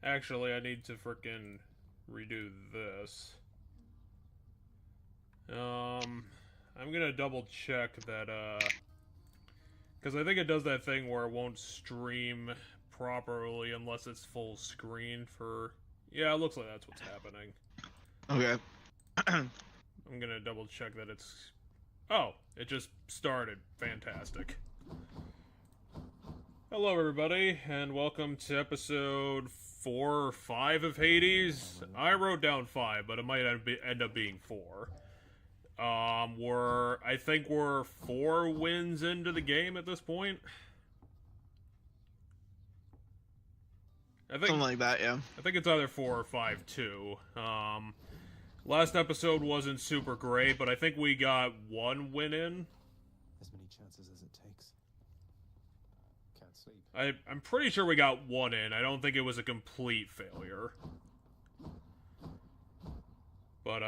Actually, I need to frickin' redo this. I'm gonna double check that, because I think it does that thing where it won't stream properly unless it's full screen for... Yeah, it looks like that's what's happening. Okay. I'm gonna double check that it's... Oh, it just started. Fantastic. Hello, everybody, and welcome to episode 4 or 5 of Hades. I wrote down 5, but it might end up being 4. I think we're 4 wins into the game at this point. Something like that, yeah. I think it's either 4 or 5-2. Last episode wasn't super great, but I think we got 1 win in. As many chances as it takes. Can't sleep. I'm pretty sure we got 1 in. I don't think it was a complete failure. But,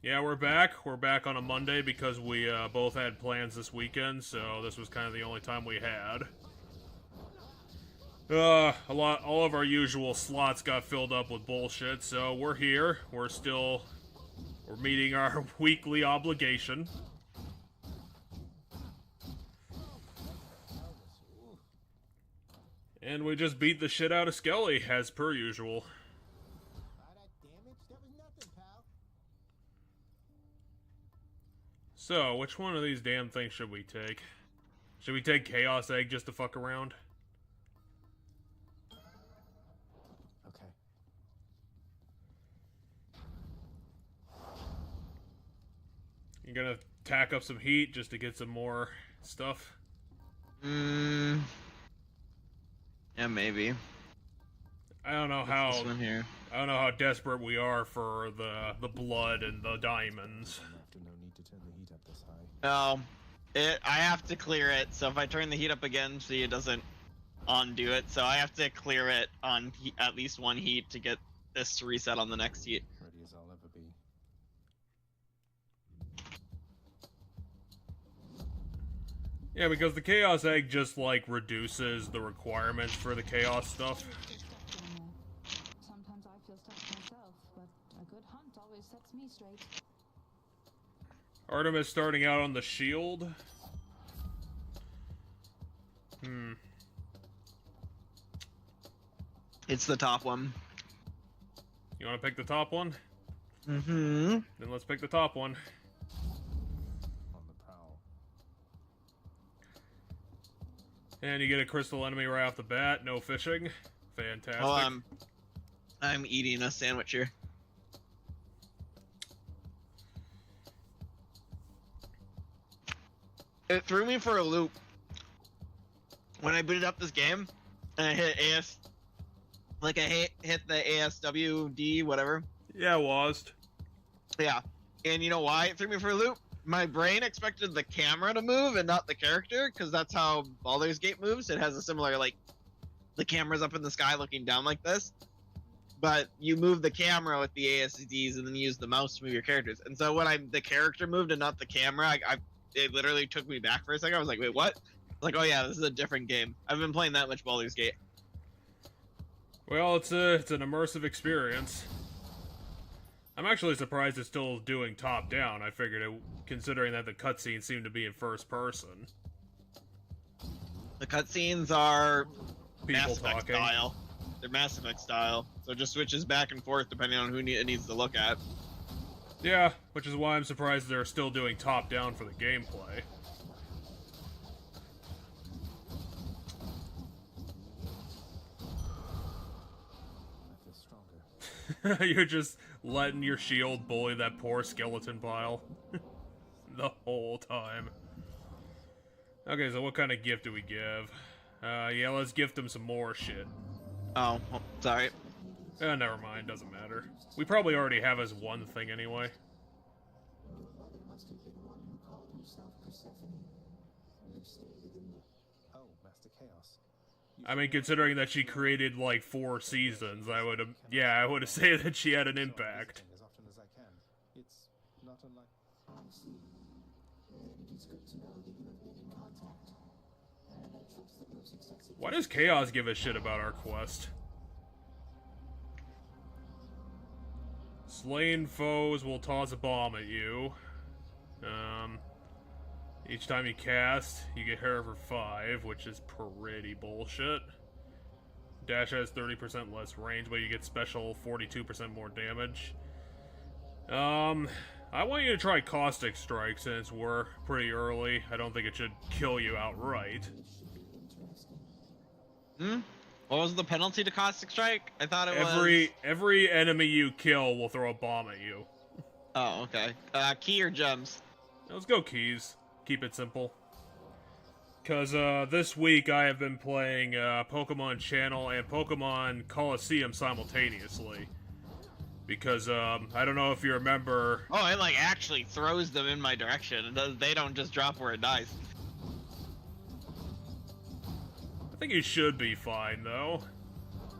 yeah, we're back. We're back on a Monday because we both had plans this weekend, so this was kind of the only time we had. All of our usual slots got filled up with bullshit, so we're here. We're meeting our weekly obligation. And we just beat the shit out of Skelly, as per usual. So, which one of these damn things should we take? Should we take Chaos Egg just to fuck around? Okay. You're gonna tack up some heat just to get some more stuff? Yeah, maybe. I don't know This one here. I don't know how desperate we are for the blood and the diamonds. After no need to turn the heat up this high. No, I have to clear it. So if I turn the heat up again, see, it doesn't undo it. So I have to clear it on at least 1 heat to get this to reset on the next heat. Ready as I'll ever be. Yeah, because the Chaos Egg just, like, reduces the requirements for the Chaos stuff. Sometimes I feel stuck myself, but a good hunt always sets me straight. Artemis starting out on the shield. It's the top one. You want to pick the top one? Mm-hmm. Then let's pick the top one. On the prowl. And you get a crystal enemy right off the bat. No fishing. Fantastic. Oh, I'm eating a sandwich here. It threw me for a loop when I booted up this game, and I hit hit the ASWD whatever. Yeah, WASD. Yeah, and you know why it threw me for a loop? My brain expected the camera to move and not the character, because that's how Baldur's Gate moves. It has a similar, like, the camera's up in the sky looking down like this, but you move the camera with the ASDs and then use the mouse to move your characters. And so when the character moved and not the camera, it literally took me back for a second. I was like, wait, what? I was like, oh yeah, this is a different game. I've been playing that much Baldur's Gate. Well, it's an immersive experience. I'm actually surprised it's still doing top-down. I figured it, considering that the cutscenes seem to be in first person. The cutscenes are People Mass Effect talking. style. They're Mass Effect style, so it just switches back and forth depending on who it needs to look at. Yeah, which is why I'm surprised they're still doing top-down for the gameplay. I feel stronger. You're just letting your shield bully that poor skeleton pile the whole time. Okay, so what kind of gift do we give? Yeah, let's gift him some more shit. Oh, sorry. Never mind, doesn't matter. We probably already have his one thing anyway. Oh, Master Chaos. I mean, considering that she created, like, 4 seasons, I would have said that she had an impact. As often as I can. It's not unlike. Why does Chaos give a shit about our quest? Slain foes will toss a bomb at you. Each time you cast, you get hit for 5, which is pretty bullshit. Dash has 30% less range, but you get special 42% more damage. I want you to try Caustic Strike since we're pretty early. I don't think it should kill you outright. What was the penalty to Caustic Strike? I thought it was... Every enemy you kill will throw a bomb at you. Oh, okay. Key or gems? Let's go keys. Keep it simple. Because this week I have been playing Pokemon Channel and Pokemon Coliseum simultaneously. Because I don't know if you remember... Oh, it like actually throws them in my direction. They don't just drop where it dies. I think you should be fine, though.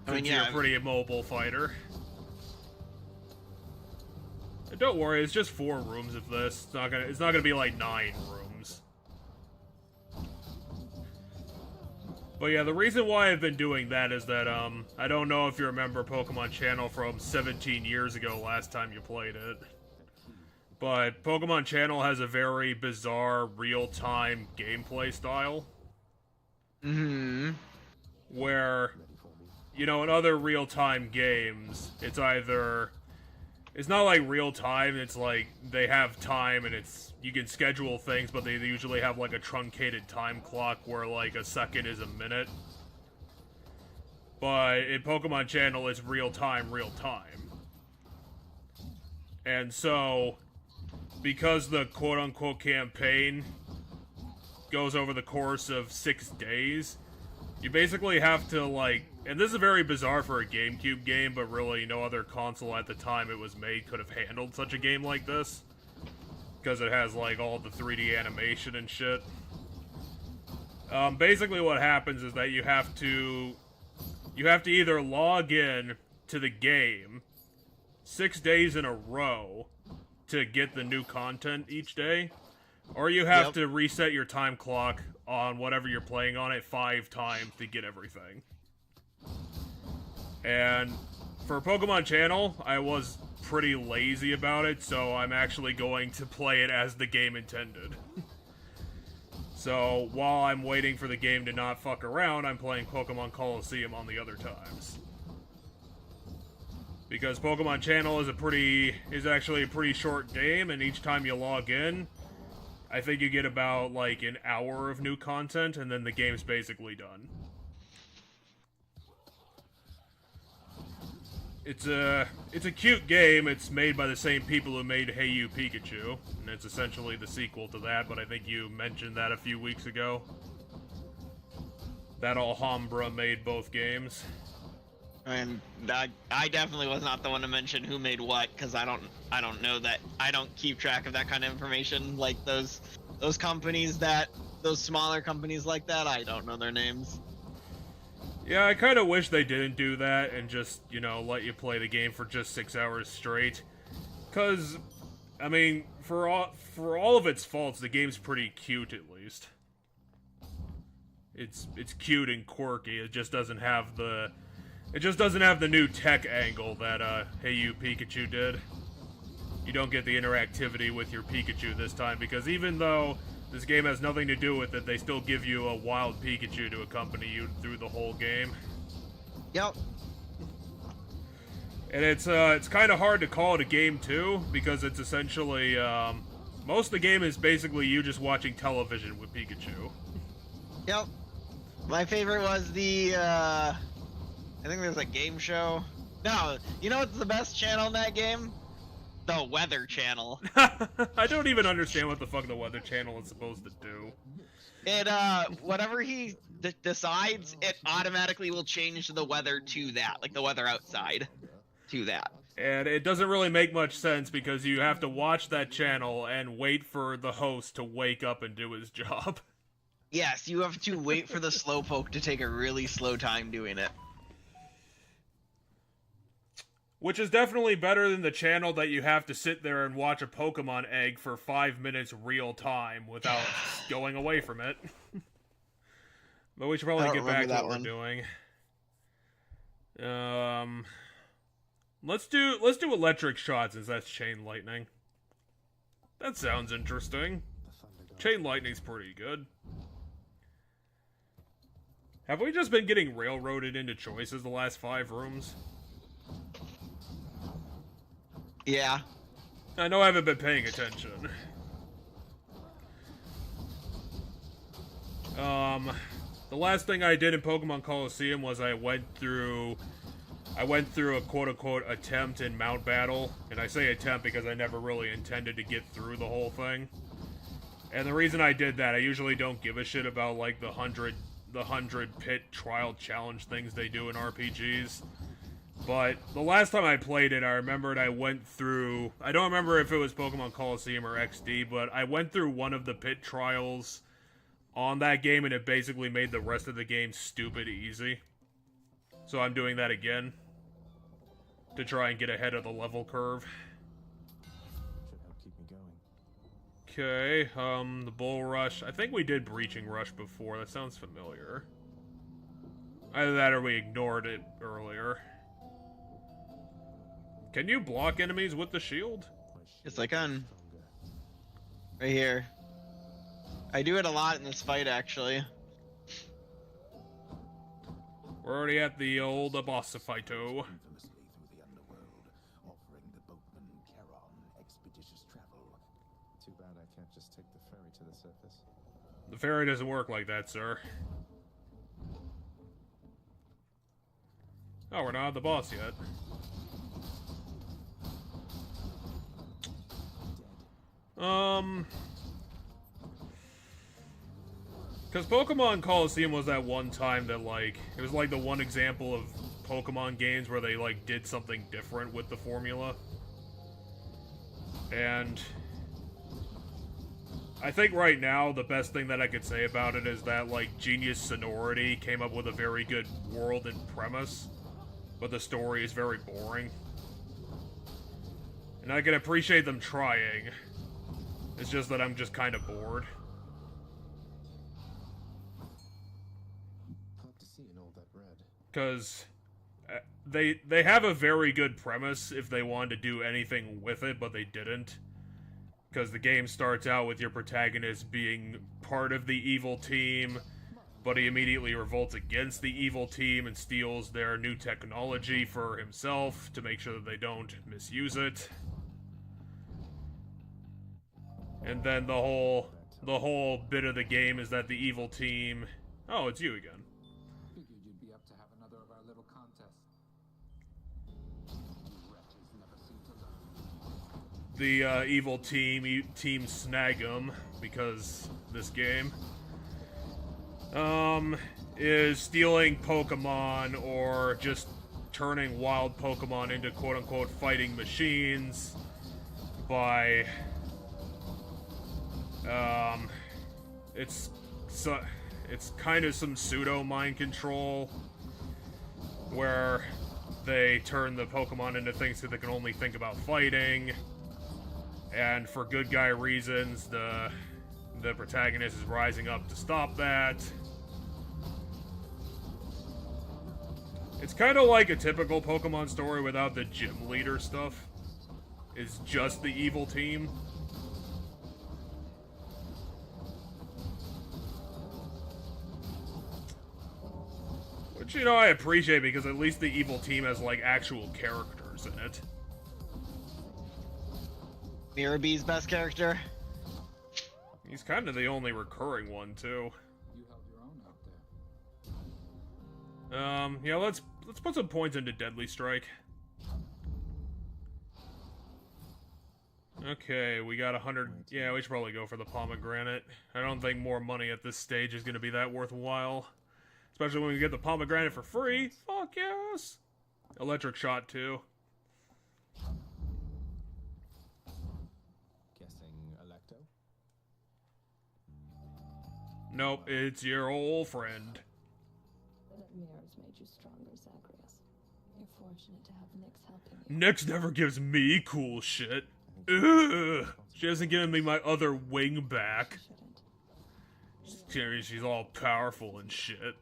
I mean, Since yeah, you're a pretty immobile fighter. And don't worry, it's just 4 rooms of this. It's not gonna be like 9 rooms. But yeah, the reason why I've been doing that is that, I don't know if you remember Pokemon Channel from 17 years ago last time you played it. But Pokemon Channel has a very bizarre real-time gameplay style. Where, you know, in other real-time games, it's either... It's not like real-time, it's like they have time and you can schedule things, but they usually have like a truncated time clock where like a second is a minute. But in Pokemon Channel, it's real-time. And so, because the quote-unquote campaign goes over the course of 6 days, you basically have to, like... And this is very bizarre for a GameCube game, but really no other console at the time it was made could have handled such a game like this. Because it has, like, all the 3D animation and shit. Basically what happens is that you have to either log in to the game 6 days in a row to get the new content each day, or you have to reset your time clock on whatever you're playing on it 5 times to get everything. And for Pokemon Channel, I was pretty lazy about it, so I'm actually going to play it as the game intended. So while I'm waiting for the game to not fuck around, I'm playing Pokemon Coliseum on the other times. Because Pokemon Channel is actually a pretty short game, and each time you log in, I think you get about, like, an hour of new content, and then the game's basically done. It's a cute game. It's made by the same people who made Hey You Pikachu, and it's essentially the sequel to that, but I think you mentioned that a few weeks ago. That Alhambra made both games. And I definitely was not the one to mention who made what, because I don't know that. I don't keep track of that kind of information. Like those companies those smaller companies like that, I don't know their names. Yeah, I kind of wish they didn't do that and just, you know, let you play the game for just 6 hours straight. Cause, I mean, for all of its faults, the game's pretty cute at least. It's cute and quirky. It just doesn't have the new tech angle that Hey You Pikachu did. You don't get the interactivity with your Pikachu this time, because even though this game has nothing to do with it, they still give you a wild Pikachu to accompany you through the whole game. Yep. And it's kind of hard to call it a game too, because it's essentially most of the game is basically you just watching television with Pikachu. Yep. My favorite was I think there's a game show. No, you know what's the best channel in that game? The Weather Channel. I don't even understand what the fuck the Weather Channel is supposed to do. It, whatever he decides, it automatically will change the weather to that. Like the weather outside to that. And it doesn't really make much sense because you have to watch that channel and wait for the host to wake up and do his job. Yes, you have to wait for the slowpoke to take a really slow time doing it. Which is definitely better than the channel that you have to sit there and watch a Pokemon egg for 5 minutes real time without going away from it. But we should probably get back to what we're doing. let's do electric shots since that's chain lightning. That sounds interesting. The thunder god. Chain lightning's pretty good. Have we just been getting railroaded into choices the last 5 rooms? Yeah. I know I haven't been paying attention. The last thing I did in Pokemon Colosseum was I went through a quote-unquote attempt in Mount Battle, and I say attempt because I never really intended to get through the whole thing. And the reason I did that, I usually don't give a shit about like the 100 pit trial challenge things they do in RPGs. But the last time I played it, I remembered I went through, I don't remember if it was Pokemon Colosseum or XD, but I went through one of the pit trials on that game, and it basically made the rest of the game stupid easy. So I'm doing that again to try and get ahead of the level curve. Should help keep me going. Okay, the Bull Rush. I think we did Breaching Rush before. That sounds familiar. Either that or we ignored it earlier. Can you block enemies with the shield? My It's shield like is on stronger. right here. I do it a lot in this fight, actually. We're already at the old boss fight. Infamously through the underworld, offering the boatman Charon expeditious travel. Too bad I can't just take the ferry to the surface. The ferry doesn't work like that, sir. Oh, we're not at the boss yet. Because Pokemon Colosseum was that one time that, like, it was like the one example of Pokemon games where they, like, did something different with the formula. And I think right now the best thing that I could say about it is that, like, Genius Sonority came up with a very good world and premise, but the story is very boring. And I can appreciate them trying. It's just that I'm just kind of bored. Hard to see in all that red. Because they have a very good premise if they wanted to do anything with it, but they didn't. Because the game starts out with your protagonist being part of the evil team, but he immediately revolts against the evil team and steals their new technology for himself to make sure that they don't misuse it. And then the whole bit of the game is that the evil team... Oh, it's you again. Figured you'd be up to have another of our little contests. You wretches never seem to learn. The evil team snag 'em, because this game is stealing Pokemon or just turning wild Pokemon into quote-unquote fighting machines by it's kind of some pseudo mind control where they turn the Pokemon into things that they can only think about fighting, and for good guy reasons, the protagonist is rising up to stop that. It's kind of like a typical Pokemon story without the gym leader stuff. It's just the evil team. Which, you know, I appreciate because at least the evil team has, like, actual characters in it. Mirabee's best character. He's kind of the only recurring one, too. You held your own out there. Yeah, let's put some points into Deadly Strike. Okay, we got 100. Yeah, we should probably go for the pomegranate. I don't think more money at this stage is going to be that worthwhile. Especially when we get the pomegranate for free. Fuck yes! Electric Shot, too. Guessing Electo? Nope, it's your old friend. That mirror's made you stronger, Zagreus. You're fortunate to have Nyx helping you. Nyx never gives me cool shit. Ugh. She hasn't given me my other wing back. Shouldn't. She's all powerful and shit. And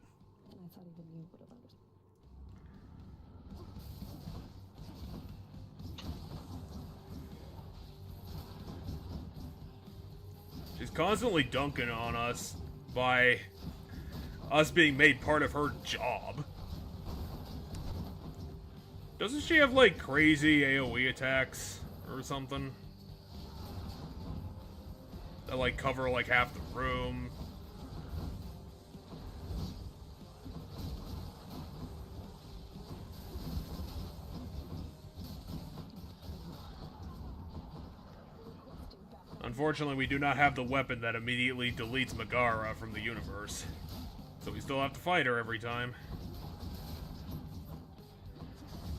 I thought even you would have understood. constantly dunking on us by us being made part of her job. Doesn't she have, like, crazy AoE attacks or something? That, like, cover, like, half the room. Unfortunately, we do not have the weapon that immediately deletes Megara from the universe. So we still have to fight her every time.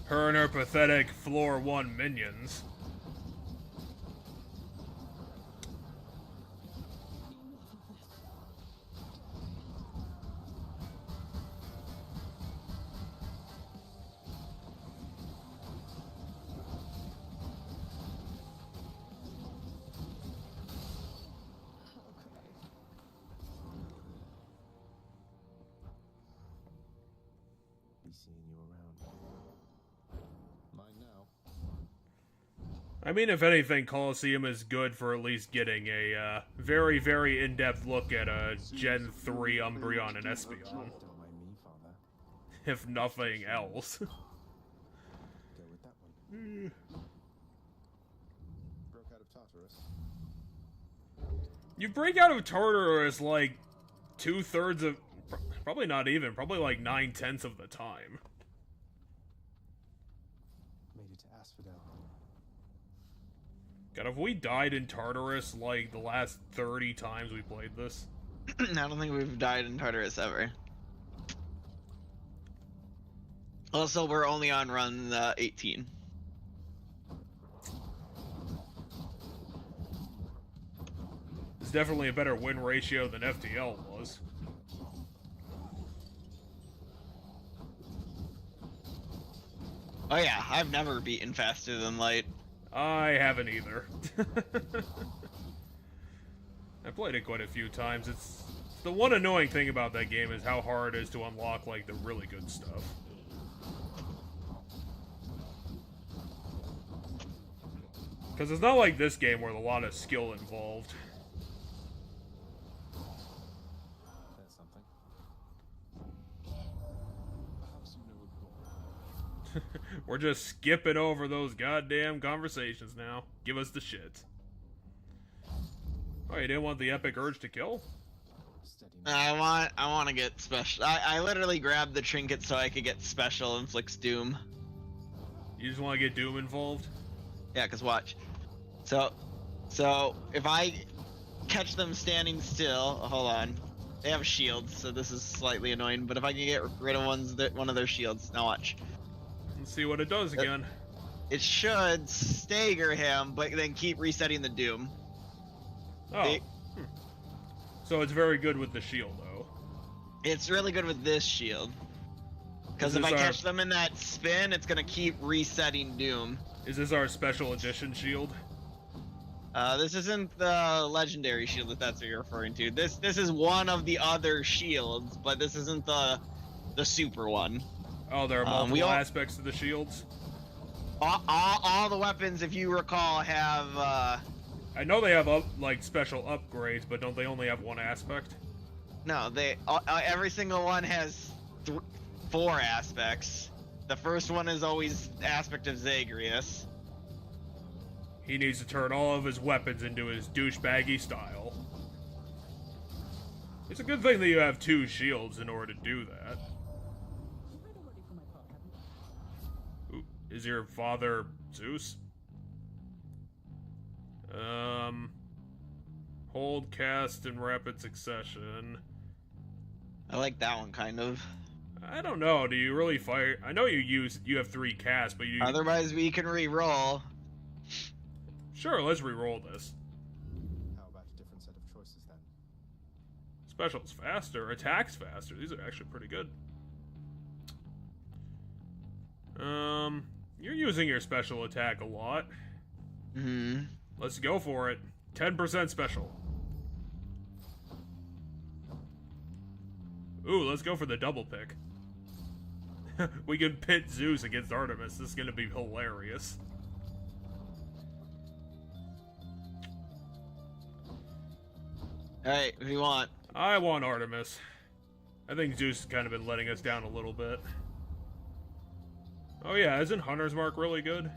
Her and her pathetic floor 1 minions. Be seeing you around. Mine now. I mean, if anything, Colosseum is good for at least getting a very, very in-depth look at a Gen 3 Umbreon and Espeon. Don't mind me, Father. If nothing else. Go with that one. Broke out of Tartarus. You break out of Tartarus like 2/3 of... Probably not even. Probably like 9/10 of the time. Made it to Asphodel. God, have we died in Tartarus like the last 30 times we played this? I don't think we've died in Tartarus ever. Also, we're only on run 18. It's definitely a better win ratio than FTL was. Oh yeah, I've never beaten faster than light. I haven't either. I played it quite a few times. It's the one annoying thing about that game is how hard it is to unlock like the really good stuff. Because it's not like this game where there's a lot of skill involved. That's something. Perhaps you know it all. We're just skipping over those goddamn conversations now. Give us the shit. Oh, you didn't want the epic urge to kill? Steady now. I want to get special. I literally grabbed the trinket so I could get special inflicts doom. You just want to get Doom involved? Yeah, cause watch. So if I catch them standing still, hold on. They have shields, so this is slightly annoying. But if I can get rid of one of their shields, now watch. Let's see what it does again. It should stagger him, but then keep resetting the doom. Oh. They- So it's very good with the shield, though. It's really good with this shield. Because Is if I this our- catch them in that spin, it's gonna keep resetting doom. Is this our special edition shield? This isn't the legendary shield if that's what you're referring to. This is one of the other shields, but this isn't the super one. Oh, there are we multiple all- aspects to the shields? All the weapons, if you recall, have I know they have like special upgrades, but don't they only have one aspect? no, every single one has 4 aspects. The first one is always aspect of Zagreus. He needs to turn all of his weapons into his douchebaggy style. It's a good thing that you have 2 shields in order to do that. Ooh, is your father Zeus? Hold, cast in rapid succession. I like that one kind of. I don't know. Do you really fire? I know you have 3 casts, but you Otherwise, we can re-roll. sure. Let's re-roll this. How about a different set of choices then? Specials faster, attacks faster. These are actually pretty good. You're using your special attack a lot. Hmm. Let's go for it. 10% special. Ooh, let's go for the double pick. We can pit Zeus against Artemis. This is gonna be hilarious. Alright, what do you want? I want Artemis. I think Zeus has kind of been letting us down a little bit. Oh yeah, isn't Hunter's Mark really good?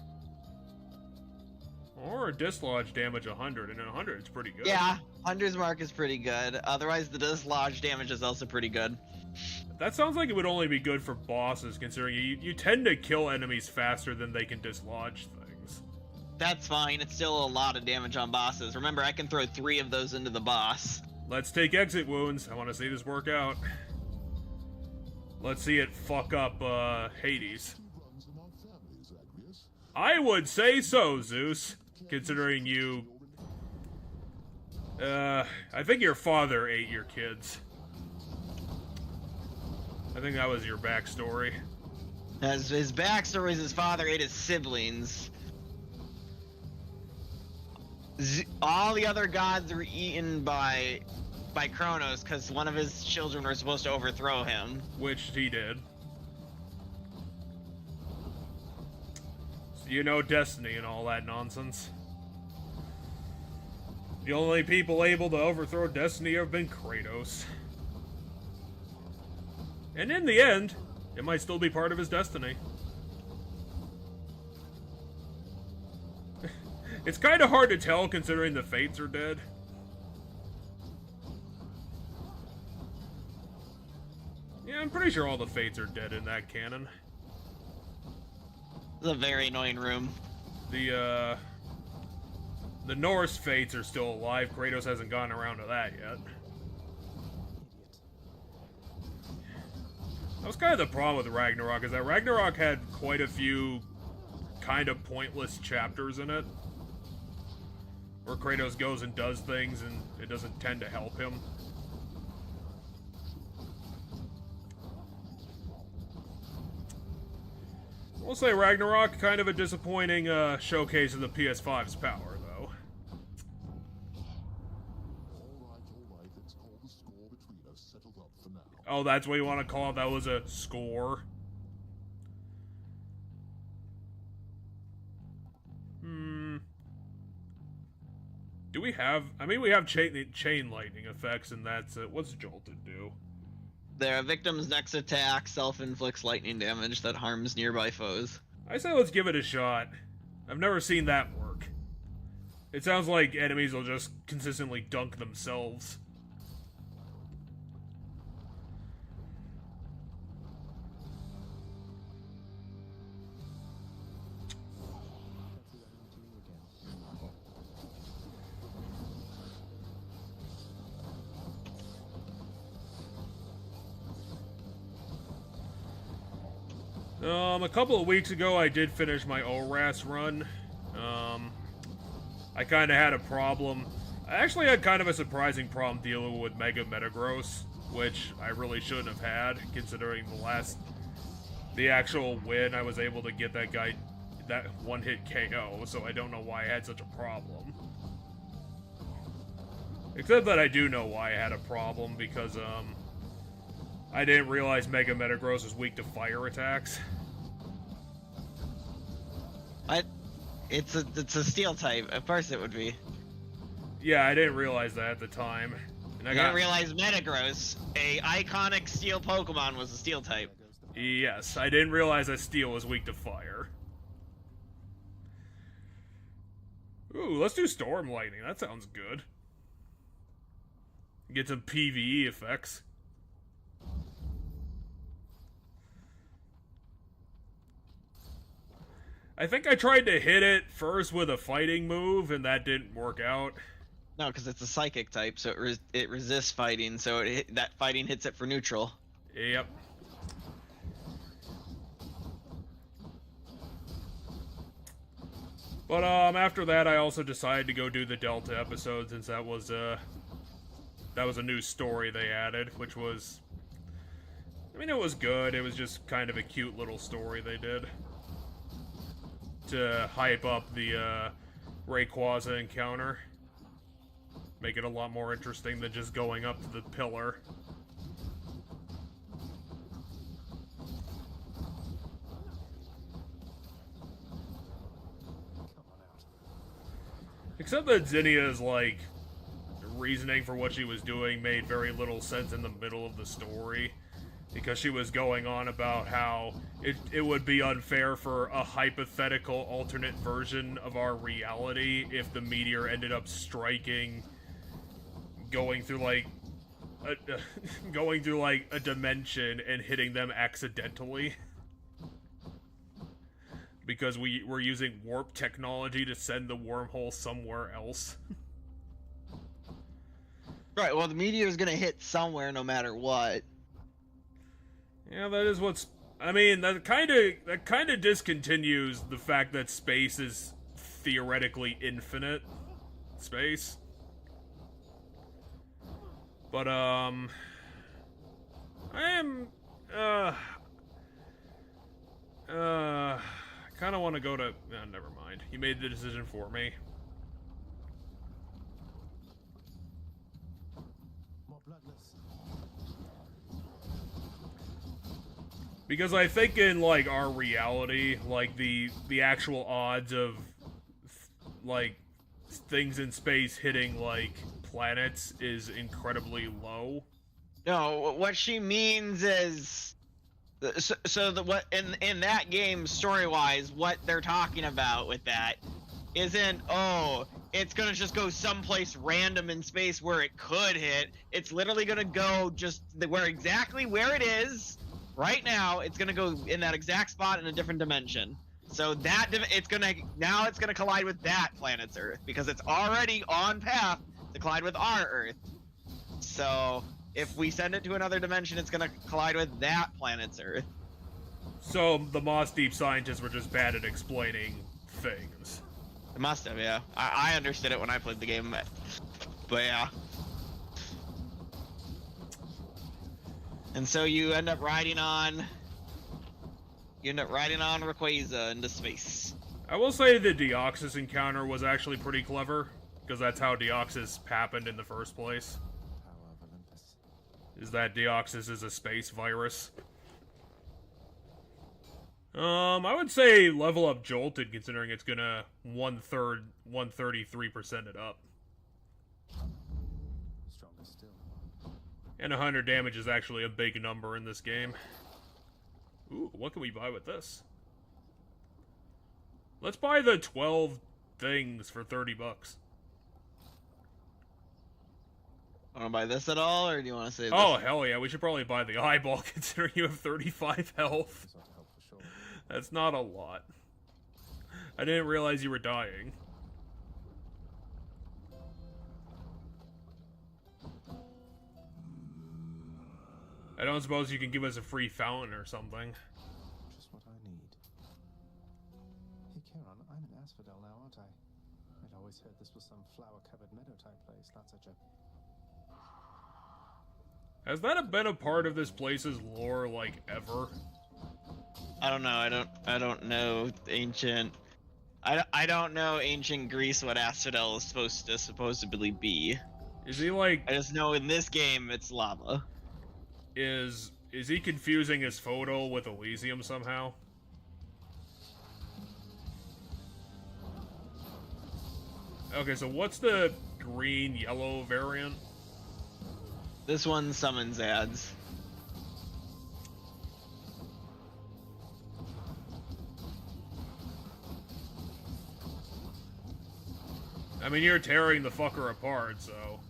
Or dislodge damage 100, and 100 is pretty good. Yeah, Hunter's Mark is pretty good. Otherwise, the dislodge damage is also pretty good. That sounds like it would only be good for bosses, considering you tend to kill enemies faster than they can dislodge things. That's fine. It's still a lot of damage on bosses. Remember, I can throw 3 of those into the boss. Let's take exit wounds. I want to see this work out. Let's see it fuck up Hades. I would say so, Zeus. Considering you... I think your father ate your kids. I think that was your backstory. As his backstory is his father ate his siblings. All the other gods were eaten by Kronos because one of his children were supposed to overthrow him. Which he did. So you know destiny and all that nonsense. The only people able to overthrow destiny have been Kratos. And in the end, it might still be part of his destiny. It's kind of hard to tell considering the Fates are dead. Yeah, I'm pretty sure all the Fates are dead in that canon. It's a very annoying room. The Norse Fates are still alive. Kratos hasn't gotten around to that yet. That was kind of the problem with Ragnarok, is that Ragnarok had quite a few kind of pointless chapters in it. Where Kratos goes and does things and it doesn't tend to help him. We'll say Ragnarok, kind of a disappointing showcase of the PS5's power, though. Alright, let's call the score between us settled up for now. Oh, that's what you want to call it? That was a score? Do we have... I mean, we have chain lightning effects, and that's it. What's Jolted do? Their victim's next attack self-inflicts lightning damage that harms nearby foes. I say let's give it a shot. I've never seen that work. It sounds like enemies will just consistently dunk themselves. A couple of weeks ago, I did finish my ORAS run. I kind of had a problem. I actually had kind of a surprising problem dealing with Mega Metagross, which I really shouldn't have had, considering the actual win, I was able to get that guy, that one-hit KO, so I don't know why I had such a problem. Except that I do know why I had a problem, because, I didn't realize Mega Metagross was weak to fire attacks. It's a steel type. Of course it would be. Yeah, I didn't realize that at the time. And I didn't realize Metagross, a iconic steel Pokemon, was a steel type. Yes, I didn't realize that steel was weak to fire. Ooh, let's do Storm Lightning. That sounds good. Get some PvE effects. I think I tried to hit it first with a fighting move, and that didn't work out. No, because it's a psychic type, so it resists fighting, so that fighting hits it for neutral. Yep. But after that, I also decided to go do the Delta episode, since that was a new story they added, which was, I mean, it was good. It was just kind of a cute little story they did to hype up the Rayquaza encounter. Make it a lot more interesting than just going up to the pillar. Except that Zinnia is, like, reasoning for what she was doing made very little sense in the middle of the story. Because she was going on about how it would be unfair for a hypothetical alternate version of our reality if the meteor ended up striking, going through like a dimension and hitting them accidentally. Because we were using warp technology to send the wormhole somewhere else. Right, well, the meteor's gonna hit somewhere no matter what. Yeah, that is what's... I mean, that kind of discontinues the fact that space is theoretically infinite space. But, I am... I kind of want to go to... never mind. You made the decision for me. More bloodless. Because I think in, like, our reality, like, the actual odds of, like, things in space hitting, like, planets is incredibly low. No, what she means is... So what in that game, story-wise, what they're talking about with that isn't, oh, it's gonna just go someplace random in space where it could hit. It's literally gonna go just exactly where it is right now. It's gonna go in that exact spot in a different dimension. So that it's gonna collide with that planet's Earth because it's already on path to collide with our Earth. So if we send it to another dimension, it's gonna collide with that planet's Earth. So the Moss Deep scientists were just bad at explaining things. It must have, yeah. I understood it when I played the game, but yeah. And so you end up riding on Rayquaza into space. I will say the Deoxys encounter was actually pretty clever, because that's how Deoxys happened in the first place. Power of Olympus. Is that Deoxys is a space virus. I would say level up Jolted, considering it's gonna 133% it up. Stronger still. And 100 damage is actually a big number in this game. Ooh, what can we buy with this? Let's buy the 12 things for 30 bucks. Want to buy this at all, or do you want to save Oh, this? hell yeah, we should probably buy the eyeball, considering you have 35 health. This ought to help for sure. That's not a lot. I didn't realize you were dying. I don't suppose you can give us a free fountain or something. Just what I need. Hey, Charon, I'm in Asphodel now, aren't I? I'd always heard this was some flower-covered meadow-type place, not such a... Has that been a part of this place's lore, like, ever? I don't know. I don't know ancient. I don't know ancient Greece what Asphodel is supposed to supposedly be. Is he, like... I just know in this game it's lava. Is he confusing his photo with Elysium somehow? Okay, so what's the green-yellow variant? This one summons ads. I mean, you're tearing the fucker apart, so...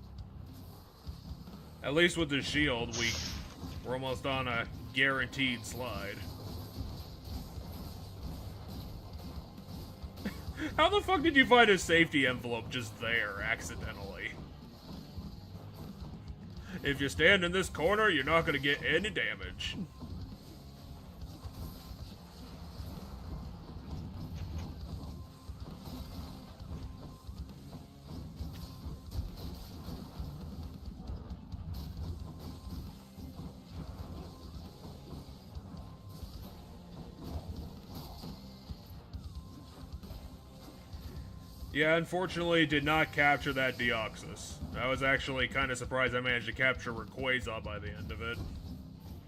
At least with the shield, we're almost on a guaranteed slide. How the fuck did you find a safety envelope just there, accidentally? If you stand in this corner, you're not gonna get any damage. Yeah, unfortunately did not capture that Deoxys. I was actually kind of surprised I managed to capture Rayquaza by the end of it.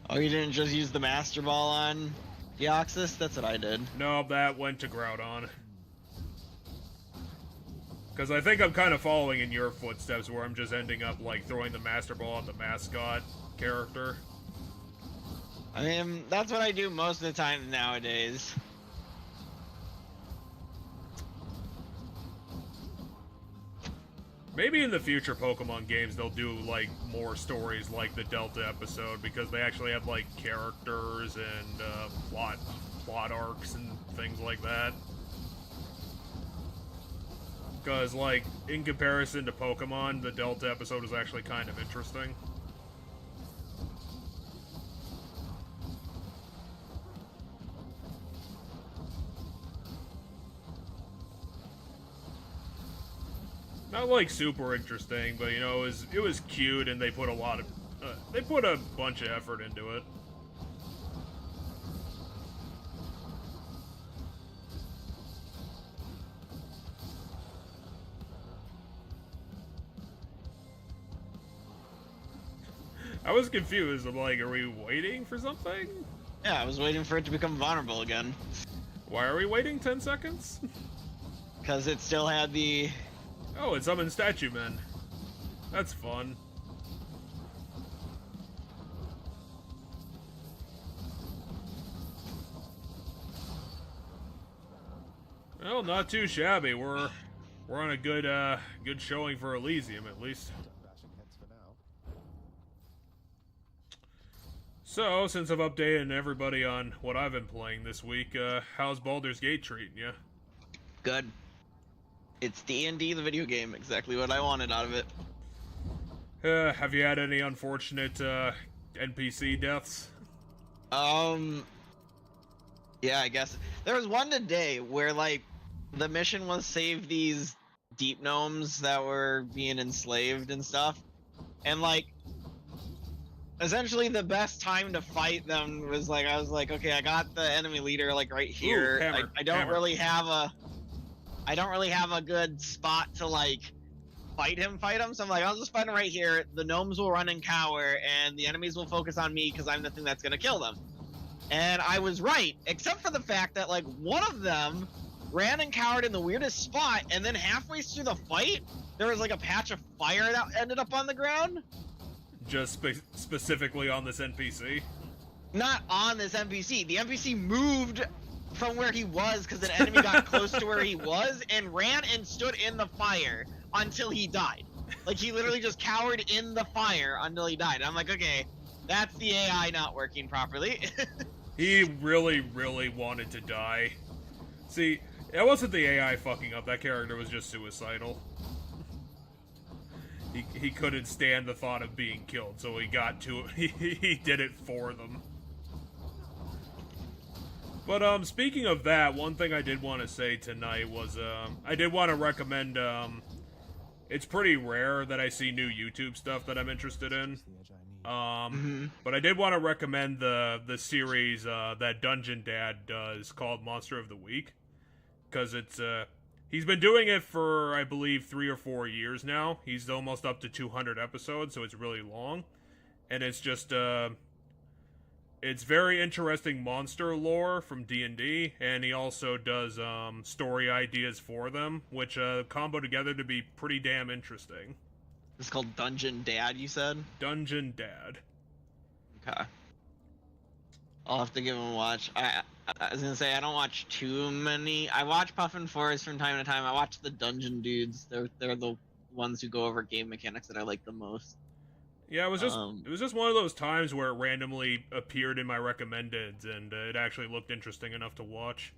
Oh, you didn't just use the Master Ball on Deoxys? That's what I did. No, that went to Groudon. Because I think I'm kind of following in your footsteps, where I'm just ending up, like, throwing the Master Ball at the mascot character. I mean, that's what I do most of the time nowadays. Maybe in the future Pokemon games they'll do, like, more stories like the Delta episode, because they actually have, like, characters and plot arcs and things like that. Because, like, in comparison to Pokemon, the Delta episode is actually kind of interesting. Not like super interesting, but you know, it was cute, and they put a bunch of effort into it. I was confused. I'm like, are we waiting for something? Yeah, I was waiting for it to become vulnerable again. Why are we waiting 10 seconds? Because it still had the... Oh, it summoned Statue Men. That's fun. Well, not too shabby. We're on a good showing for Elysium, at least. Bashing heads for now. So, since I've updated everybody on what I've been playing this week, how's Baldur's Gate treating you? Good. It's D&D, the video game, exactly what I wanted out of it. Have you had any unfortunate NPC deaths? Yeah, I guess. There was one today where, like, the mission was save these deep gnomes that were being enslaved and stuff. And, like, essentially the best time to fight them was, like, I was like, okay, I got the enemy leader, like, right here. Ooh, hammer, I don't hammer. really have a good spot to, like, fight him, so I'm like, I'll just fight him right here. The gnomes will run and cower, and the enemies will focus on me because I'm the thing that's gonna kill them. And I was right, except for the fact that, like, one of them ran and cowered in the weirdest spot, and then halfway through the fight, there was, like, a patch of fire that ended up on the ground. Just specifically on this NPC? Not on this NPC. The NPC moved from where he was because an enemy got close to where he was and ran and stood in the fire until he died. Like, he literally just cowered in the fire until he died. I'm like, okay, that's the AI not working properly. He really, really wanted to die. See, it wasn't the AI fucking up. That character was just suicidal. He couldn't stand the thought of being killed, so he got to it. He did it for them. But, speaking of that, one thing I did want to say tonight was, I did want to recommend, it's pretty rare that I see new YouTube stuff that I'm interested in. But I did want to recommend the series, that Dungeon Dad does called Monster of the Week. Because it's, he's been doing it for, I believe, 3 or 4 years now. He's almost up to 200 episodes, so it's really long. And it's just, it's very interesting monster lore from D&D, and he also does story ideas for them, which combo together to be pretty damn interesting. It's called Dungeon Dad, you said? Dungeon Dad. Okay. I'll have to give him a watch. I was gonna say, I don't watch too many. I watch Puffin Forest from time to time. I watch the Dungeon Dudes. They're the ones who go over game mechanics that I like the most. Yeah, it was just one of those times where it randomly appeared in my recommendeds, and it actually looked interesting enough to watch.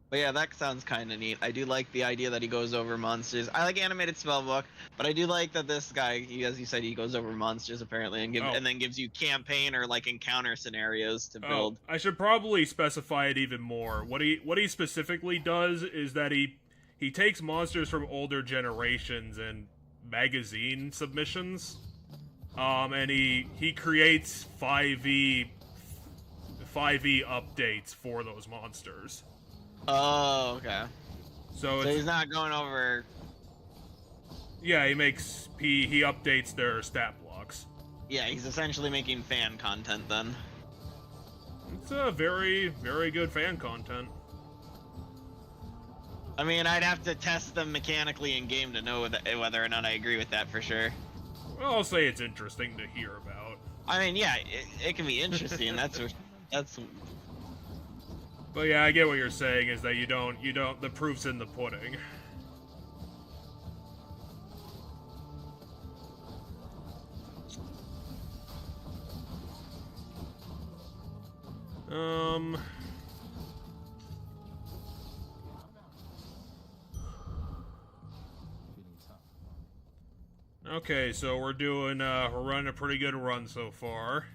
But yeah, that sounds kind of neat. I do like the idea that he goes over monsters. I like animated spellbook, but I do like that this guy, as you said, he goes over monsters apparently, and then gives you campaign or like encounter scenarios to build. I should probably specify it even more. What he specifically does is that he takes monsters from older generations and magazine submissions. And he creates 5e updates for those monsters. Oh, okay. So he's not going over. Yeah, he updates their stat blocks. Yeah, he's essentially making fan content then. It's a very, very good fan content. I mean, I'd have to test them mechanically in game to know whether or not I agree with that for sure. Well, I'll say it's interesting to hear about. I mean, yeah, it can be interesting. that's. But yeah, I get what you're saying. Is that you don't. The proof's in the pudding. Feeling tough. Okay, so we're running a pretty good run so far.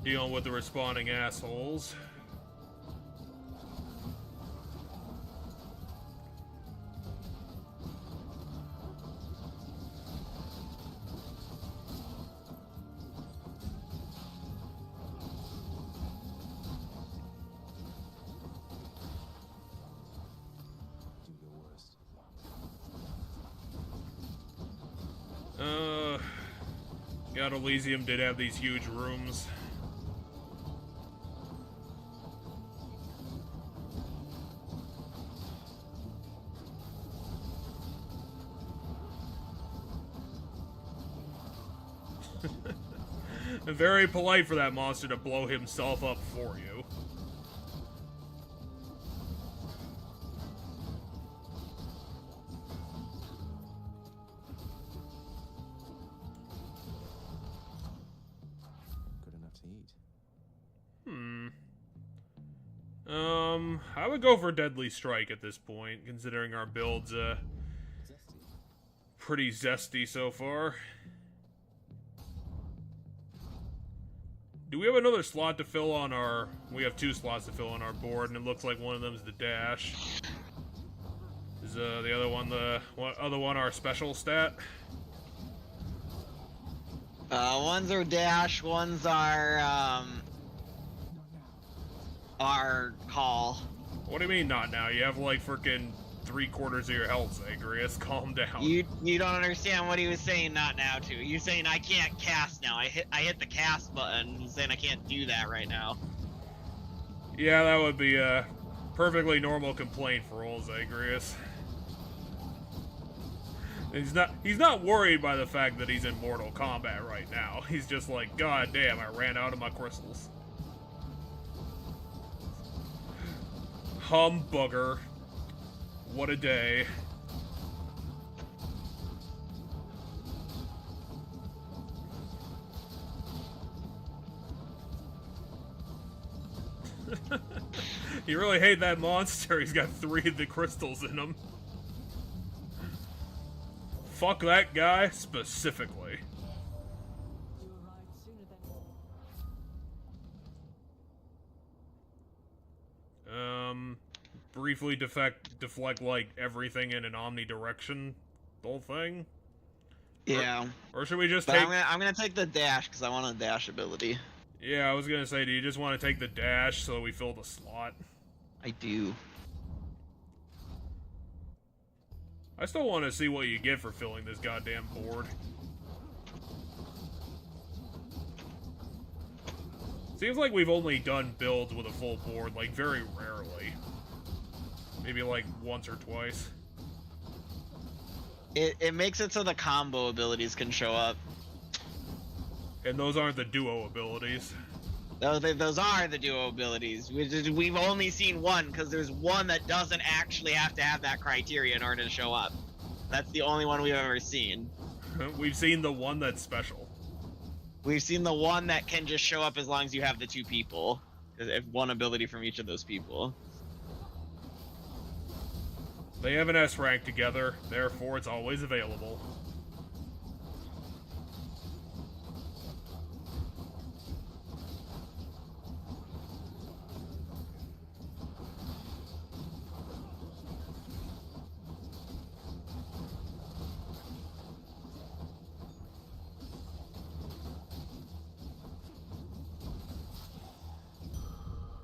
Dealing with the responding assholes. Do your worst. God, Elysium did have these huge rooms. Very polite for that monster to blow himself up for you. Good enough to eat. I would go for Deadly Strike at this point, considering our build's Zesty. pretty zesty so far. Do we have another slot to fill on our... We have 2 slots to fill on our board, and it looks like one of them is the dash. Is the other one our special stat? One's our dash, one's our call. What do you mean not now? You have like freaking 3/4 of your health, Zagreus. Calm down. You don't understand what he was saying. Not now, too. You're saying I can't cast now. I hit the cast button. He's saying I can't do that right now. Yeah, that would be a perfectly normal complaint for old Zagreus. He's not worried by the fact that he's in Mortal Kombat right now. He's just like, God damn, I ran out of my crystals. Humbugger. What a day. You really hate that monster. He's got 3 of the crystals in him. Fuck that guy specifically. Briefly deflect like everything in an omnidirection, the whole thing. Yeah. Or should we just But take? I'm gonna take the dash because I want a dash ability. Yeah, I was gonna say, do you just want to take the dash so we fill the slot? I do. I still want to see what you get for filling this goddamn board. Seems like we've only done builds with a full board, like, very rarely. Maybe, like, once or twice. It makes it so the combo abilities can show up. And those aren't the duo abilities. Those are the duo abilities. We've only seen one, because there's one that doesn't actually have to have that criteria in order to show up. That's the only one we've ever seen. We've seen the one that's special. We've seen the one that can just show up as long as you have the 2 people. If one ability from each of those people. They have an S rank together, therefore it's always available.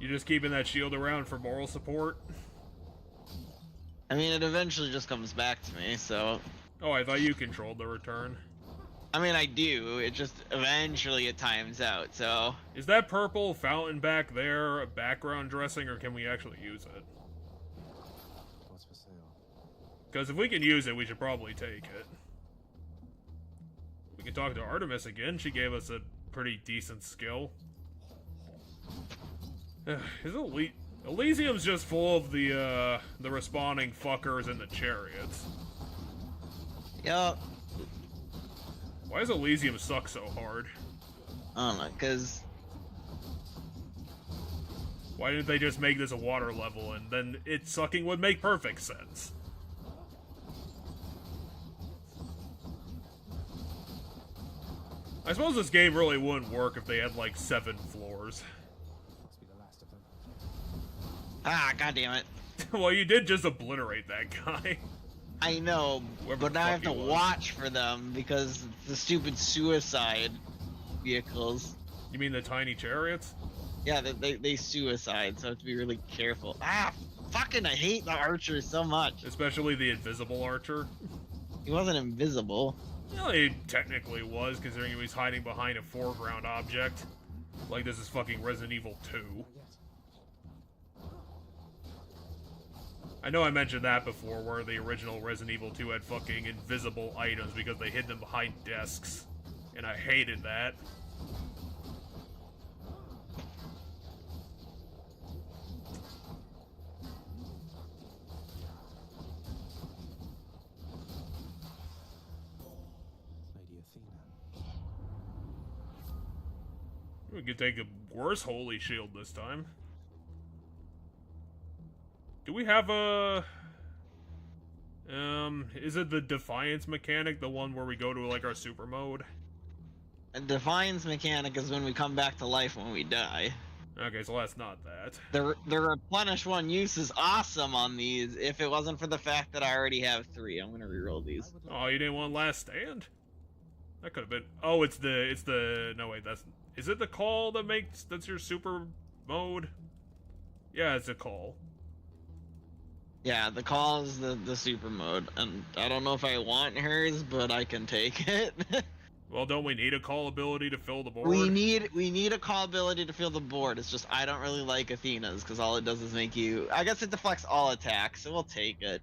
You just keeping that shield around for moral support? I mean, it eventually just comes back to me, so... Oh, I thought you controlled the return. I mean, I do. It just eventually it times out. So Is that purple fountain back there background dressing, or can we actually use it? What's for sale? Because if we can use it, we should probably take it. We can talk to Artemis again. She gave us a pretty decent skill. Is Elysium's just full of the respawning fuckers in the chariots. yeah, Why does Elysium suck so hard? I don't know, cause Why didn't they just make this a water level, and then it sucking would make perfect sense? I suppose this game really wouldn't work if they had like 7 floors. Must be the last of them. God damn it. Well, you did just obliterate that guy. I know, Whoever but the now I fuck have to he was. watch for them because the stupid suicide vehicles. You mean the tiny chariots? Yeah, they suicide, so I have to be really careful. Fucking I hate the archer so much. Especially the invisible archer. He wasn't invisible. Well, he technically was, considering he was hiding behind a foreground object. Like this is fucking Resident Evil 2. I know I mentioned that before, where the original Resident Evil 2 had fucking invisible items because they hid them behind desks. And I hated that. Lady Athena. We could take a worse holy shield this time. Do we have a... is it the Defiance mechanic, the one where we go to, like, our super mode? A Defiance mechanic is when we come back to life when we die. Okay, so that's not that. The replenish one use is awesome on these if it wasn't for the fact that I already have 3. I'm gonna reroll these. Oh, you didn't want Last Stand? That could have been... Oh, it's the... No, wait, that's... Is it the call that's your super mode? Yeah, it's a call. Yeah, the call is the super mode, and I don't know if I want hers, but I can take it. Well, don't we need a call ability to fill the board? we need a call ability to fill the board. It's just I don't really like Athena's because all it does is make you. I guess it deflects all attacks, so we'll take it.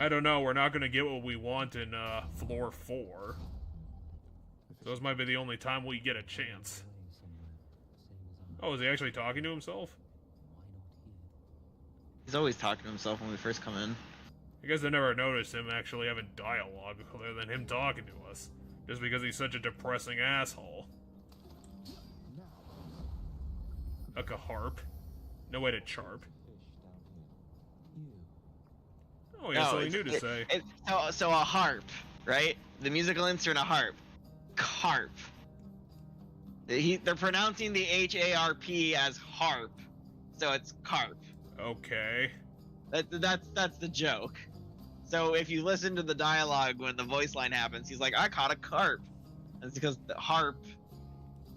I don't know, we're not gonna get what we want in, floor 4. Those might be the only time we get a chance. Oh, is he actually talking to himself? He's always talking to himself when we first come in. I guess I never noticed him actually having dialogue other than him talking to us. Just because he's such a depressing asshole. Like a harp. No way to charp. Oh, he has something new to say. So a harp, right? The musical instrument, a harp. Carp. They're pronouncing the H-A-R-P as harp, so it's carp. Okay. That's the joke. So if you listen to the dialogue when the voice line happens, he's like, I caught a carp. That's because the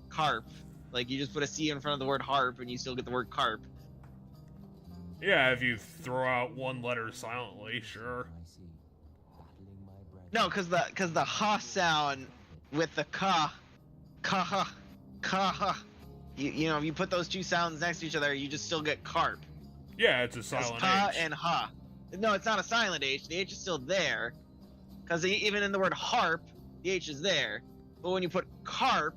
carp. Like, you just put a C in front of the word harp and you still get the word carp. Yeah, if you throw out one letter silently, sure. No, cause the ha sound with the ka, you know, if you put those two sounds next to each other, you just still get carp. Yeah, it's a silent ka H. and ha. No, it's not a silent H. The H is still there. Because even in the word harp, the H is there. But when you put carp,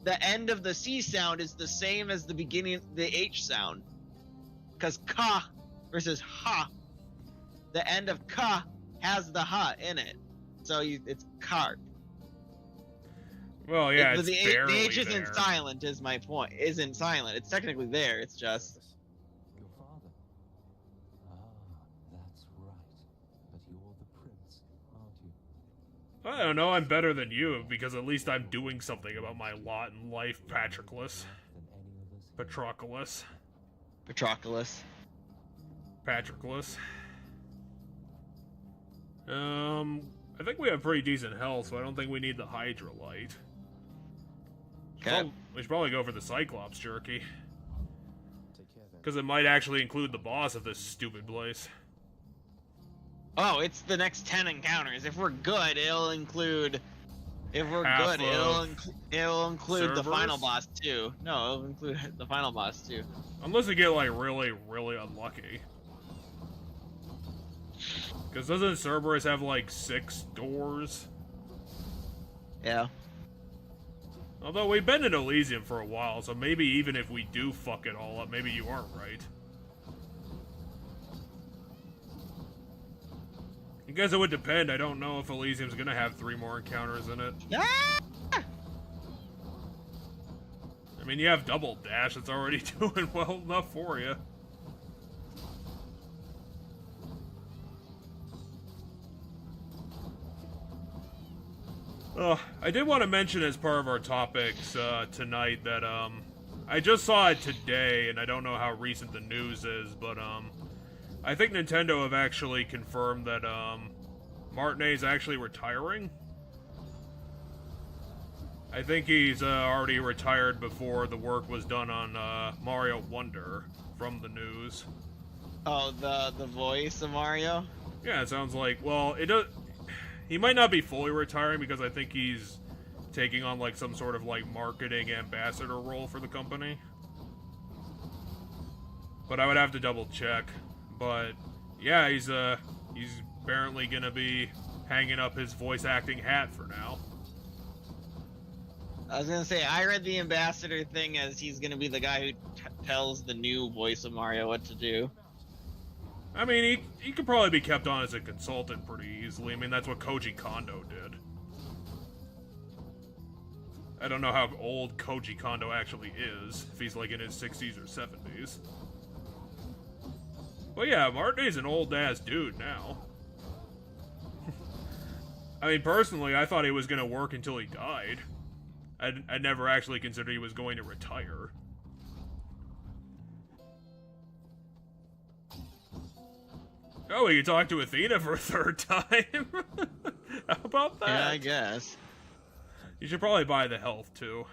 the end of the C sound is the same as the beginning, the H sound. Because ka versus ha, the end of ka has the ha in it. So it's carp. Well, yeah, it's the barely H isn't there. silent, is my point. Isn't silent. It's technically there. It's just... Your father. That's right. But you're the prince, aren't you? I don't know, I'm better than you, because at least I'm doing something about my lot in life, Patroclus. Patroclus. Patroclus. Patroclus. I think we have pretty decent health, so I don't think we need the Hydrolite. Okay. We should probably go for the Cyclops jerky. Take care then. Because it might actually include the boss of this stupid place. Oh, it's the next 10 encounters. If we're good, it'll include. If we're Half good, it'll include the final servers? boss too. No, it'll include the final boss too. Unless you get, like, really, really unlucky. Because doesn't Cerberus have, like, 6 doors? Yeah. Although we've been in Elysium for a while, so maybe even if we do fuck it all up, maybe you aren't right. I guess it would depend. I don't know if Elysium's gonna have 3 more encounters in it. Ah! I mean, you have double dash. It's already doing well enough for you. I did want to mention as part of our topics tonight that I just saw it today, and I don't know how recent the news is, but I think Nintendo have actually confirmed that Martinet's actually retiring. I think he's already retired before the work was done on Mario Wonder from the news. Oh, the voice of Mario? Yeah, it sounds like, well, it does. He might not be fully retiring because I think he's taking on like some sort of like marketing ambassador role for the company. But I would have to double check. But yeah, he's apparently gonna be hanging up his voice acting hat for now. I was gonna say, I read the ambassador thing as he's gonna be the guy who tells the new voice of Mario what to do. I mean, he could probably be kept on as a consultant pretty easily. I mean, that's what Koji Kondo did. I don't know how old Koji Kondo actually is, if he's like in his 60s or 70s. But yeah, Martinet's an old-ass dude now. I mean, personally, I thought he was going to work until he died. I never actually considered he was going to retire. Oh, we can talk to Athena for a 3rd time. How about that? Yeah, I guess. You should probably buy the health, too.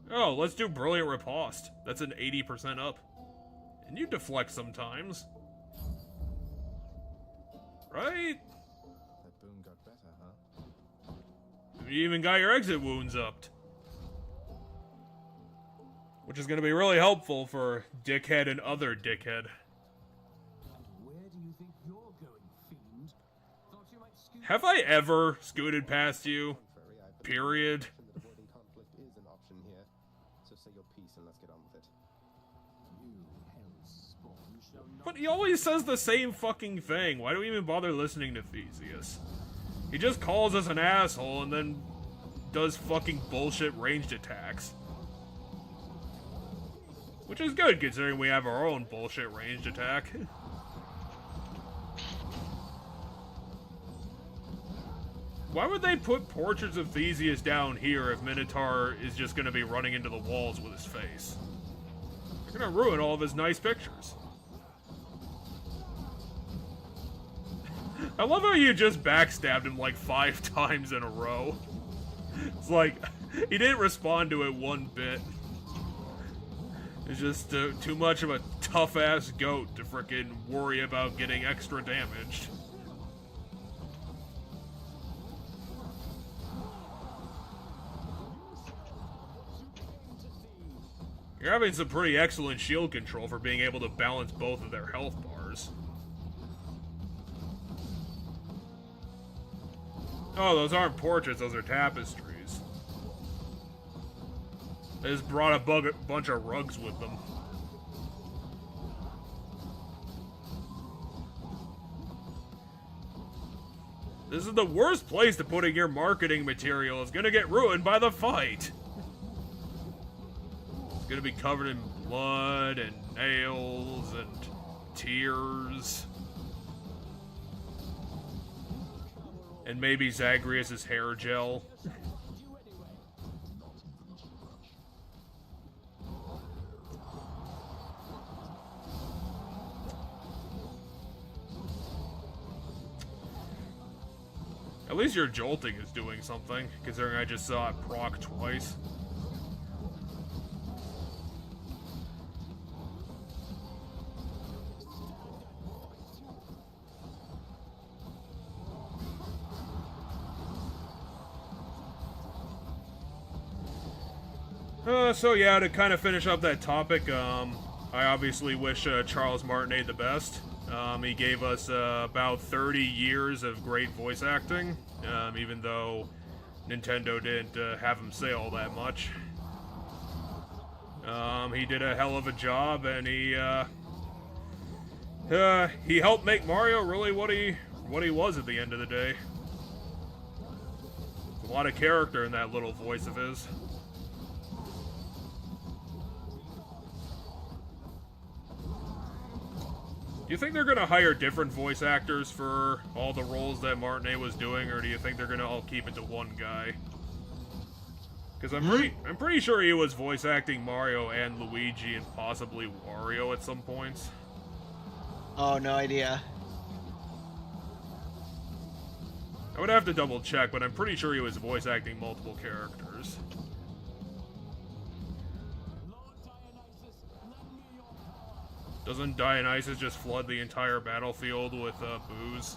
Oh, let's do Brilliant Riposte. That's an 80% up. And you deflect sometimes. Right? That boon got better, huh? You even got your exit wounds upped. Which is going to be really helpful for Dickhead and other Dickhead. Where do you think you're going, fiend? Thought you might scoot. Have I ever scooted past you? Contrary, I believe Period. that avoiding conflict is an option here. So say your piece and let's get on with it. You hell's spawn shall not. But he always says the same fucking thing. Why do we even bother listening to Theseus? He just calls us an asshole and then does fucking bullshit ranged attacks. Which is good, considering we have our own bullshit ranged attack. Why would they put portraits of Theseus down here if Minotaur is just gonna be running into the walls with his face? They're gonna ruin all of his nice pictures. I love how you just backstabbed him like 5 times in a row. It's like, he didn't respond to it one bit. It's just too much of a tough-ass goat to frickin' worry about getting extra damaged. You're having some pretty excellent shield control for being able to balance both of their health bars. Oh, those aren't portraits, those are tapestries. They just brought a bunch of rugs with them. This is the worst place to put in your marketing material. It's gonna get ruined by the fight. It's gonna be covered in blood and nails and tears. And maybe Zagreus' hair gel. At least your jolting is doing something, considering I just saw it proc twice. So yeah, to kind of finish up that topic, I obviously wish Charles Martinet the best. He gave us about 30 years of great voice acting, even though Nintendo didn't have him say all that much. He did a hell of a job, and he helped make Mario really what he was at the end of the day. A lot of character in that little voice of his. Do you think they're gonna hire different voice actors for all the roles that Martinet was doing, or do you think they're gonna all keep it to one guy? Because I'm pretty sure he was voice acting Mario and Luigi and possibly Wario at some points. Oh, no idea. I would have to double check, but I'm pretty sure he was voice acting multiple characters. Doesn't Dionysus just flood the entire battlefield with booze?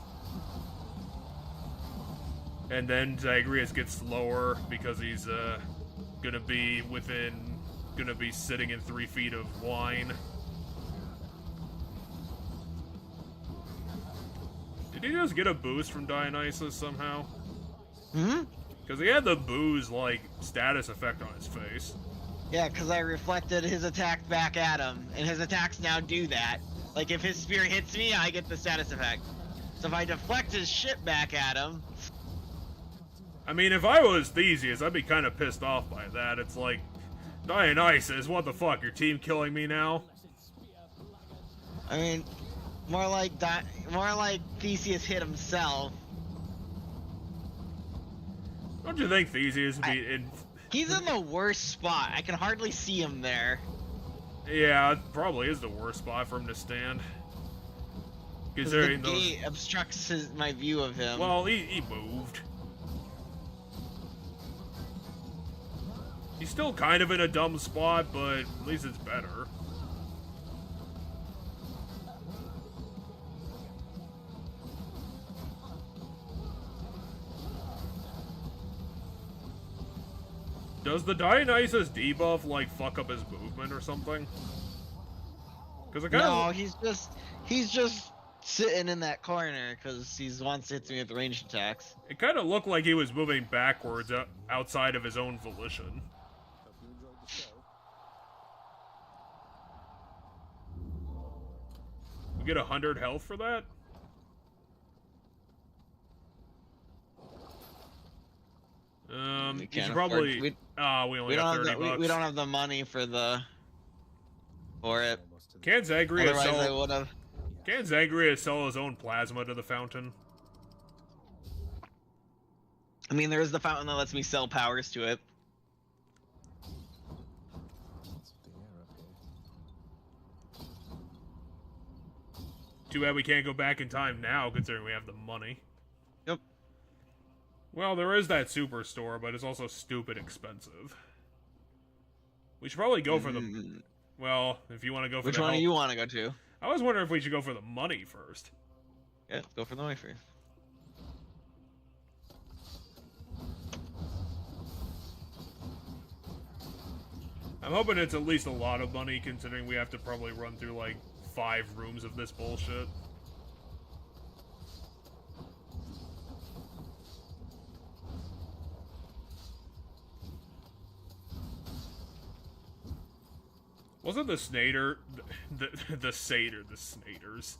And then Zagreus gets slower because he's gonna be sitting in 3 feet of wine. Did he just get a boost from Dionysus somehow? Hmm? Because he had the booze, like, status effect on his face. Yeah, because I reflected his attack back at him, and his attacks now do that. Like, if his spear hits me, I get the status effect. So if I deflect his shit back at him... I mean, if I was Theseus, I'd be kind of pissed off by that. It's like, Dionysus, what the fuck, your team killing me now? I mean, more like Theseus hit himself. Don't you think Theseus would be in... He's in the worst spot. I can hardly see him there. Yeah, it probably is the worst spot for him to stand. Because the gate obstructs my view of him. Well, he moved. He's still kind of in a dumb spot, but at least it's better. Does the Dionysus debuff, like, fuck up his movement or something? Because it kind of... No, he's just sitting in that corner because he wants to hit me with ranged attacks. It kind of looked like he was moving backwards outside of his own volition. Hope you enjoyed the show. We get 100 health for that? We you can't should afford- probably... we- we only have 30 bucks. we don't have the money for it. Almost to the Can't Zagreus Otherwise, I sell... would have. Can't Zagreus sell his own plasma to the fountain? I mean, there is the fountain that lets me sell powers to it. What's with the air up here? Too bad we can't go back in time now, considering we have the money. Yep. Well, there is that superstore, but it's also stupid expensive. We should probably go for the... Well, if you want to go for Which the one do health- you want to go to? I was wondering if we should go for the money first. Yeah, let's go for the money first. I'm hoping it's at least a lot of money, considering we have to probably run through, like, 5 rooms of this bullshit. Wasn't the Snader... the Snaders.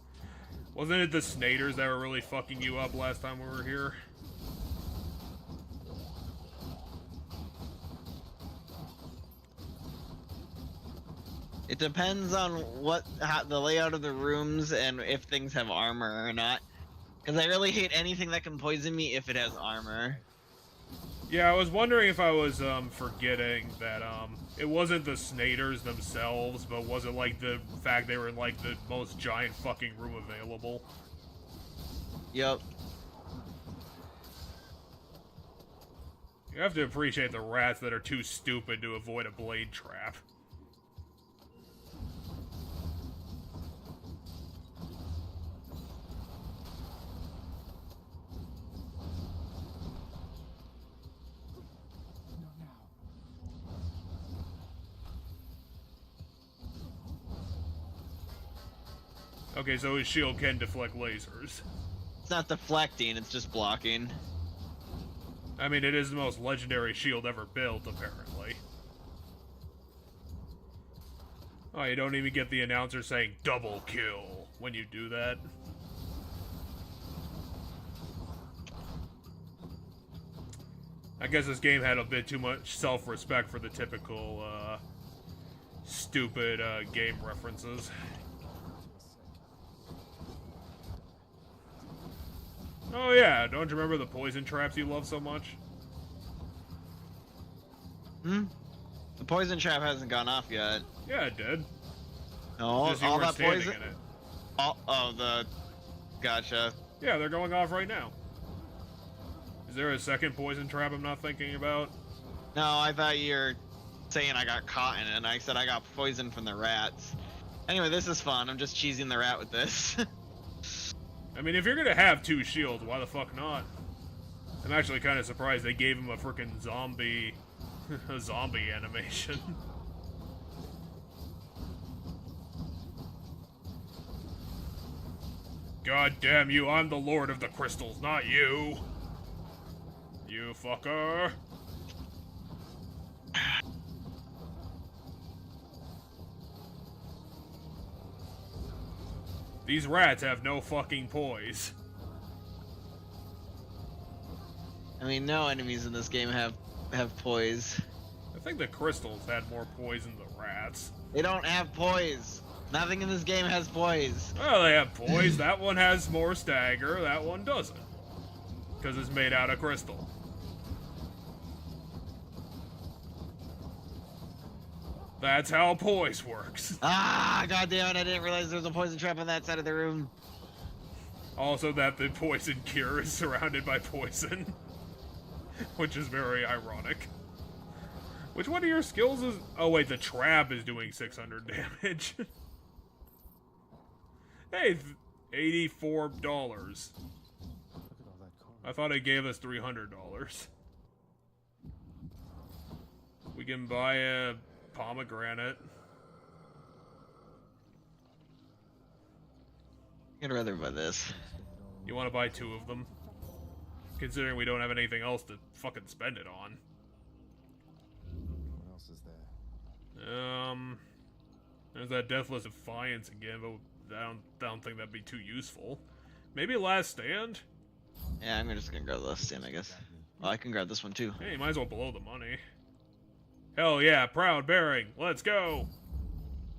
Wasn't it the Snaders that were really fucking you up last time we were here? It depends on how the layout of the rooms and if things have armor or not. Because I really hate anything that can poison me if it has armor. Yeah, I was wondering if I was forgetting that it wasn't the Snaders themselves, but was it like the fact they were in like the most giant fucking room available? Yep. You have to appreciate the rats that are too stupid to avoid a blade trap. Not now. Okay, so his shield can deflect lasers. It's not deflecting, it's just blocking. I mean, it is the most legendary shield ever built, apparently. Oh, you don't even get the announcer saying double kill when you do that. I guess this game had a bit too much self-respect for the typical, stupid, game references. Oh yeah, don't you remember the poison traps you love so much? Hmm? The poison trap hasn't gone off yet. Yeah, it did. No, Just you all weren't that standing poison. in it. Gotcha. Yeah, they're going off right now. Is there a second poison trap I'm not thinking about? No, I thought you were saying I got caught in it, and I said I got poisoned from the rats. Anyway, this is fun. I'm just cheesing the rat with this. I mean, if you're gonna have two shields, why the fuck not? I'm actually kind of surprised they gave him a freaking zombie, a zombie animation. God damn you, I'm the Lord of the Crystals, not you. You fucker. These rats have no fucking poise. I mean, no enemies in this game have poise. I think the crystals had more poise than the rats. They don't have poise. Nothing in this game has poise. Well, they have poise. That one has more stagger. That one doesn't. Because it's made out of crystal. That's how poise works. Ah, goddamn it! I didn't realize there was a poison trap on that side of the room. Also that the poison cure is surrounded by poison. Which is very ironic. Which one of your skills is... Oh wait, the trap is doing 600 damage. Hey, $84. Look at all that coin. I thought it gave us $300. We can buy a pomegranate. I'd rather buy this. You want to buy 2 of them? Considering we don't have anything else to fucking spend it on. What else is there? There's that Deathless Defiance again, but I don't think that'd be too useful. Maybe Last Stand? Yeah, I'm just gonna grab this stand, I guess. Well, I can grab this one too. Hey, you might as well blow the money. Hell yeah, Proud Bearing, let's go!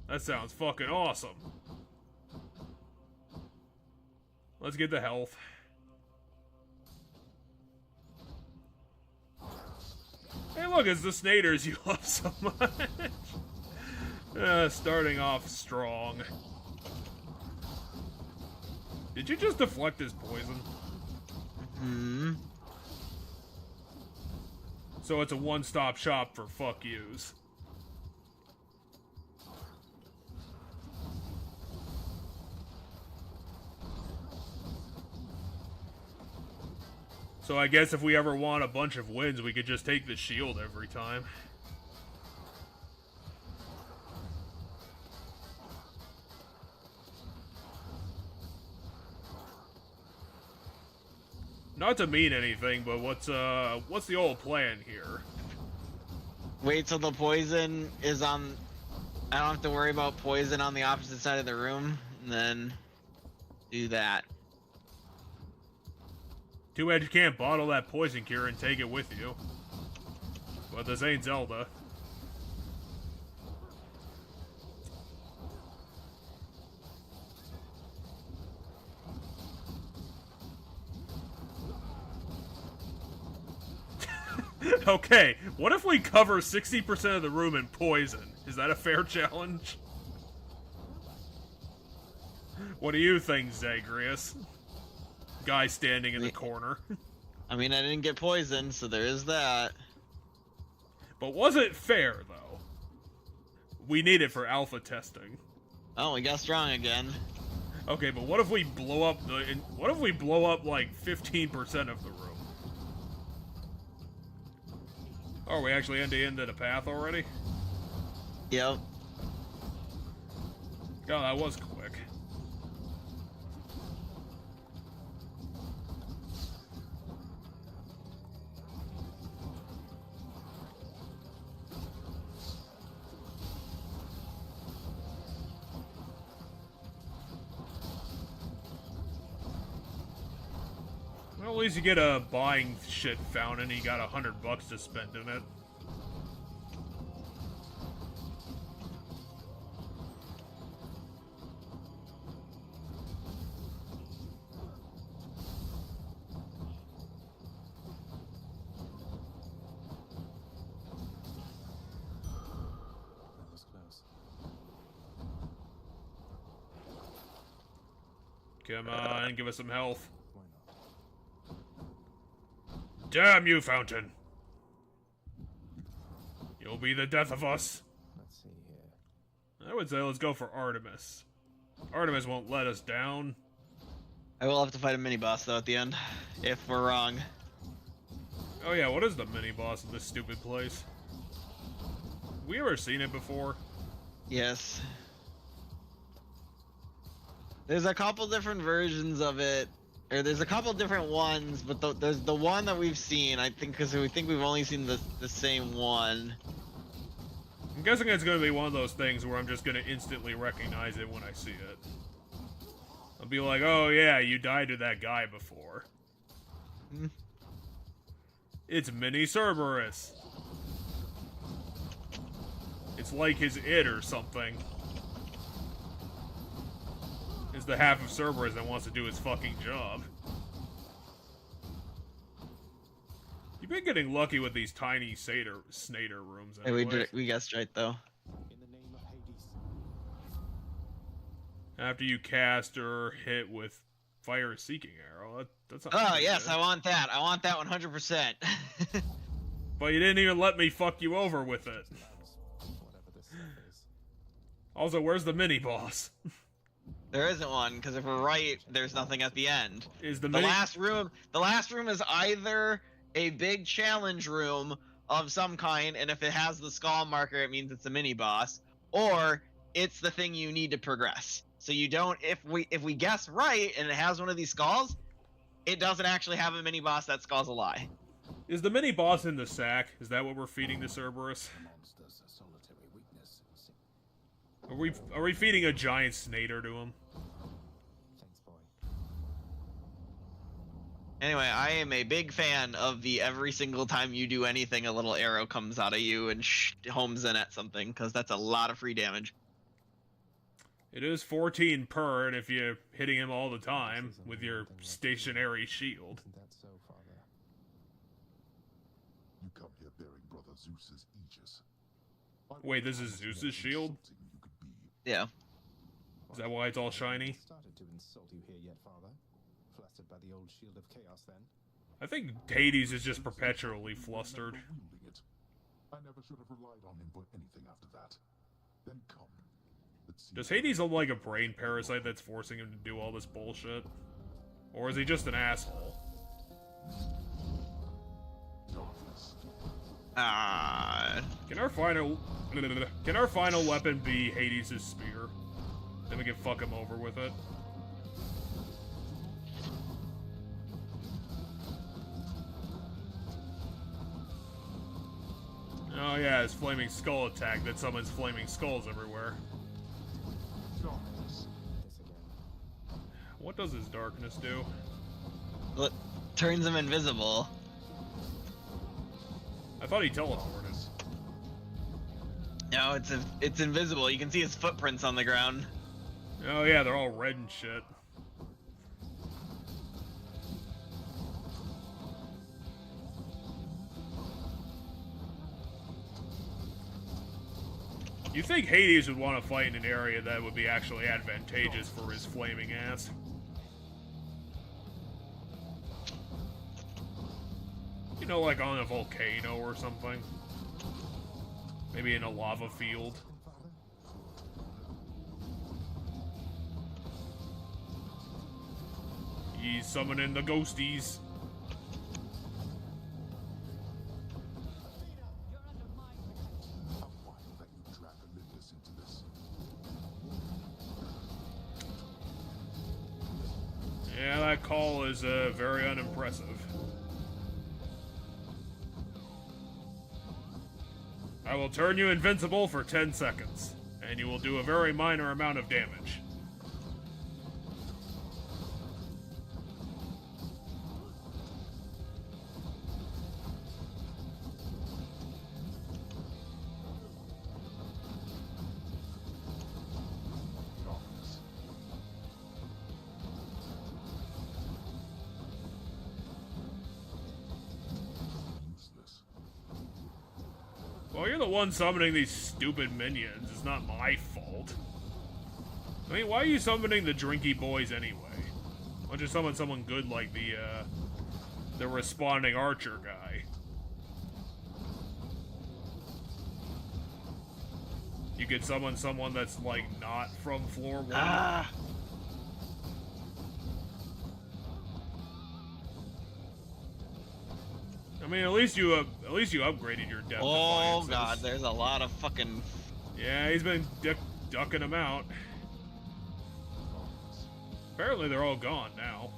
That sounds fucking awesome. Let's get the health. Hey look, it's the Snaders you love so much. Starting off strong. Did you just deflect his poison? Hmm. So it's a one-stop shop for fuck yous. So I guess if we ever want a bunch of wins, we could just take the shield every time. Not to mean anything, but what's the old plan here? Wait till the poison is on. I don't have to worry about poison on the opposite side of the room, and then do that. Too bad you can't bottle that poison cure and take it with you. But this ain't Zelda. Okay, what if we cover 60% of the room in poison? Is that a fair challenge? What do you think, Zagreus? Guy standing in the corner. I mean, I didn't get poisoned, so there is that. But was it fair, though? We need it for alpha testing. Oh, we got strong again. Okay, but what if we blow up what if we blow up like 15% of the room? Oh, are we actually into the path already? Yep. God, that was quick. Well, at least you get a buying shit fountain. You got $100 to spend in it. That was close. Come on, give us some health. Why not? Damn you, fountain! You'll be the death of us. Let's see here. I would say let's go for Artemis. Artemis won't let us down. I will have to fight a mini boss though at the end, if we're wrong. Oh yeah, what is the mini-boss in this stupid place? We ever seen it before? Yes. There's a couple different versions of it, or there's a couple different ones, but there's the one that we've seen, I think, because we think we've only seen the same one. I'm guessing it's gonna be one of those things where I'm just gonna instantly recognize it when I see it. I'll be like, oh yeah, you died to that guy before. Hmm. It's Mini Cerberus. It's like his id or something. It's the half of Cerberus that wants to do his fucking job. You've been getting lucky with these tiny Snader rooms. Hey, Anyway. we guessed right though. In the name of Hades. After you cast or hit with Fire Seeking Arrow, that's not Oh pretty yes, good. I want that. I want that 100%. But you didn't even let me fuck you over with it. Whatever this stuff is. Also, where's the mini boss? There isn't one, because if we're right, there's nothing at the end. Is the The mini? last room is either a big challenge room of some kind, and if it has the skull marker, it means it's a mini boss, or it's the thing you need to progress. So you don't, if we guess right and it has one of these skulls, it doesn't actually have a mini boss. That skull's a lie. Is the mini boss in the sack? Is that what we're feeding to Cerberus? Monster's a solitary weakness. Are we feeding a giant Snader to him? Thanks, boy. Anyway, I am a big fan of the every single time you do anything, a little arrow comes out of you and homes in at something, because that's a lot of free damage. It is 14 per, and if you're hitting him all the time with your stationary shield. Isn't that so, Father? You come here bearing brother Zeus's aegis. Wait, this is Zeus's shield? You could be. Yeah. Is that why it's all shiny? Started to insult you here yet, Father? Flustered by the old shield of chaos, then? I think Hades is just perpetually flustered. Never wielding it. I never should have relied on him for anything after that. Then come. Let's see. Does Hades look like a brain parasite that's forcing him to do all this bullshit? Or is he just an asshole? Darkness. Can our final weapon be Hades' spear? Then we can fuck him over with it. Oh yeah, his flaming skull attack that summons flaming skulls everywhere. Darkness. This again. What does his darkness do? Look, turns him invisible. I thought he teleported. No, it's invisible. You can see his footprints on the ground. Oh yeah, they're all red and shit. You think Hades would want to fight in an area that would be actually advantageous for his flaming ass? You know, like on a volcano or something? Maybe in a lava field. He's summoning the ghosties. How vile that you drag Olympus into this. Yeah, that call is very unimpressive. I will turn you invincible for 10 seconds, and you will do a very minor amount of damage. Well, you're the one summoning these stupid minions. It's not my fault. I mean, why are you summoning the drinky boys anyway? Why don't you summon someone good like the responding archer guy? You could summon someone that's, like, not from floor 1. Ah. I mean, at least you upgraded your death. Oh defiances. god, there's a lot of fucking. Yeah, he's been ducking them out. Apparently, they're all gone now.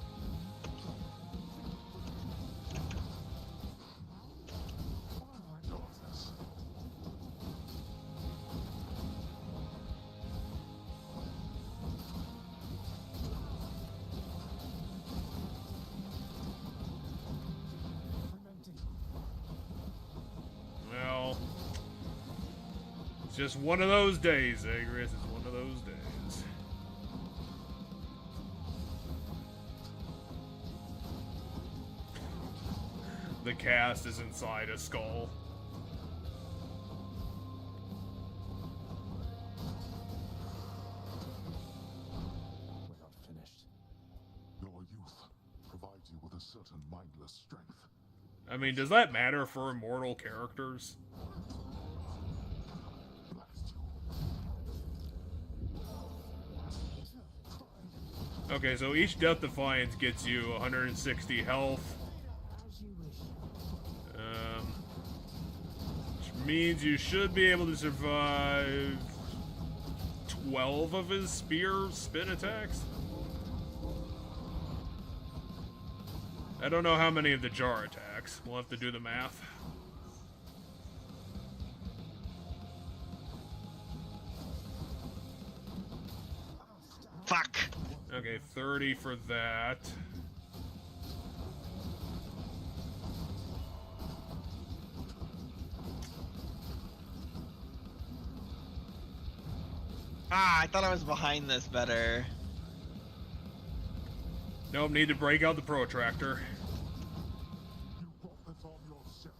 Well, it's just one of those days, Agris. It's one of those days. The cast is inside a skull. We're not finished. Your youth provides you with a certain mindless strength. I mean, does that matter for immortal characters? Okay, so each Death Defiance gets you 160 health. Which means you should be able to survive 12 of his spear spin attacks. I don't know how many of the jar attacks. We'll have to do the math. Fuck. Okay, 30 for that. Ah, I thought I was behind this better. Nope, need to break out the protractor. You brought this on yourself.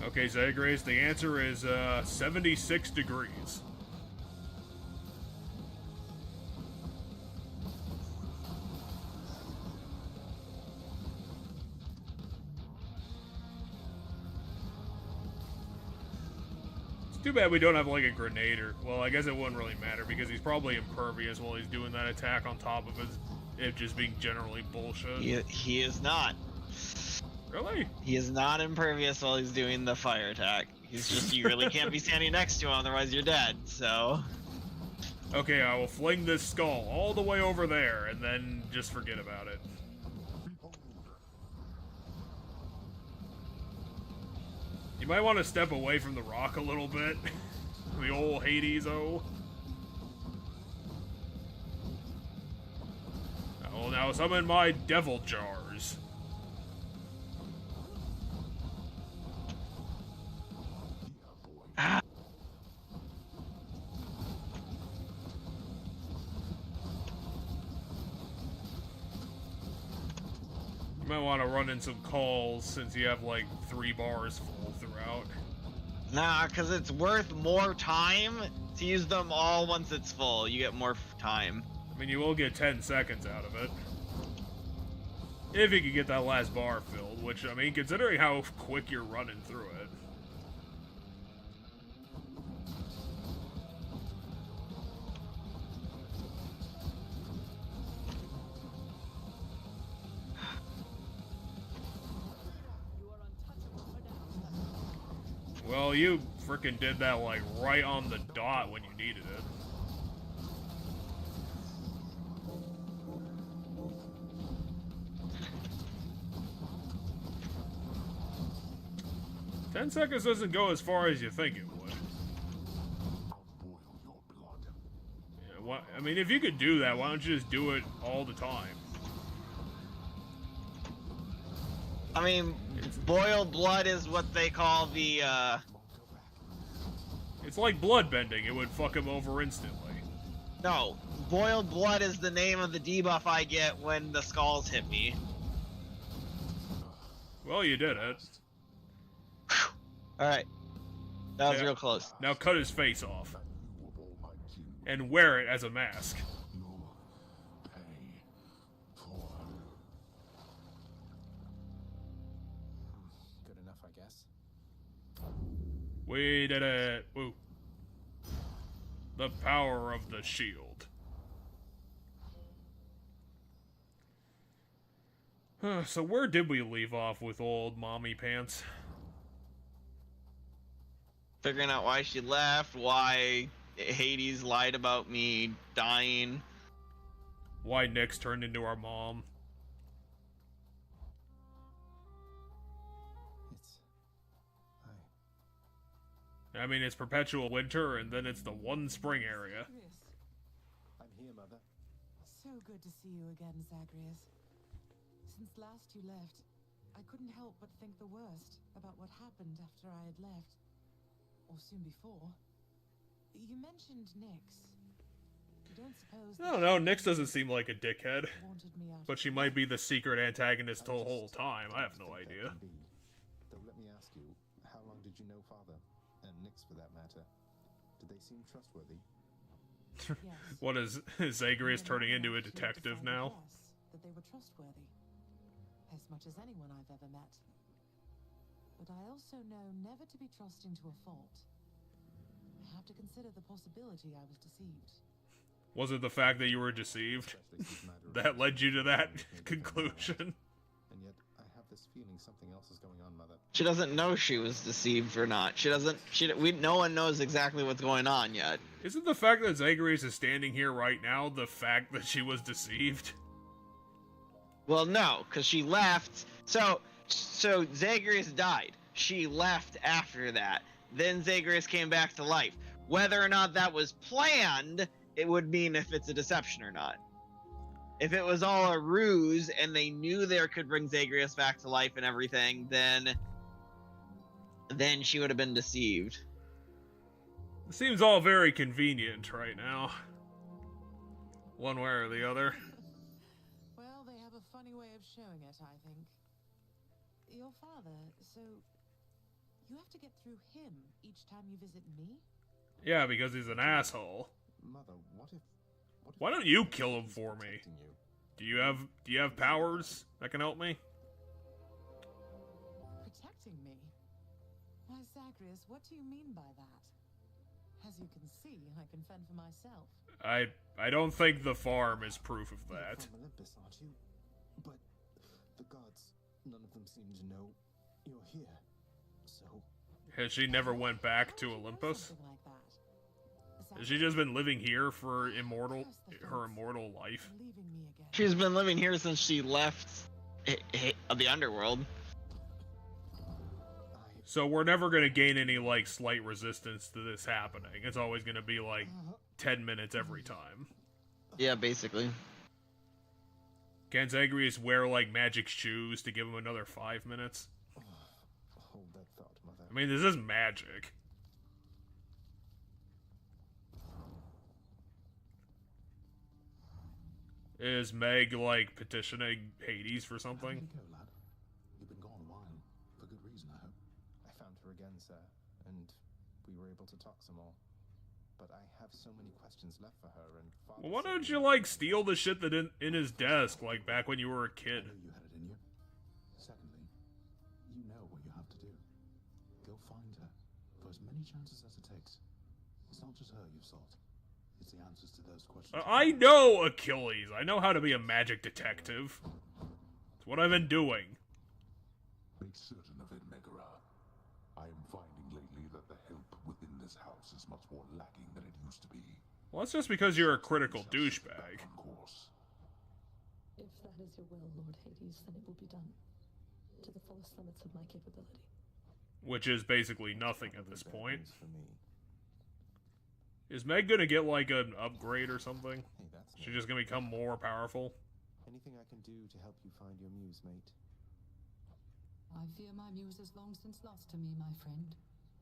Okay, Zagreus, the answer is 76 degrees. It's too bad we don't have like a grenader. Well, I guess it wouldn't really matter because he's probably impervious while he's doing that attack on top of it just being generally bullshit. He is not. Really? He is not impervious while he's doing the fire attack. He's just, you really can't be standing next to him, otherwise you're dead, so. Okay, I will fling this skull all the way over there and then just forget about it. You might want to step away from the rock a little bit. The old Hades-o. I will now summon my devil jars. You might want to run in some calls since you have like 3 bars full throughout. Nah, because it's worth more time to use them all once it's full. You get more time. I mean, you will get 10 seconds out of it. If you could get that last bar filled, which, I mean, considering how quick you're running through it. Well, you frickin' did that, like, right on the dot when you needed it. Ten seconds doesn't go as far as you think it would. I'll boil your blood. Yeah, I mean, if you could do that, why don't you just do it all the time? I mean, boiled blood is what they call the, It's like blood bending. It would fuck him over instantly. No, boiled blood is the name of the debuff I get when the skulls hit me. Well, you did it. All right, that was Yeah. real close. Now cut his face off That you of all my kin and wear it as a mask. will pay for. Good enough, I guess. We did it. Woo. The power of the shield. So where did we leave off with old mommy pants? Figuring out why she left, why Hades lied about me dying. Why Nyx turned into our mom? It's... I mean, it's perpetual winter, and then it's the one spring area. Zagreus. I'm here, Mother. So good to see you again, Zagreus. Since last you left, I couldn't help but think the worst about what happened after I had left. Or soon before. You mentioned Nyx. You don't suppose I don't know, Nyx doesn't seem like a dickhead. wanted me out But of she might be the secret antagonist the whole time. I have no Think that idea. can be. Though let me ask you, how long did you know Father? And Nyx, for that matter. Did they seem trustworthy? Yes. What is Zagreus Even turning long into a enough to detective decide, now? yes, that they were trustworthy. As much as anyone I've ever met. But I also know never to be trusting to a fault. I have to consider the possibility I was deceived. Was it the fact that you were deceived Especially since neither of that us led you to that knows anything conclusion? And yet, I have this feeling something else is going on, Mother. She doesn't know she was deceived or not. She doesn't. No one knows exactly what's going on yet. Isn't the fact that Zagreus is standing here right now the fact that she was deceived? Well, no, because she left. So Zagreus died. She left after that. Then Zagreus came back to life. Whether or not that was planned, it would mean if it's a deception or not. If it was all a ruse and they knew they could bring Zagreus back to life and everything, then she would have been deceived. It seems all very convenient right now. One way or the other. Well, they have a funny way of showing it, I think. Your father, so you have to get through him each time you visit me? Yeah, because he's an asshole. Mother, what if Why don't you kill him for me? protecting you? Do you have powers that can help me? Protecting me? Why, Zagreus, what do you mean by that? As you can see, I can fend for myself. I don't think the farm is proof of You're that. from Olympus, aren't you? But the gods, none of them seem to know you're here. So Has she never went back How to would you know Olympus? something like that? Has she just been living here for her Across immortal life? and leaving me again. She's been living here since she left the underworld. So we're never gonna gain any, like, slight resistance to this happening. It's always gonna be, like, 10 minutes every time. Yeah, basically. Can Zagreus wear, like, magic shoes to give him another 5 minutes? hold that thought, Mother. I mean, this is magic. Is Meg, like, petitioning Hades for How something? did it go, lad? You've been gone a while. For good reason, I hope. I found her again, sir, and we were able to talk some more. But I have so many questions left for her, and Father Well, why said don't he- you, like, steal the shit that in his desk, like, back when you were a I kid? know you had it in you. Secondly, you know what you have to do. Go find her, for as many chances as it takes. It's not just her you've sought. It's the answers to those questions. I know Achilles. I know how to be a magic detective. It's what I've been doing. Make certain of it, Megara. I am finding lately that the help within this house is much more lacking than it used to be. Well, that's just because you're a critical Just douchebag. back on course. If that is your will, Lord Hades, then it will be done. To the fullest limits of my capability. Which is basically nothing at this Probably point. bad news for me. Is Meg gonna get, like, an upgrade or something? Hey, that's She's nice. just gonna become more powerful? Anything I can do to help you find your muse, mate? I fear my muse is long since lost to me, my friend.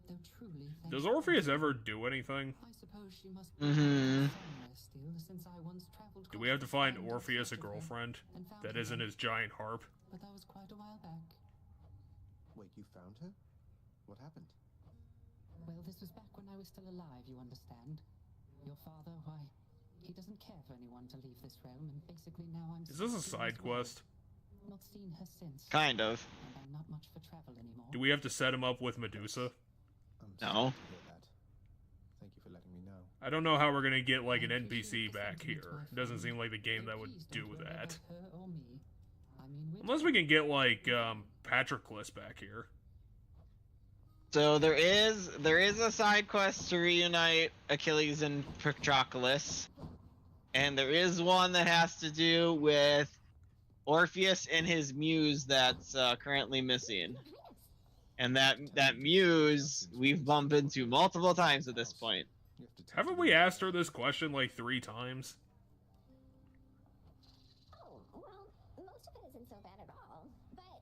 Though truly, thanks Does to Orpheus you, ever do anything? I suppose she must be Mhm. somewhere still, since I once traveled. Do we have to find across the land in Orpheus a search of her girlfriend and found that her isn't there, his giant harp? But that was quite a while back. Wait, you found her? What happened? Well, this was back when I was still alive, you understand? Your father, why, he doesn't care for anyone to leave this realm, and basically now I'm... Is this a stuck here side as well. quest? Not seen her since. Kind of. And I'm not much for travel anymore. Do we have to set him up with Medusa? I'm No. sorry to hear that. Thank you for letting me know. I don't know how we're gonna get like an I appreciate NPC the back sentiment, here. my It doesn't friend, seem like the game but that would please do don't worry that. about her or me. I mean, we're Unless we can get like Patroclus back here. So there is a side quest to reunite Achilles and Patroclus, and there is one that has to do with Orpheus and his muse that's currently missing. And that muse we've bumped into multiple times at this point. You have to take Haven't it we easy. asked her this question like 3 times? Oh, well, most of it isn't so bad at all. But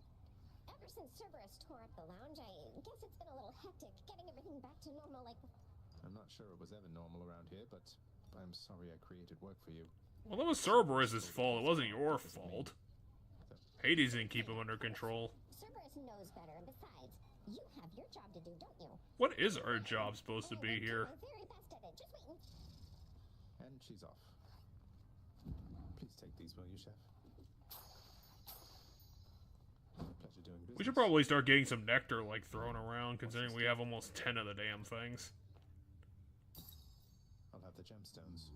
ever since Cerberus tore up the lounge, I guess it's been a little hectic getting everything back to normal like... I'm not sure it was ever normal around here, but I'm sorry I created work for you. Well, that was Cerberus' fault. It wasn't your fault. Hades didn't keep him under control. Cerberus knows better, and besides, you have your job to do, don't you? What is our job supposed to And be I will do here? my very best at it. Just wait and... And she's off. Please take these, will you, Chef? Pleasure doing business. We should probably start getting some nectar like thrown around, considering we have almost 10 of the damn things. I'll have the gemstones.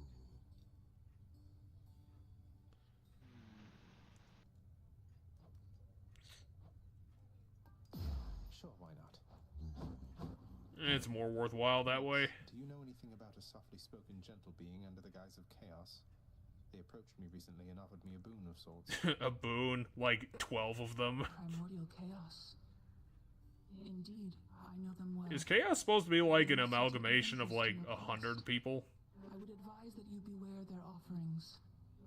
Sure, why not? It's more worthwhile that way. Do you know anything about a softly spoken gentle being under the guise of chaos? They approached me recently and offered me a boon of sorts. A boon, like 12 of them. Primordial chaos. Indeed, I know them well. Is chaos supposed to be like an amalgamation of like 100 people? I would advise that you beware their offerings,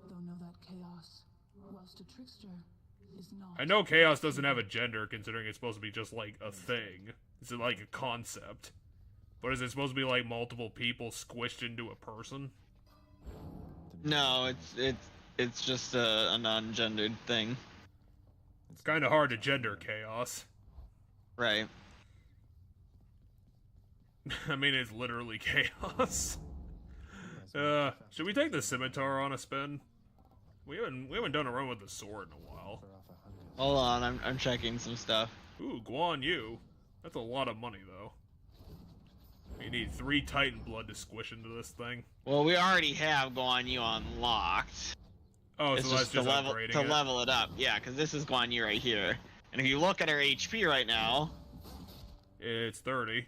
though know that chaos, whilst a trickster, is not. I know chaos doesn't have a gender, considering it's supposed to be just like a thing. It's like a concept. But is it supposed to be like multiple people squished into a person? No, it's just a non-gendered thing. It's kind of hard to gender chaos. Right. I mean, it's literally chaos. Should we take the scimitar on a spin? We haven't done a run with the sword in a while. Hold on, I'm checking some stuff. Ooh, Guan Yu. That's a lot of money, though. We need 3 Titan blood to squish into this thing. Well, we already have Guan Yu unlocked. Oh, It's so that's just to just level upgrading it. it up. Yeah, because this is Guan Yu right here. And if you look at her HP right now, It's 30.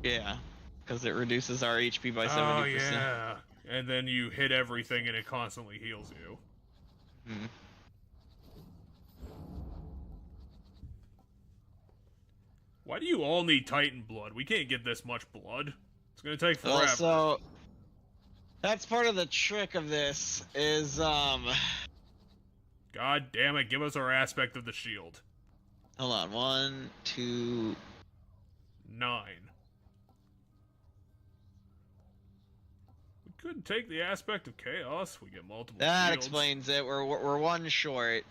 yeah, because it reduces our HP by 70%. Oh, yeah. And then you hit everything and it constantly heals you. Hmm. Why do you all need Titan blood? We can't get this much blood. It's gonna take forever. Well, so that's part of the trick of this is God damn it, give us our aspect of the shield. hold on, 1, 2. 9. We couldn't take the aspect of chaos. We get multiple That shields. explains it. We're 1 short.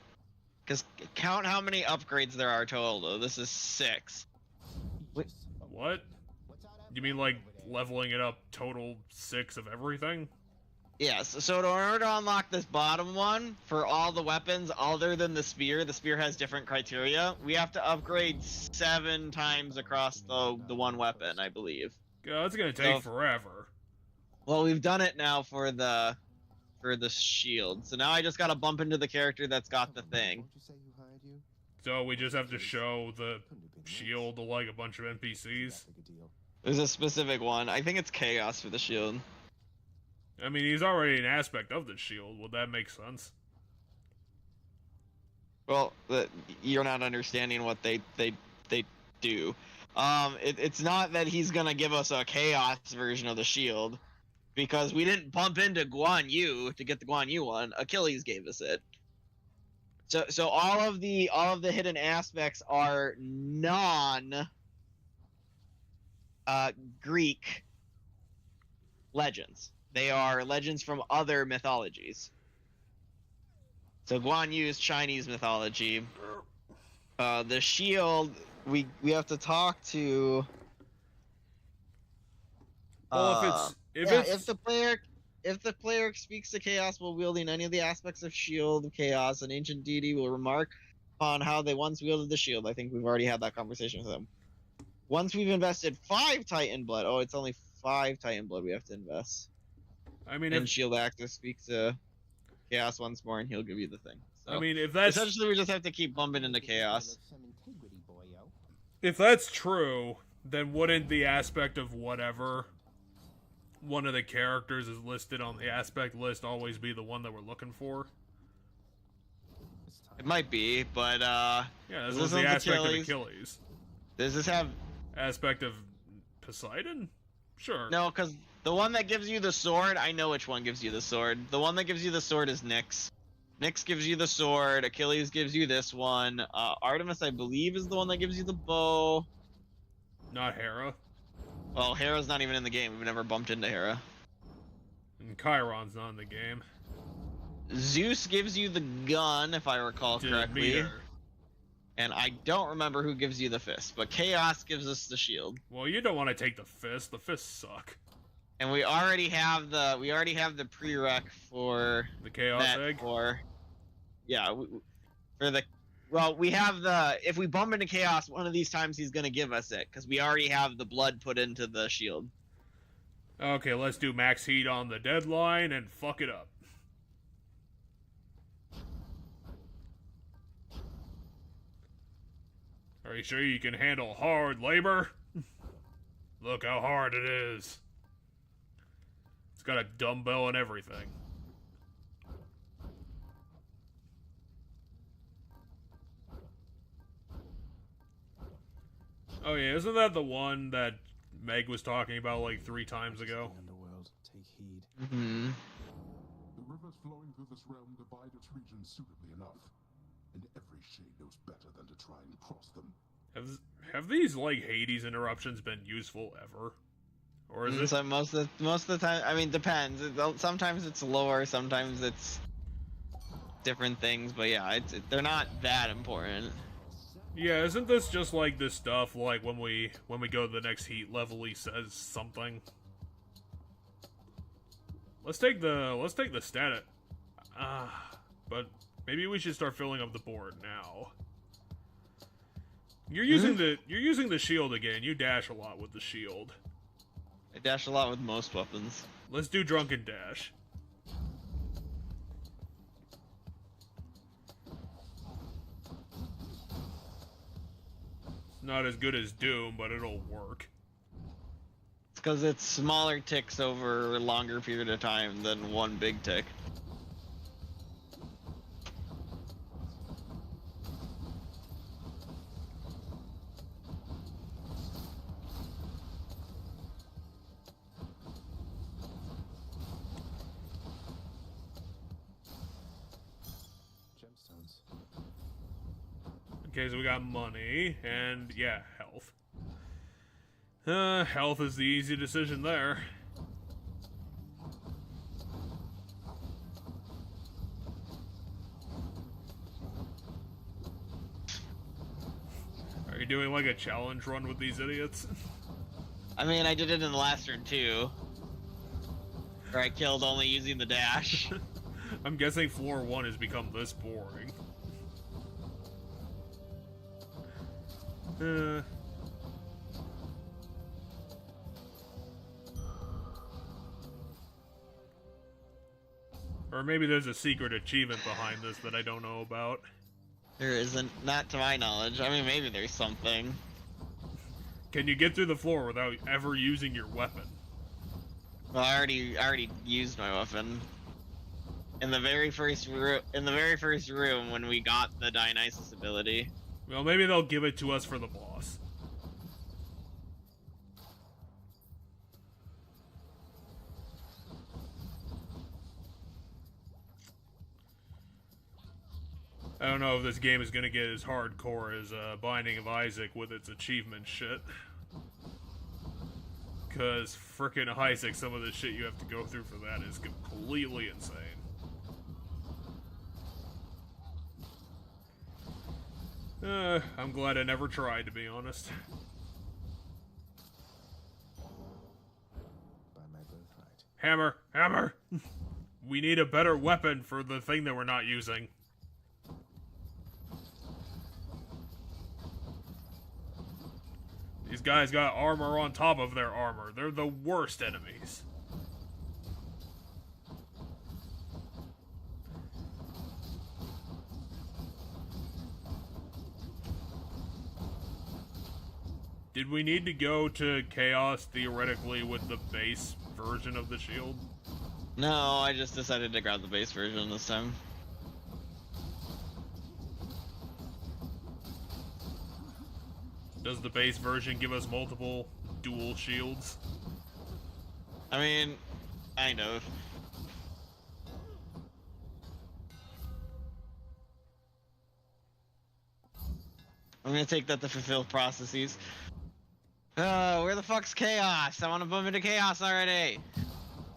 Because count how many upgrades there are total. This is 6. Wait. What? You mean like leveling it up total 6 of everything? Yes, so in order to unlock this bottom one, for all the weapons other than the spear has different criteria, we have to upgrade 7 times across the one weapon, I believe. God, it's gonna take forever. Well, we've done it now for the shield, so now I just gotta bump into the character that's got the thing. Won't you say who hired you? So we just have to show the Couldn't have been shield to like a bunch of NPCs. that big a deal. There's a specific one. I think it's Chaos for the shield. I mean, he's already an aspect of the shield. Would that make sense? Well, you're not understanding what they do. It's not that he's gonna give us a Chaos version of the shield, because we didn't bump into Guan Yu to get the Guan Yu one. Achilles gave us it. So all of the hidden aspects are non Greek legends. They are legends from other mythologies. So Guan Yu is Chinese mythology. The shield, we have to talk to. Well, If the player speaks to Chaos while wielding any of the aspects of Shield of Chaos, an ancient deity will remark on how they once wielded the shield. I think we've already had that conversation with them. Once we've invested 5 Titan blood, oh, it's only 5 Titan blood we have to invest. I mean, and Shield Actor speaks to Chaos once more, and he'll give you the thing. So I mean, if that's essentially, we just have to keep bumping into Chaos. if that's true, then wouldn't the aspect of whatever one of the characters is listed on the aspect list always be the one that we're looking for? It might be, but yeah, this was the aspect of Achilles. Does this have aspect of Poseidon? Sure. No, because the one that gives you the sword, I know which one gives you the sword. The one that gives you the sword is Nyx. Nyx gives you the sword. Achilles gives you this one. Artemis, I believe, is the one that gives you the bow. Not Hera. Well, Hera's not even in the game. We've never bumped into Hera. And Chiron's not in the game. Zeus gives you the gun, if I recall correctly. And I don't remember who gives you the fist, but Chaos gives us the shield. Well, you don't want to take the fist. The fists suck. And we already have the prereq for the Chaos egg. We have the, if we bump into Chaos one of these times, he's gonna give us it because we already have the blood put into the shield. Okay, let's do max heat on the deadline and fuck it up. Are you sure you can handle hard labor? Look how hard it is. It's got a dumbbell and everything. Oh yeah, isn't that the one that Meg was talking about like 3 times ago? Underworld, take heed. Mm-hmm. The rivers flowing through this realm divide its region suitably enough, and every shade knows better than to try and cross them. Have these like Hades interruptions been useful ever, or is it? So most of the time, I mean, depends. Sometimes it's lore, sometimes it's different things, but yeah, they're not that important. Yeah, isn't this just like this stuff? Like when we go to the next heat level, he says something. Let's take the stat. But maybe we should start filling up the board now. You're using the shield again. You dash a lot with the shield. I dash a lot with most weapons. Let's do drunken dash. Not as good as Doom, but it'll work. It's because it's smaller ticks over a longer period of time than one big tick. Okay, so we got money, and yeah, health. Health is the easy decision there. Are you doing like a challenge run with these idiots? I mean, I did it in the last turn too, where I killed only using the dash. I'm guessing floor 1 has become this boring. Or maybe there's a secret achievement behind this that I don't know about. There isn't, not to my knowledge. I mean, maybe there's something. Can you get through the floor without ever using your weapon? Well, I already used my weapon. In the very first room when we got the Dionysus ability. Well, maybe they'll give it to us for the boss. I don't know if this game is gonna get as hardcore as Binding of Isaac with its achievement shit. Cause frickin' Isaac, some of the shit you have to go through for that is completely insane. I'm glad I never tried, to be honest. By my birthright. Hammer! Hammer! We need a better weapon for the thing that we're not using. These guys got armor on top of their armor. They're the worst enemies. Did we need to go to Chaos, theoretically, with the base version of the shield? No, I just decided to grab the base version this time. Does the base version give us multiple dual shields? I mean, kind of. I'm gonna take that to fulfill processes. Where the fuck's Chaos? I want to bump into Chaos already.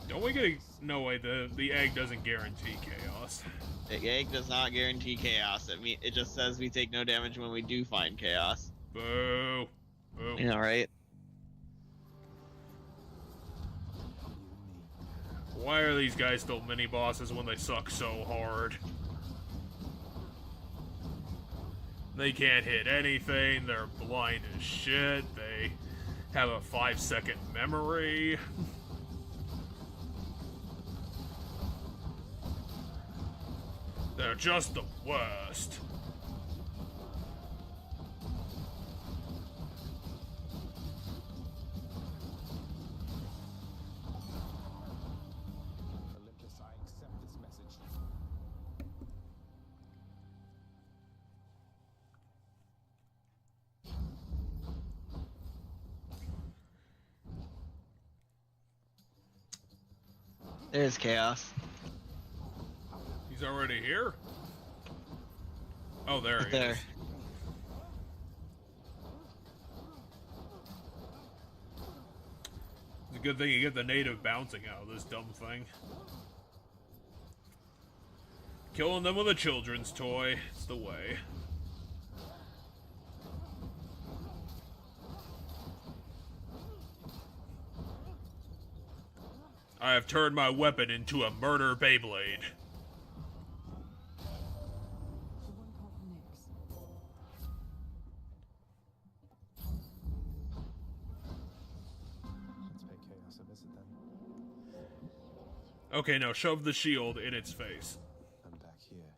Don't we get a... No, wait, the egg doesn't guarantee Chaos. The egg does not guarantee Chaos. It just says we take no damage when we do find Chaos. Boo. Boo. You know, right? Why are these guys still mini-bosses when they suck so hard? They can't hit anything, they're blind as shit, they have a 5-second memory. They're just the worst. Olympus, I accept this message. There's Chaos. He's already here? Oh, there he There. is. It's a good thing you get the native bouncing out of this dumb thing. Killing them with a children's toy. It's the way. I have turned my weapon into a murder Beyblade. The one called Nyx. Let's pay Chaos a visit then. Okay, now shove the shield in its face. I'm back here.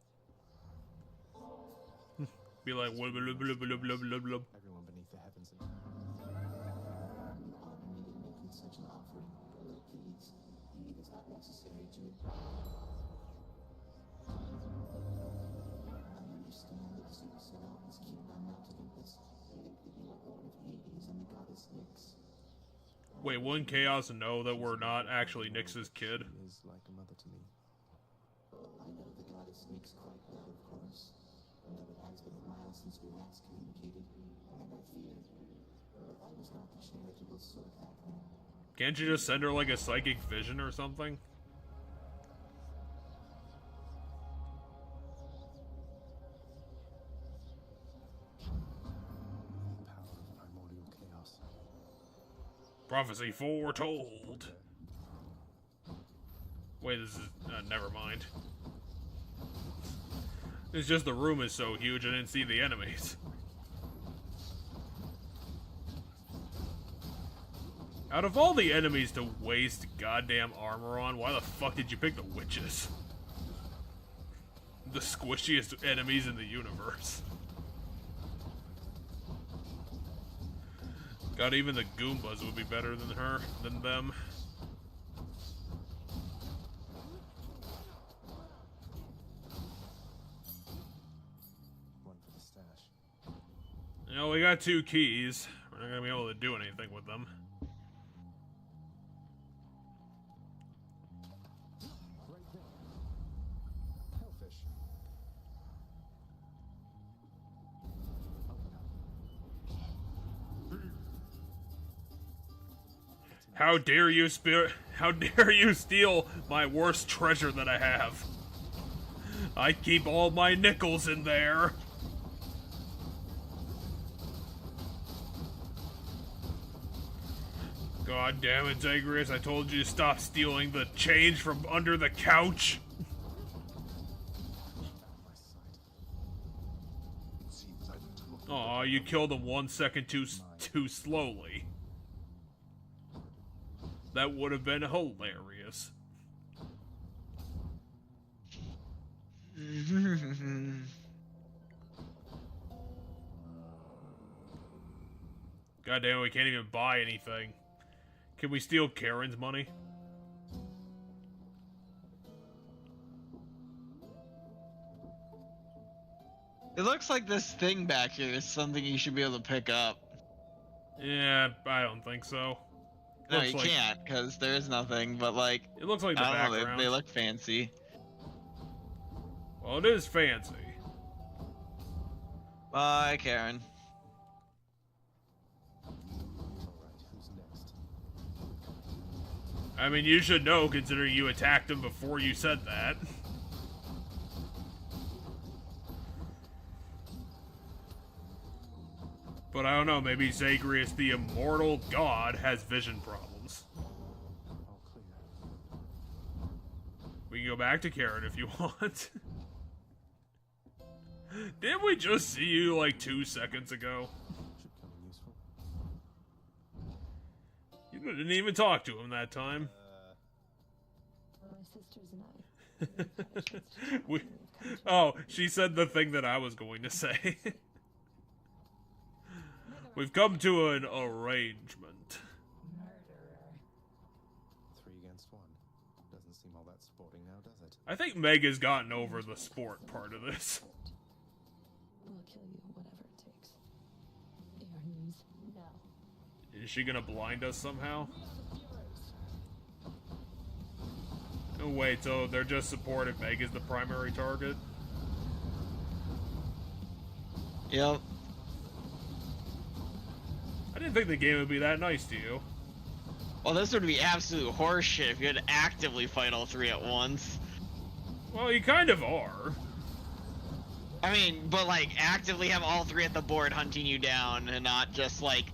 Be like, blub, blub, blub, blub, blub, blub, blub. Everyone beneath the heavens and... Such an offering, but please, it is not necessary to. I understand that Zeus had always keep on Mount Olympus, predicted you were born of Hades and the goddess Nyx. Wait, wouldn't Chaos know that we're not actually Nyx's kid? She is like a mother to me. I know the goddess Nyx quite well, of course, and though it has been a while since we last communicated, and I fear that I was not the charitable sort back then. Can't you just send her like a psychic vision or something? Power of primordial chaos. Prophecy foretold. Wait, this is... never mind. It's just the room is so huge I didn't see the enemies. Out of all the enemies to waste goddamn armor on, why the fuck did you pick the witches? The squishiest enemies in the universe. God, even the Goombas would be better than them. One for the stash. You know, we got 2 keys. We're not gonna be able to do anything with them. Right there. Hellfish. How dare you steal my worst treasure that I have? I keep all my nickels in there. God damn it, Zagreus, I told you to stop stealing the change from under the couch. Aw, you killed him 1 second too slowly. That would have been hilarious. God damn it, we can't even buy anything. Can we steal Karen's money? It looks like this thing back here is something you should be able to pick up. Yeah, I don't think so. No, Looks you like, can't, because there is nothing, but like... It looks like the I don't background. know, they look fancy. Well, it is fancy. Bye, Karen. Alright, who's next? I mean, you should know, considering you attacked him before you said that. But I don't know, maybe Zagreus the immortal god has vision problems. All clear. We can go back to Karen if you want. Didn't we just see you like 2 seconds ago? Should come in useful. You didn't even talk to him that time. My sisters and I. we've had a chance to talk, We- and we've come to Oh, she said the thing that I was going to say. We've come to an arrangement. 3 against 1. Doesn't seem all that sporting now, does it? I think Meg has gotten over the sport part of this. We'll kill you, whatever it takes. Aaronese, no. Is she gonna blind us somehow? Oh wait, so they're just supporting Meg as the primary target? Yep. I didn't think the game would be that nice to you. Well, this would be absolute horseshit if you had to actively fight all 3 at once. Well, you kind of are. I mean, but like, actively have all 3 at the board hunting you down and not just like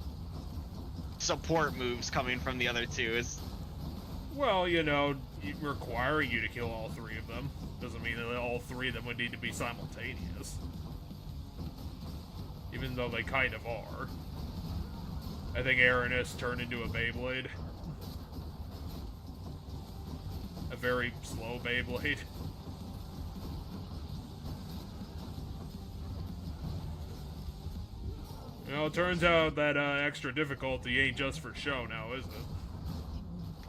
support moves coming from the other 2 is... Well, you know, requiring you to kill all 3 of them doesn't mean that all 3 of them would need to be simultaneous. Even though they kind of are. I think Aaroness turned into a Beyblade. A very slow Beyblade. You know, it turns out that extra difficulty ain't just for show now, is it?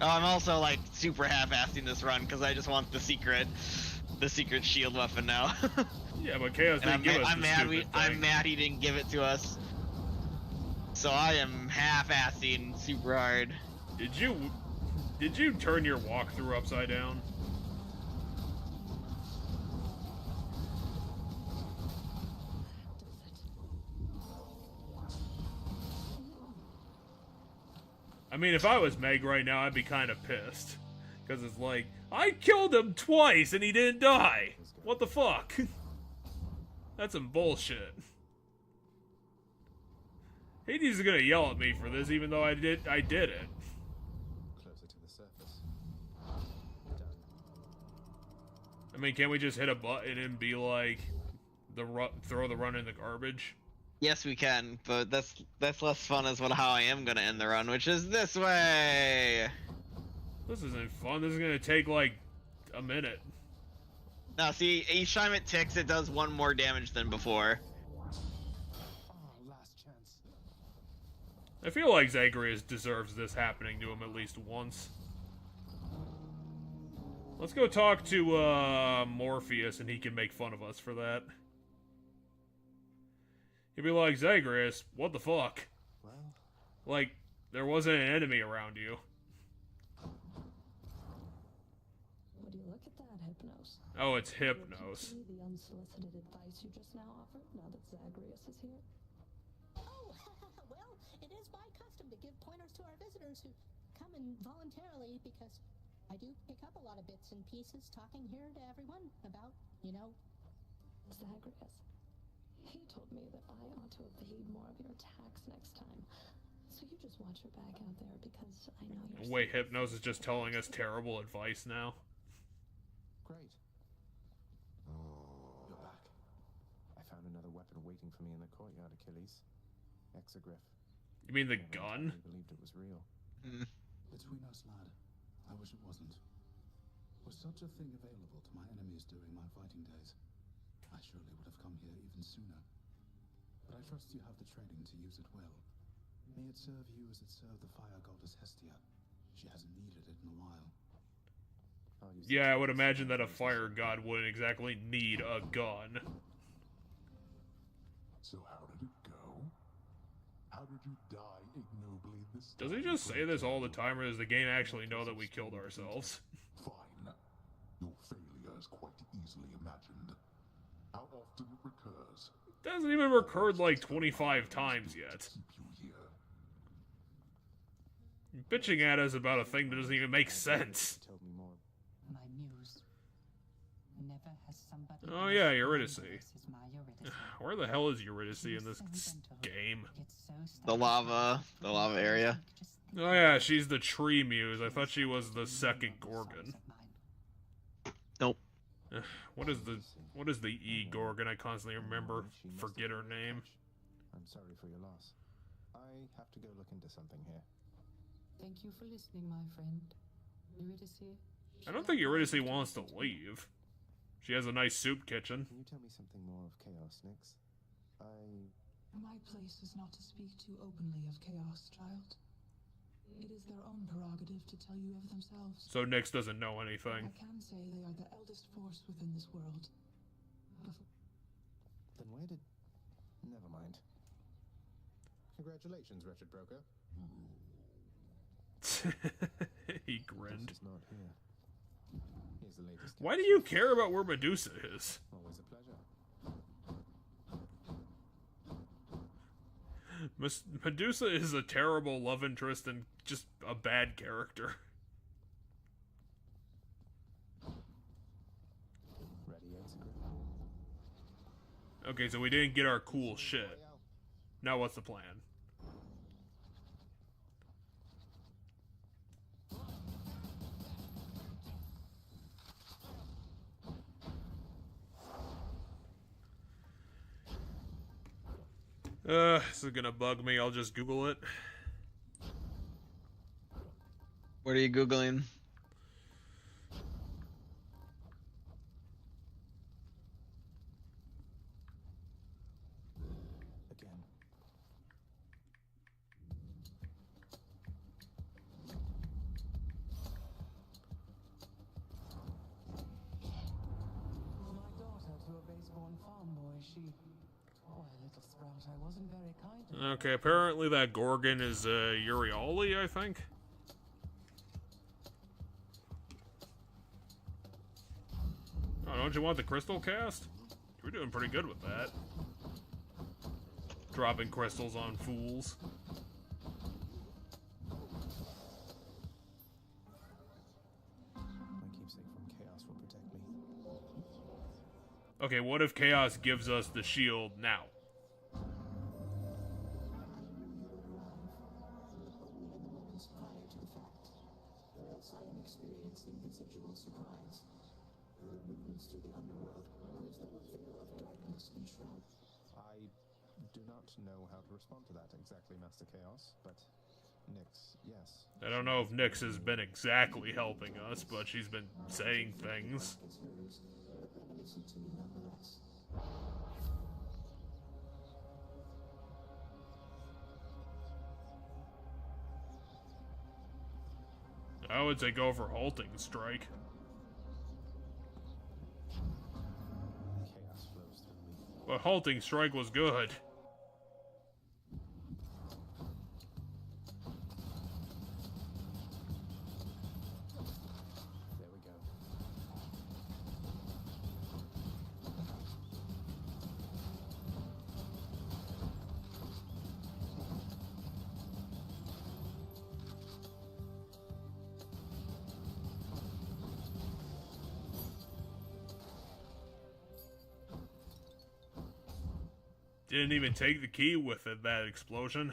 Oh, I'm also like super half-assing this run because I just want the secret shield weapon now. Yeah, but Chaos didn't give us the stupid thing. I'm mad he didn't give it to us. So I am half-assing super hard. Did you turn your walkthrough upside down? I mean, if I was Meg right now, I'd be kind of pissed. Because it's like, I killed him twice and he didn't die! What the fuck? That's some bullshit. Hades is gonna yell at me for this, even though I did it. Closer to the surface. Done. I mean, can't we just hit a button and be like, throw the run in the garbage? Yes, we can, but that's less fun as how I am gonna end the run, which is this way. This isn't fun. This is gonna take like a minute. Now, see, each time it ticks, it does 1 more damage than before. Oh, last chance. I feel like Zagreus deserves this happening to him at least once. Let's go talk to Morpheus and he can make fun of us for that. He'd be like, Zagreus, what the fuck? Well, Like, there wasn't an enemy around you. Would you look at that, Hypnos? Oh, it's Would you Hypnos. see the unsolicited advice you just now offered, now that Zagreus is here? Oh, well, it is my custom to give pointers to our visitors who come in voluntarily because I do pick up a lot of bits and pieces talking here to everyone about, you know... Zagreus. He told me that I ought to evade more of your attacks next time. So you just watch your back out there because I know you're... Wait, Hypnos is just telling us terrible advice now. Great. You're back. I found another weapon waiting for me in the courtyard, Achilles. Exogryph. You mean the Never gun? entirely believed it was real. Between us, lad, I wish it wasn't. Was such a thing available to my enemies during my fighting days, I surely would have come here even sooner. But I trust you have the training to use it well. May it serve you as it served the fire goddess Hestia. She hasn't needed it in a while. Yeah, I would imagine that a fire god wouldn't exactly need a gun. So how did it go? How did you die ignobly this Does time? he just say this all the time, or does the game actually know that we killed ourselves? Fine. Your failure is quite easily imagined. How often it recurs? It hasn't even recurred like 25 times yet. Keep you here. Bitching at us about a thing that doesn't even make sense. Told me more. My muse. Never has somebody... Oh yeah, Eurydice. This is my Eurydice. Where the hell is Eurydice in this game? The lava area. Oh yeah, she's the tree muse. I thought she was the second Gorgon. Nope. What is the E Gorgon? I constantly forget her name. I'm sorry for your loss. I have to go look into something here. Thank you for listening, my friend. Eurydice. I don't think Eurydice wants to leave. She has a nice soup kitchen. Can you tell me something more of Chaos, Nyx? My place is not to speak too openly of Chaos, child. It is their own prerogative to tell you of themselves. So Nyx doesn't know anything. I can say they are the eldest force within this world. Then where did... Never mind. Congratulations, wretched broker. He grinned. Not here. Here's the latest. Why do you care about where Medusa is? Always a pleasure. Medusa is a terrible love interest and just a bad character. Okay, so we didn't get our cool shit. Now what's the plan? This is gonna bug me. I'll just Google it. What are you Googling? Again. My daughter to a base-born farm boy, she... Poor little sprout, I wasn't very kind to her. Okay, apparently that Gorgon is Urioli, I think. Oh, don't you want the crystal cast? You're doing pretty good with that. Dropping crystals on fools. My keepsake from Chaos will protect me. Okay, what if Chaos gives us the shield now? Prior to the fact, or else I am experiencing residual surprise. Her movements through the underworld, or is there a veil of darkness enshrouded? I do not know how to respond to that exactly, Master Chaos, but Nyx, yes. I don't know if Nyx has been exactly helping us, but she's been saying things. It's hers, but reminiscent to me nonetheless. I would say go for halting strike. Chaos flows through me. But halting strike was good. There we go. Didn't even take the key with it, that explosion.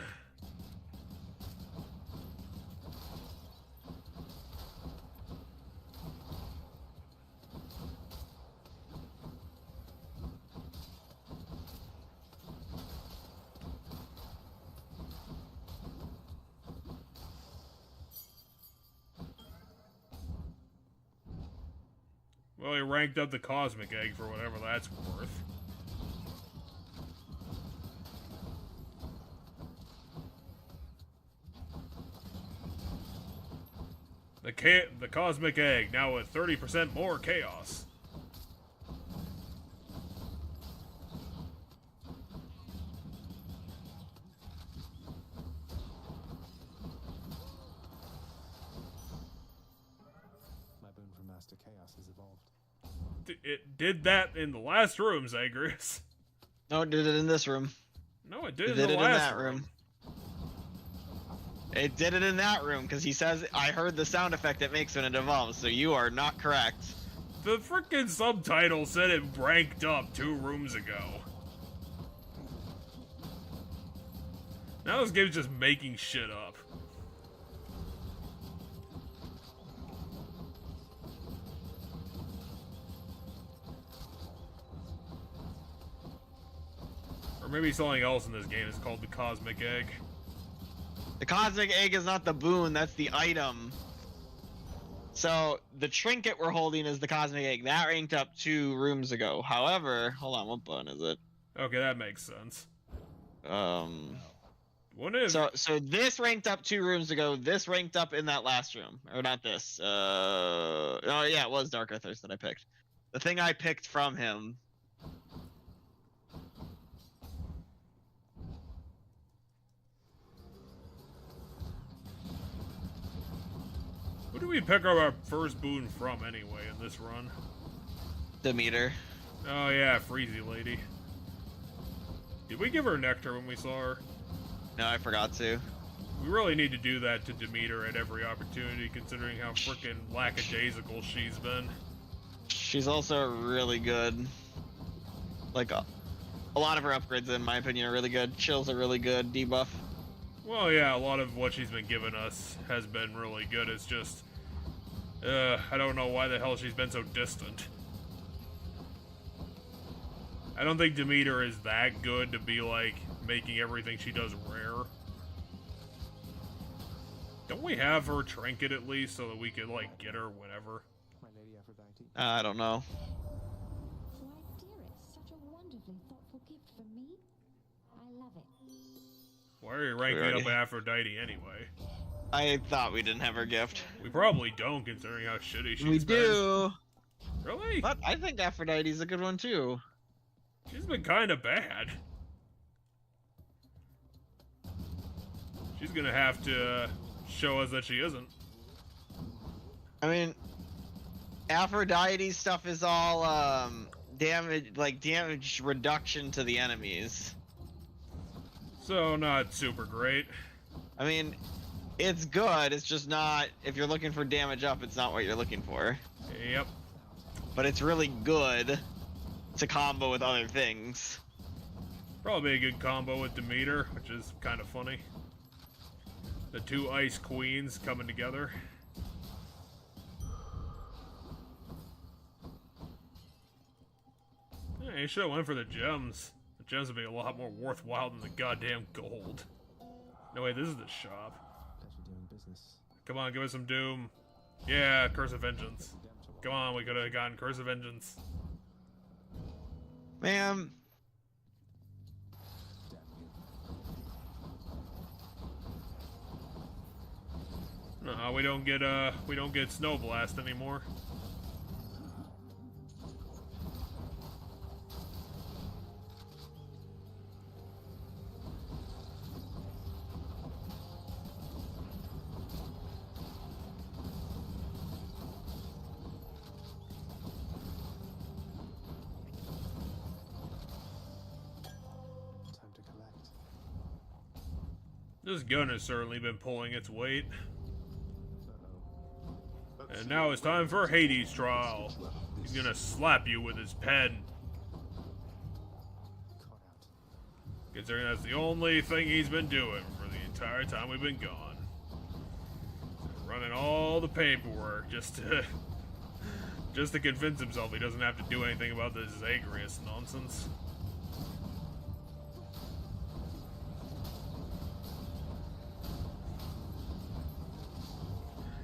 Well, he ranked up the Cosmic Egg for whatever that's worth. The Cosmic Egg, now with 30% more chaos. My boon from Master Chaos has evolved. It did that in the last room, Zagreus. No, it did it in this room. No, it did It in did the it in last that room. It did it in that room, because he says, I heard the sound effect it makes when it evolves, so you are not correct. The frickin' subtitle said it ranked up 2 rooms ago. Now this game's just making shit up. Or maybe something else in this game is called the Cosmic Egg. The Cosmic Egg is not the boon, that's the item. So, the trinket we're holding is the Cosmic Egg. That ranked up 2 rooms ago. However, hold on, what button is it? Okay, that makes sense. What is? So this ranked up 2 rooms ago. This ranked up in that last room. Or not this. Oh, yeah, it was Dark Earthers that I picked. The thing I picked from him. Who do we pick up our first boon from anyway in this run? Demeter. Oh yeah, Freezy Lady. Did we give her nectar when we saw her? No, I forgot to. We really need to do that to Demeter at every opportunity, considering how frickin' lackadaisical she's been. She's also really good. Like, a lot of her upgrades, in my opinion, are really good. Chills are really good. Debuff. Well, yeah, a lot of what she's been giving us has been really good. It's just, I don't know why the hell she's been so distant. I don't think Demeter is that good to be, like, making everything she does rare. Don't we have her trinket at least so that we could, like, get her whenever? My Lady Aphrodite. I don't know. Why, dearest, such a wonderfully thoughtful gift for me. I love it. Why are you ranking up Aphrodite anyway? I thought we didn't have her gift. We probably don't, considering how shitty she's been. We do. Really? But I think Aphrodite's a good one too. She's been kind of bad. She's gonna have to show us that she isn't. I mean, Aphrodite's stuff is all damage reduction to the enemies. So not super great. I mean, it's good. It's just not. If you're looking for damage up, it's not what you're looking for. Yep. But it's really good to combo with other things. Probably a good combo with Demeter, which is kind of funny. The 2 ice queens coming together. Yeah, you should have went for the gems. The gems would be a lot more worthwhile than the goddamn gold. No, wait, this is the shop. Pleasure doing business. Come on, give us some Doom. Yeah, Curse of Vengeance. Come on, we could have gotten Curse of Vengeance. Man. No, we don't get Snow Blast anymore. Time to collect. This gun has certainly been pulling its weight. And now it's time for Hades' trial. He's gonna slap you with his pen. Considering that's the only thing he's been doing for the entire time we've been gone. Running all the paperwork just to convince himself he doesn't have to do anything about this Zagreus nonsense.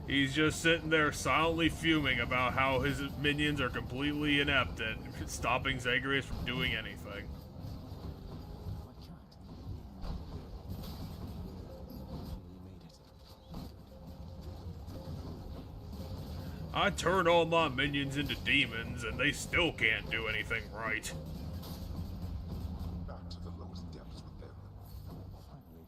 He's just sitting there silently fuming about how his minions are completely inept at stopping Zagreus from doing anything. I turn all my minions into demons and they still can't do anything right. Back to the lowest depths with them. Finally.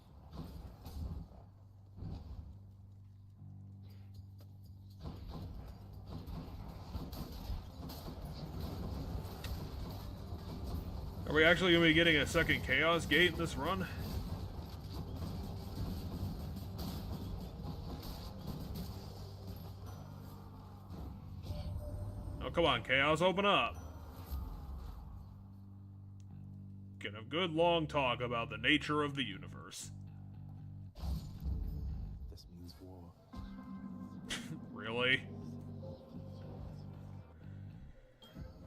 Are we actually going to be getting a second Chaos Gate in this run? Oh, come on, Chaos, open up. Get a good long talk about the nature of the universe. This means war. Really?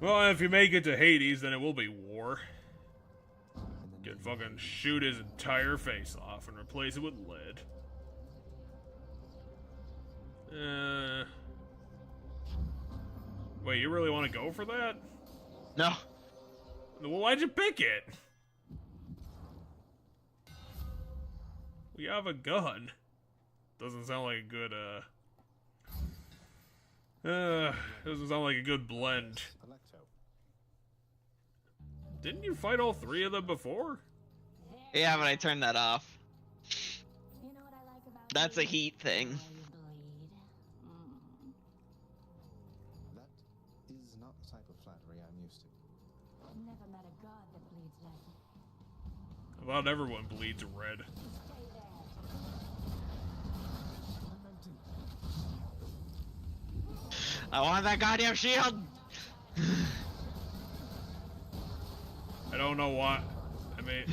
Well, if you make it to Hades, then it will be war. Can fucking shoot his entire face off and replace it with lead. Wait, you really want to go for that? No. Well, why'd you pick it? We have a gun. Doesn't sound like a good, doesn't sound like a good blend. Didn't you fight all three of them before? Yeah, but I turned that off. That's a heat thing. That is not the type of flattery I'm used to. Never met a god that bleeds like I thought everyone bleeds red. I want that goddamn shield! I don't know why. I mean,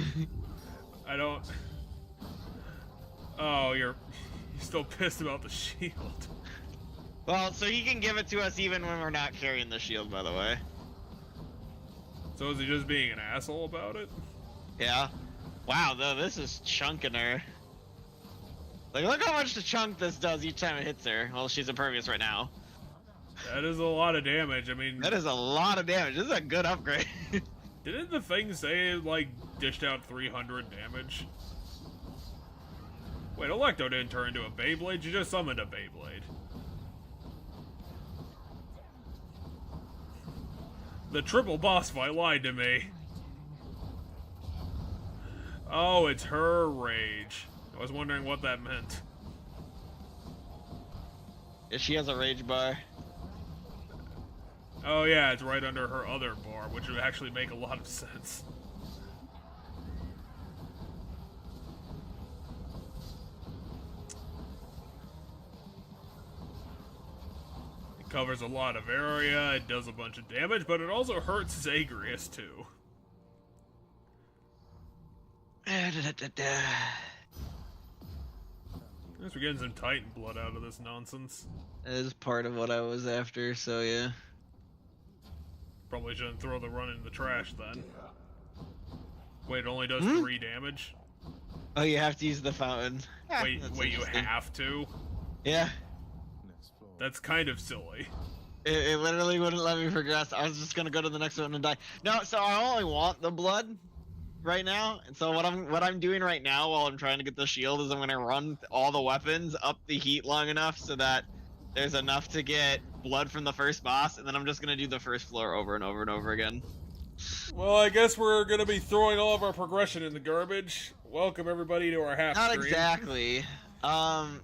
I don't. Oh, you're still pissed about the shield. Well, so he can give it to us even when we're not carrying the shield, by the way. So is he just being an asshole about it? Yeah. Wow, though, this is chunking her. Like, look how much the chunk this does each time it hits her. Well, she's impervious right now. That is a lot of damage. I mean, that is a lot of damage. This is a good upgrade. Didn't the thing say it, like, dished out 300 damage? Wait, Electo didn't turn into a Beyblade, you just summoned a Beyblade. The triple boss fight lied to me. Oh, it's her rage. I was wondering what that meant. Yeah, she has a rage bar. Oh yeah, it's right under her other bar, which would actually make a lot of sense. It covers a lot of area, it does a bunch of damage, but it also hurts Zagreus too. I guess we're getting some Titan blood out of this nonsense. That is part of what I was after, so yeah. Probably shouldn't throw the run in the trash then. Wait, it only does 3 damage? Oh, you have to use the fountain. Wait, you have to? Yeah. That's kind of silly. It literally wouldn't let me progress. I was just gonna go to the next one and die. No, so I only want the blood right now. And so what I'm doing right now while I'm trying to get the shield is I'm gonna run all the weapons up the heat long enough so that there's enough to get blood from the first boss, and then I'm just gonna do the first floor over and over and over again. Well, I guess we're gonna be throwing all of our progression in the garbage. Welcome everybody to our half Not stream. exactly.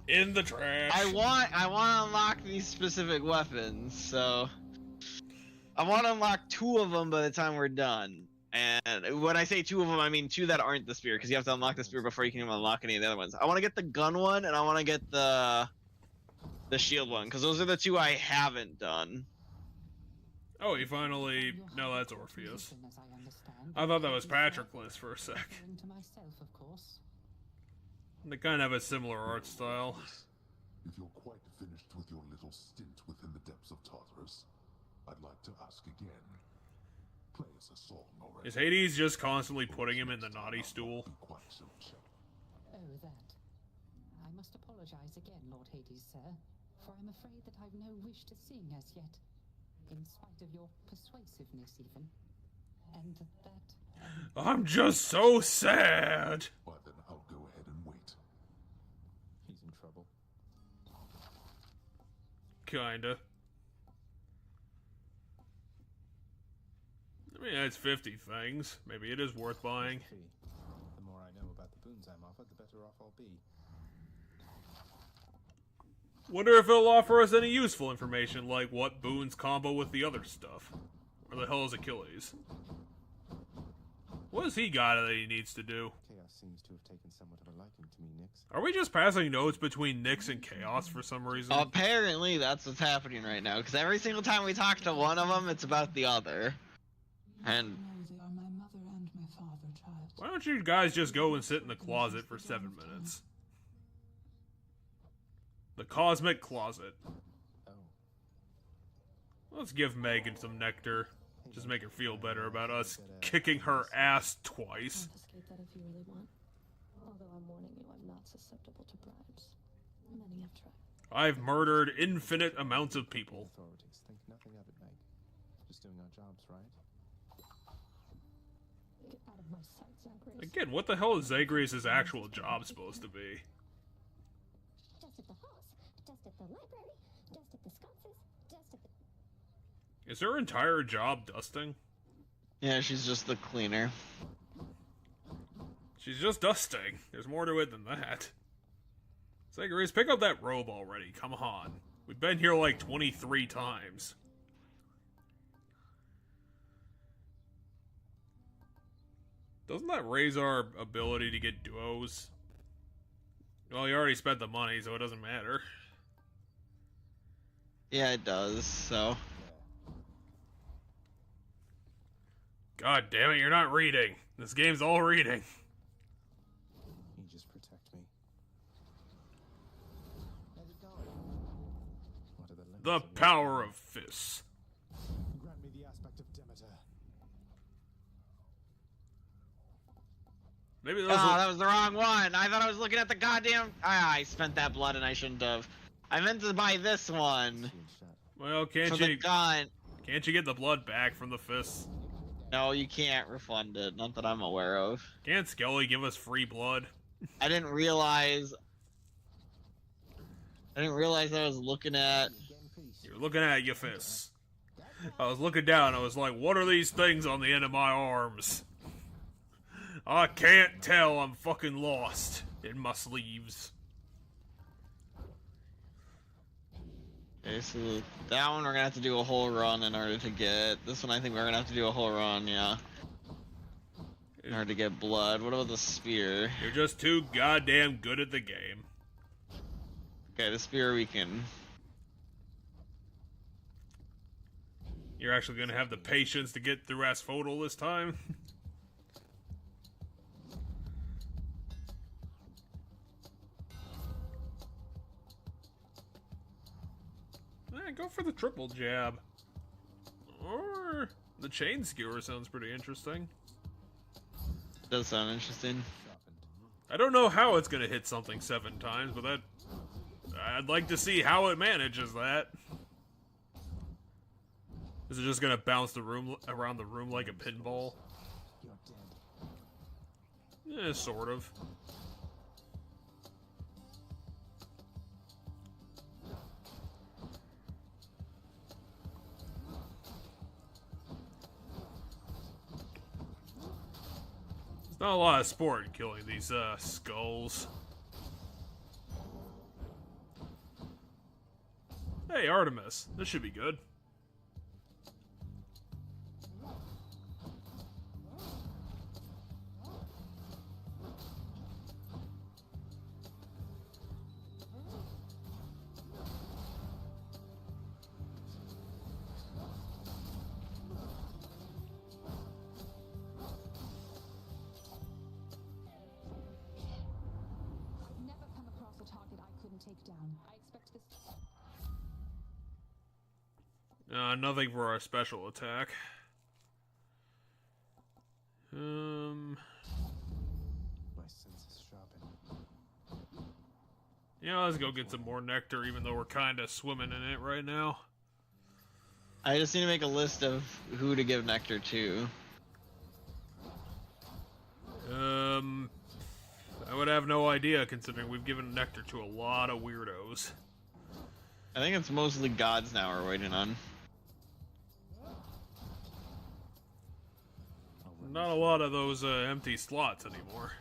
In the trash. I want to unlock these specific weapons, so I want to unlock 2 of them by the time we're done. And when I say 2 of them, I mean 2 that aren't the spear, because you have to unlock the spear before you can even unlock any of the other ones. I want to get the gun one, and I want to get the shield one, because those are the 2 I haven't done. Oh, he finally... No, that's Orpheus. I thought that was Patroclus for a sec. They kind of have a similar art style. If you're quite finished with your little stint within the depths of Tartarus, I'd like to ask again. Play us a song already. Is Hades just constantly putting him in the naughty stool? Oh, that. I must apologize again, Lord Hades, sir, for I'm afraid that I've no wish to sing as yet, in spite of your persuasiveness even. And that... I'm just so sad! Why then I'll go ahead and wait. He's in trouble. Kinda. I mean, that's 50 things. Maybe it is worth buying. The more I know about the boons I'm offered, the better off I'll be. Wonder if it'll offer us any useful information, like what boons combo with the other stuff. Where the hell is Achilles? What has he got that he needs to do? Chaos seems to have taken somewhat of a liking to me, Nix. Are we just passing notes between Nyx and Chaos for some reason? Apparently, that's what's happening right now. Because every single time we talk to one of them, it's about the other. And No, they are my mother and my father, child. why don't you guys just go and sit in the closet for 7 minutes? The Cosmic Closet. Oh. Let's give Megan some nectar. Just make her feel better about us kicking her ass twice. Confiscate that if you really want. Although I'm warning you, I'm not susceptible to bribes. Many have tried. I've murdered infinite amounts of people. Authorities think nothing of it, Meg. Just doing our jobs, right? Get out of my sight, Zagreus. Again, what the hell is Zagreus' actual job supposed to be? Just at the halls, just at the library, just at the sconces, just at the... Is her entire job dusting? yeah, she's just the cleaner. She's just dusting. There's more to it than that. Zagreus, pick up that robe already. Come on. We've been here like 23 times. Doesn't that raise our ability to get duos? Well, you already spent the money, so it doesn't matter. Yeah, it does, so... God damn it, you're not reading. This game's all reading. You just protect me. What are the limits The of your power of fists. Grant me the aspect of Demeter. Maybe Oh, those that was the wrong one. I thought I was looking at the goddamn... I spent that blood and I shouldn't have. I meant to buy this one. Well, For can't the you gun. get the blood back from the fists? No, you can't refund it. Not that I'm aware of. Can't Skelly give us free blood? I didn't realize I was looking at... You're looking at your fists. I was looking down, I was like, what are these things on the end of my arms? I can't tell, I'm fucking lost in my sleeves. Okay, so that one we're gonna have to do a whole run in order to get. This one I think we're gonna have to do a whole run, yeah. In order to get blood. What about the spear? You're just too goddamn good at the game. Okay, the spear we can... You're actually gonna have the patience to get through Asphodel this time? Go for the triple jab. Or the chain skewer sounds pretty interesting. Does sound interesting. I don't know how it's gonna hit something 7 times, but I'd like to see how it manages that. Is it just gonna bounce the room around the room like a pinball? You're dead. Sort of. Not a lot of sport in killing these skulls. Hey, Artemis. This should be good. Take down. I expect this. Nothing for our special attack. My senses sharpen. Yeah, let's go get some more nectar, even though we're kind of swimming in it right now. I just need to make a list of who to give nectar to. I would have no idea, considering we've given nectar to a lot of weirdos. I think it's mostly gods now we're waiting on. Not a lot of those empty slots anymore.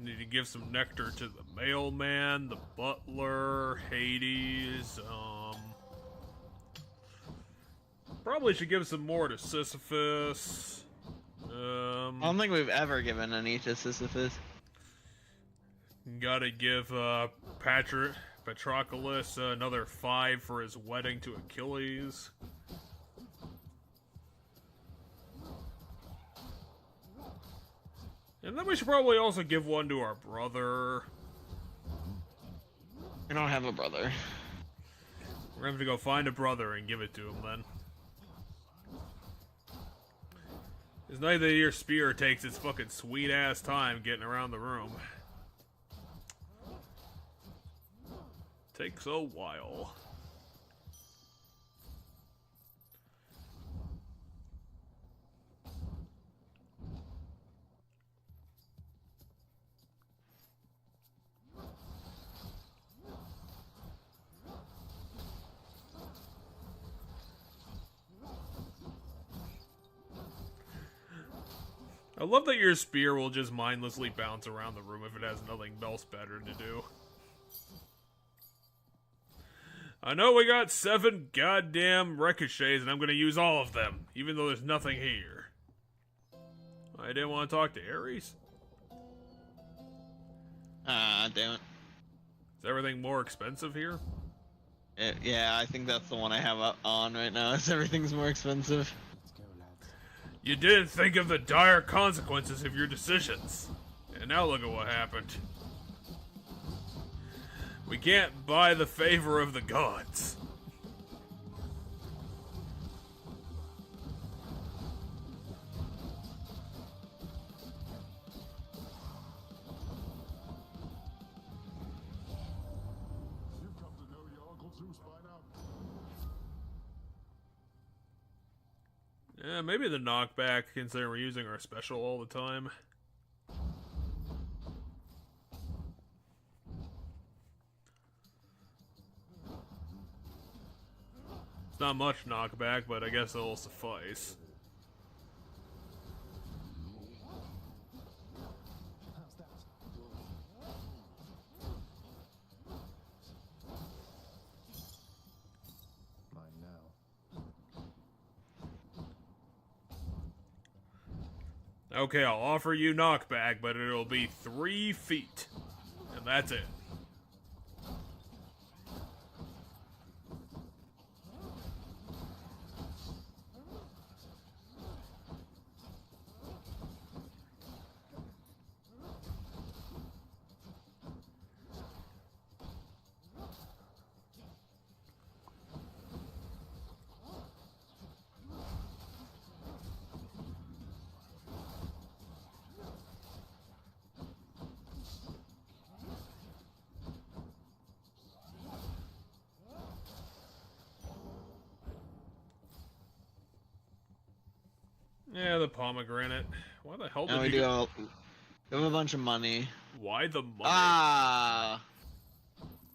Need to give some nectar to the mailman, the butler, Hades, probably should give some more to Sisyphus. I don't think we've ever given any to Sisyphus. Gotta give Patroclus another 5 for his wedding to Achilles. And then we should probably also give one to our brother. I don't have a brother. We're gonna have to go find a brother and give it to him then. It's nice that your spear takes its fucking sweet ass time getting around the room. Takes a while. I love that your spear will just mindlessly bounce around the room if it has nothing else better to do. I know we got 7 goddamn ricochets and I'm gonna use all of them, even though there's nothing here. I didn't want to talk to Ares. Damn it. Is everything more expensive here? Yeah, I think that's the one I have on right now. Everything's more expensive. You didn't think of the dire consequences of your decisions. And now look at what happened. We can't buy the favor of the gods. You've come to know your Uncle Zeus by now. Yeah, maybe the knockback, considering we're using our special all the time. It's not much knockback, but I guess it'll suffice. How's that? Mine now. Okay, I'll offer you knockback, but it'll be 3 feet. And that's it. Yeah, the pomegranate. Why the hell did And you we have a bunch of money. Why the money? Ah!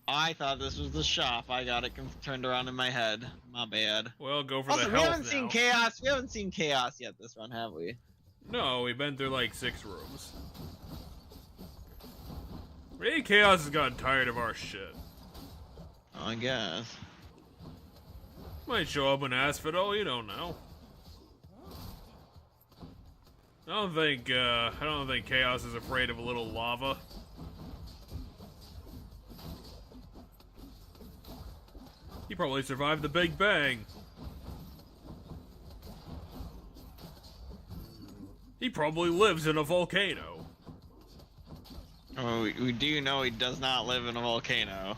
I thought this was the shop. I got it turned around in my head. My bad. Well, go for Also, the we health haven't seen now. chaos. We haven't seen chaos yet this run, have we? No, we've been through like 6 rooms. Maybe Chaos has gotten tired of our shit. I guess. Might show up in Asphodel, you don't know. I don't think Chaos is afraid of a little lava. He probably survived the Big Bang. He probably lives in a volcano. Oh, we do know he does not live in a volcano.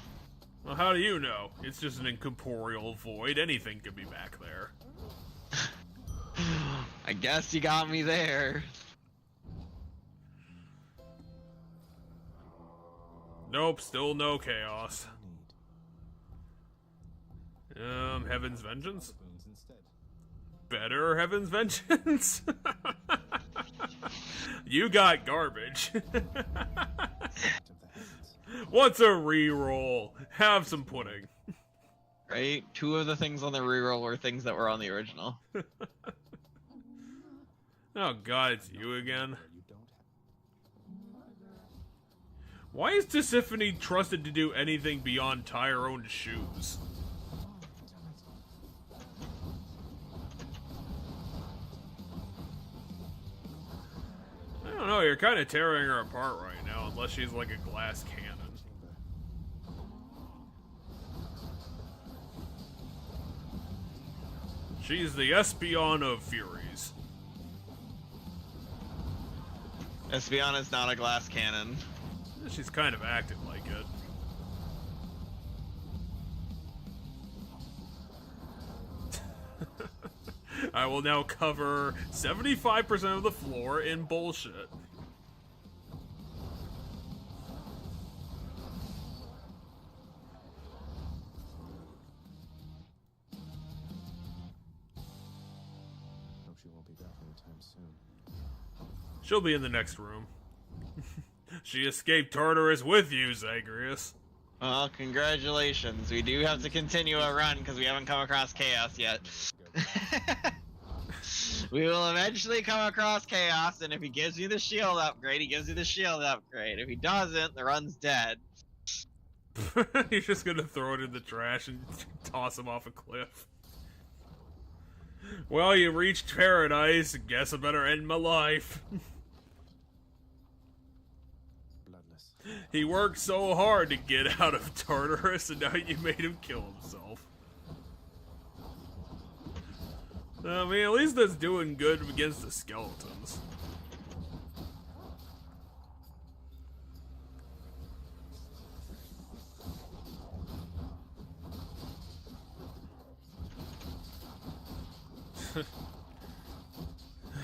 Well, how do you know? It's just an incorporeal void. Anything could be back there. I guess you got me there. Nope, still no chaos. Heaven's Vengeance? Better Heaven's Vengeance? You got garbage. What's a reroll? Have some pudding. Right? 2 of the things on the reroll were things that were on the original. Oh god, it's you again. Why is Tisiphone trusted to do anything beyond tie her own shoes? I don't know, you're kind of tearing her apart right now, unless she's like a glass cannon. She's the Espeon of Furies. Espeon is not a glass cannon. She's kind of acting like it. I will now cover 75% of the floor in bullshit. Hope she won't be back anytime soon. She'll be in the next room. She escaped Tartarus with you, Zagreus. Well, congratulations. We do have to continue a run because we haven't come across Chaos yet. We will eventually come across Chaos, and if he gives me the shield upgrade, he gives me the shield upgrade. If he doesn't, the run's dead. You're just gonna throw it in the trash and toss him off a cliff. Well, you reached paradise. Guess I better end my life. He worked so hard to get out of Tartarus, and now you made him kill himself. I mean, at least that's doing good against the skeletons.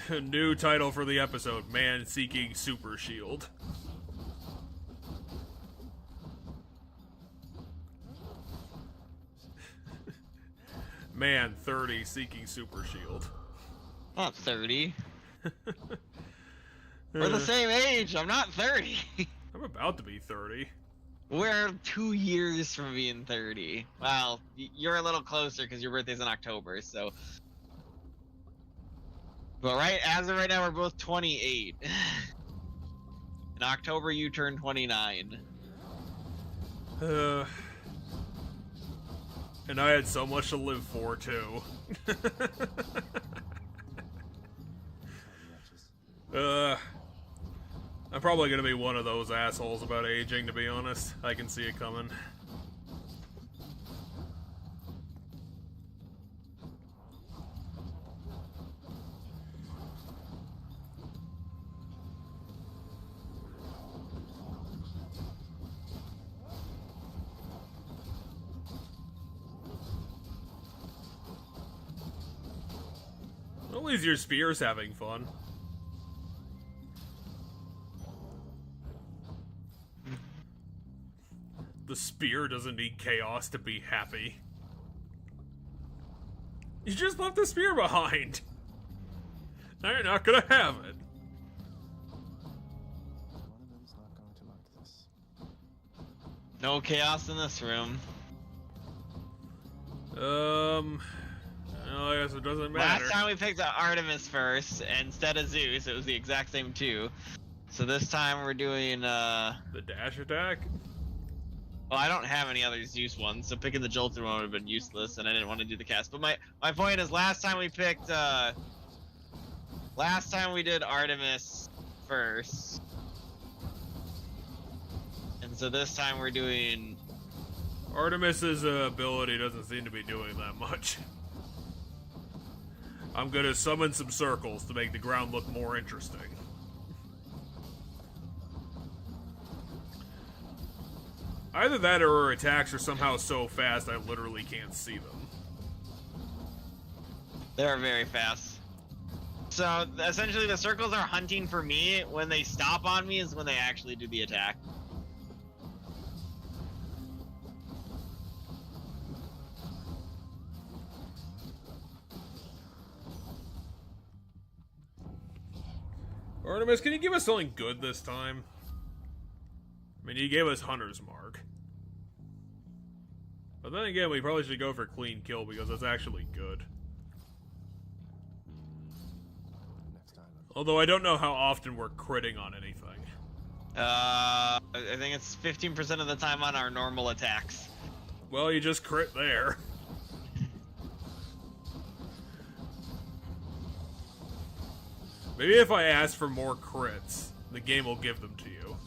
New title for the episode, Man Seeking Super Shield. Man 30 seeking super shield. Not 30. We're the same age. I'm not 30. I'm about to be 30. We're 2 years from being 30. Well, you're a little closer because your birthday's in October, so. But as of right now, we're both 28. In October, you turn 29. And I had so much to live for, too. I'm probably gonna be one of those assholes about aging, to be honest. I can see it coming. At least your spear's having fun. The spear doesn't need chaos to be happy. You just left the spear behind. Now you're not gonna have it. One of them's not going to like this. No chaos in this room. Well, I guess it doesn't matter. Last time we picked Artemis first instead of Zeus. It was the exact same 2. So this time we're doing the dash attack? Well, I don't have any other Zeus ones, so picking the Jolted one would have been useless, and I didn't want to do the cast. But my point is, last time we did Artemis first. And so this time we're doing... Artemis's ability doesn't seem to be doing that much. I'm gonna summon some circles to make the ground look more interesting. Either that or her attacks are somehow so fast I literally can't see them. They're very fast. So essentially, the circles are hunting for me. When they stop on me is when they actually do the attack. Artemis, can you give us something good this time? I mean, you gave us Hunter's Mark. But then again, we probably should go for Clean Kill because that's actually good. Although I don't know how often we're critting on anything. I think it's 15% of the time on our normal attacks. Well, you just crit there. Maybe if I ask for more crits, the game will give them to you.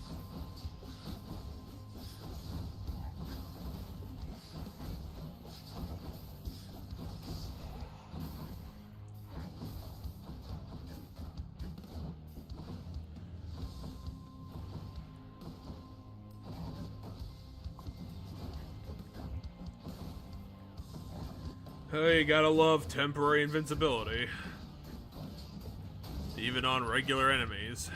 Hey, you gotta love temporary invincibility. Even on regular enemies.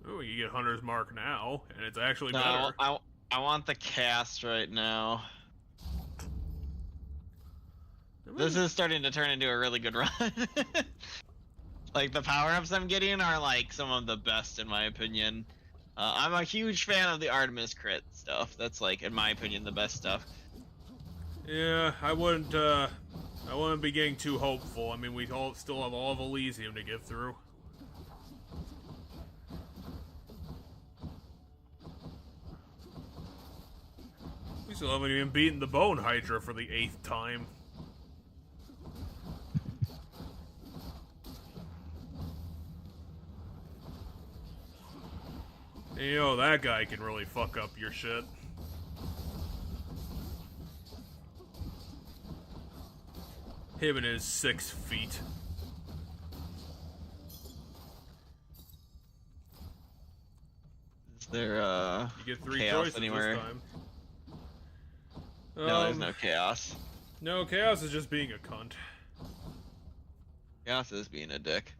Oh, you get Hunter's Mark now, and it's actually better. I want the cast right now. This is starting to turn into a really good run. Like, the power-ups I'm getting are, like, some of the best, in my opinion. I'm a huge fan of the Artemis crit stuff. That's, like, in my opinion, the best stuff. Yeah, I wouldn't be getting too hopeful. I mean, we all still have all of Elysium to get through. We still haven't even beaten the Bone Hydra for the 8th time. And you know, that guy can really fuck up your shit. Him and his 6 feet. Is there, you get 3 chaos choices anywhere? this time. No, there's no chaos. No, chaos is just being a cunt. Chaos is being a dick.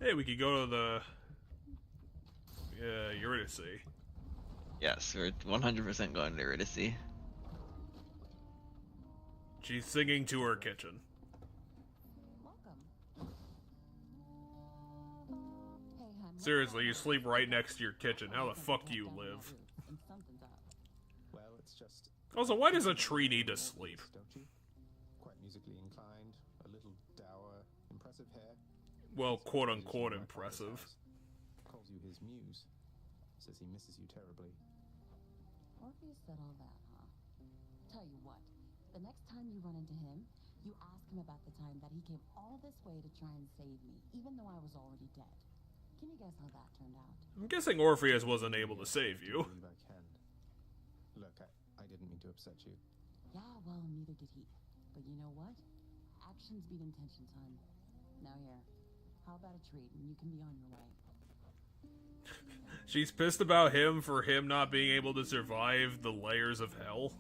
Hey, we could go to the... Eurydice. Yes, we're 100% going to Eurydice. She's singing to her kitchen. Seriously, you sleep right next to your kitchen. How the fuck do you live? Well, it's just... Also, why does a tree need to sleep? Don't you? Quite musically inclined, a little dour, impressive hair. Well, quote-unquote impressive. Calls you his muse. Says he misses you terribly. Orpheus said all that, huh? Tell you what, the next time you run into him, you ask him about the time that he came all this way to try and save me, even though I was already dead. Can you guess how that turned out? I'm guessing Orpheus wasn't able to save you. I can. Look, I didn't mean to upset you. Yeah, well, neither did he. But you know what? Actions beat intentions, hon. Now here, how about a treat and you can be on your way? She's pissed about him for him not being able to survive the layers of hell.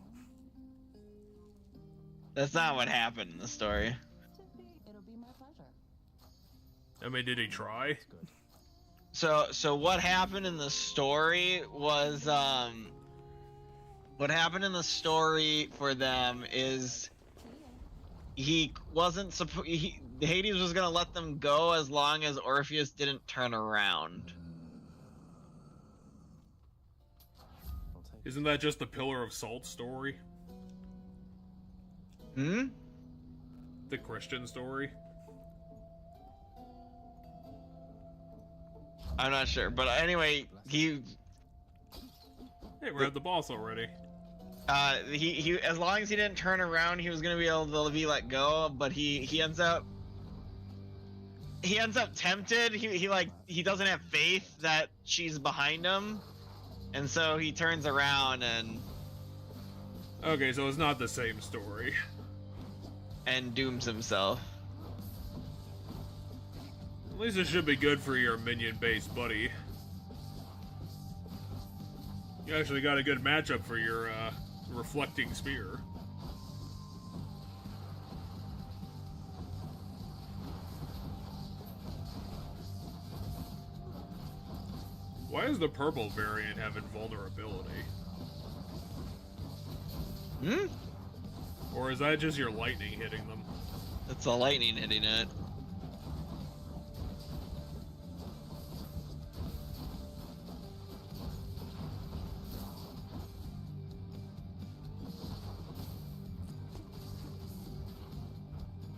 That's not what happened in the story. It'll be my pleasure. I mean, did he try? So what happened in the story was, what happened in the story for them is he wasn't Hades was gonna let them go as long as Orpheus didn't turn around. Isn't that just the Pillar of Salt story? Hmm? The Christian story? I'm not sure, but anyway, Hey, we're at the boss already. He as long as he didn't turn around, he was gonna be able to be let go, but he ends up tempted. He doesn't have faith that she's behind him, and so he turns around and Okay, so it's not the same story. and dooms himself. At least it should be good for your minion-based buddy. You actually got a good matchup for your, reflecting spear. Why does the purple variant have invulnerability? Hmm? Or is that just your lightning hitting them? It's the lightning hitting it.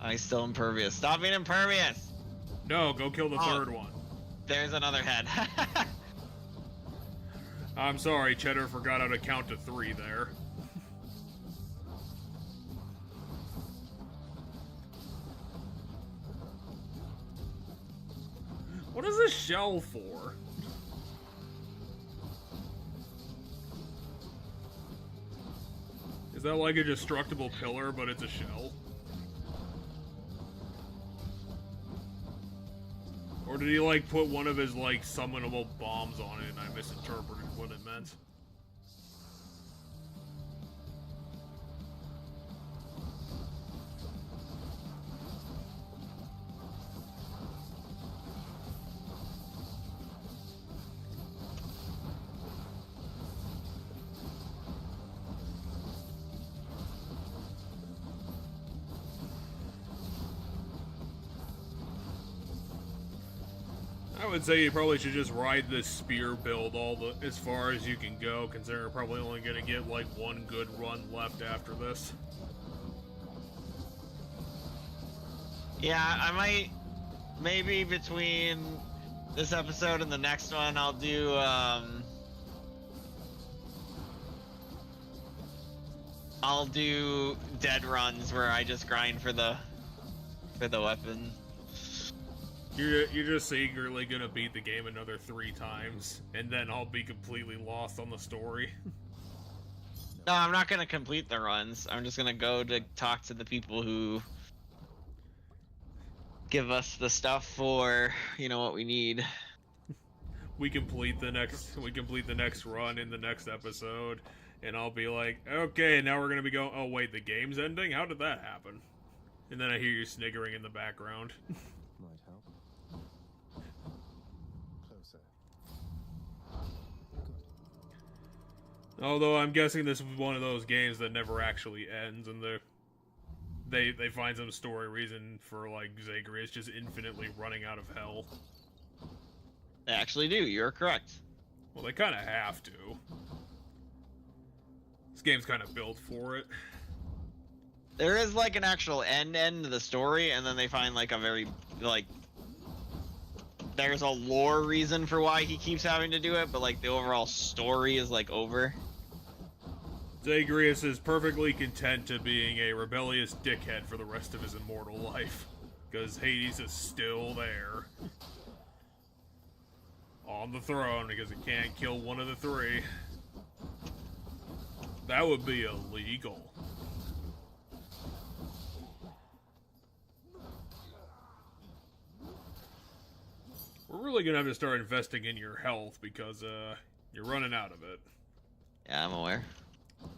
I'm still impervious. Stop being impervious! No, go kill the third one. There's another head. I'm sorry, Cheddar forgot how to count to 3 there. What is this shell for? Is that like a destructible pillar, but it's a shell? Or did he, like, put one of his, like, summonable bombs on it and I misinterpreted what it meant? I would say you probably should just ride this spear build as far as you can go, considering you're probably only gonna get like one good run left after this. Yeah, I might, maybe between this episode and the next one, I'll do dead runs where I just grind for the weapon. You're just secretly gonna beat the game another 3 times, and then I'll be completely lost on the story. No, I'm not gonna complete the runs. I'm just gonna go to talk to the people who give us the stuff for, you know, what we need. We complete the next run in the next episode, and I'll be like, okay, now we're gonna be going, oh wait, the game's ending? How did that happen? And then I hear you sniggering in the background. Might help. Closer. Good. Although I'm guessing this was one of those games that never actually ends, and they find some story reason for, like, Zagreus just infinitely running out of hell. They actually do, you're correct. Well, they kind of have to. This game's kind of built for it. There is, like, an actual end to the story, and then they find, like, a very, like, there's a lore reason for why he keeps having to do it, but, like, the overall story is, like, over. Zagreus is perfectly content to being a rebellious dickhead for the rest of his immortal life, because Hades is still there. On the throne, because he can't kill one of the 3. That would be illegal. We're really gonna have to start investing in your health, because, you're running out of it. Yeah, I'm aware. Who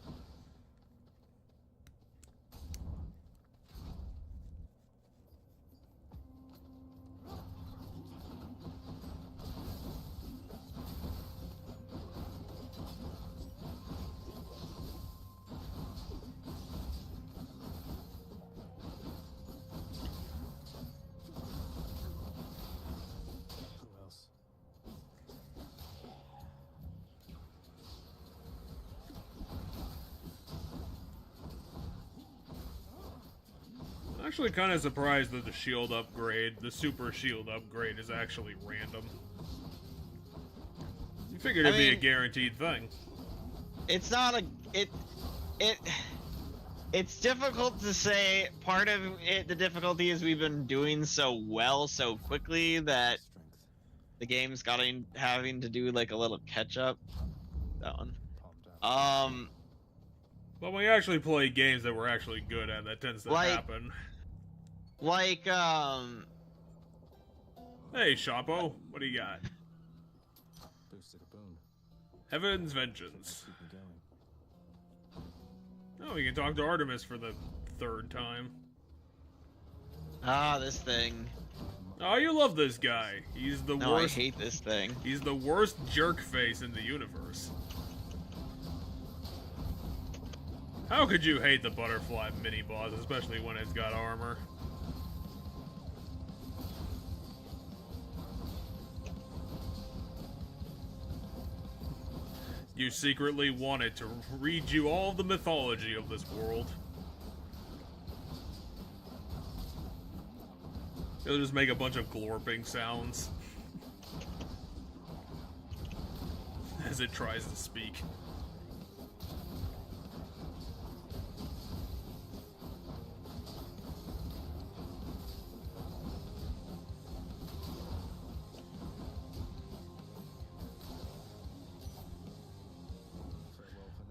else? I'm actually kind of surprised that the shield upgrade, the super shield upgrade, is actually random. You figured it'd be a guaranteed thing. It's not a... It's difficult to say. Part of it, the difficulty is we've been doing so well so quickly that the game's having to do, like, a little catch-up. That one. But when you actually play games that we're actually good at, that tends to happen. Like, Hey, Shoppo, what do you got? Boosted a boon. Heaven's Vengeance. Keep me going. Oh, we can talk to Artemis for the 3rd time. this thing. My Oh, you love this guy. He's the No, worst. I hate this thing. He's the worst jerk face in the universe. How could you hate the butterfly mini boss, especially when it's got armor? You secretly wanted to read you all the mythology of this world. It'll just make a bunch of glorping sounds as it tries to speak.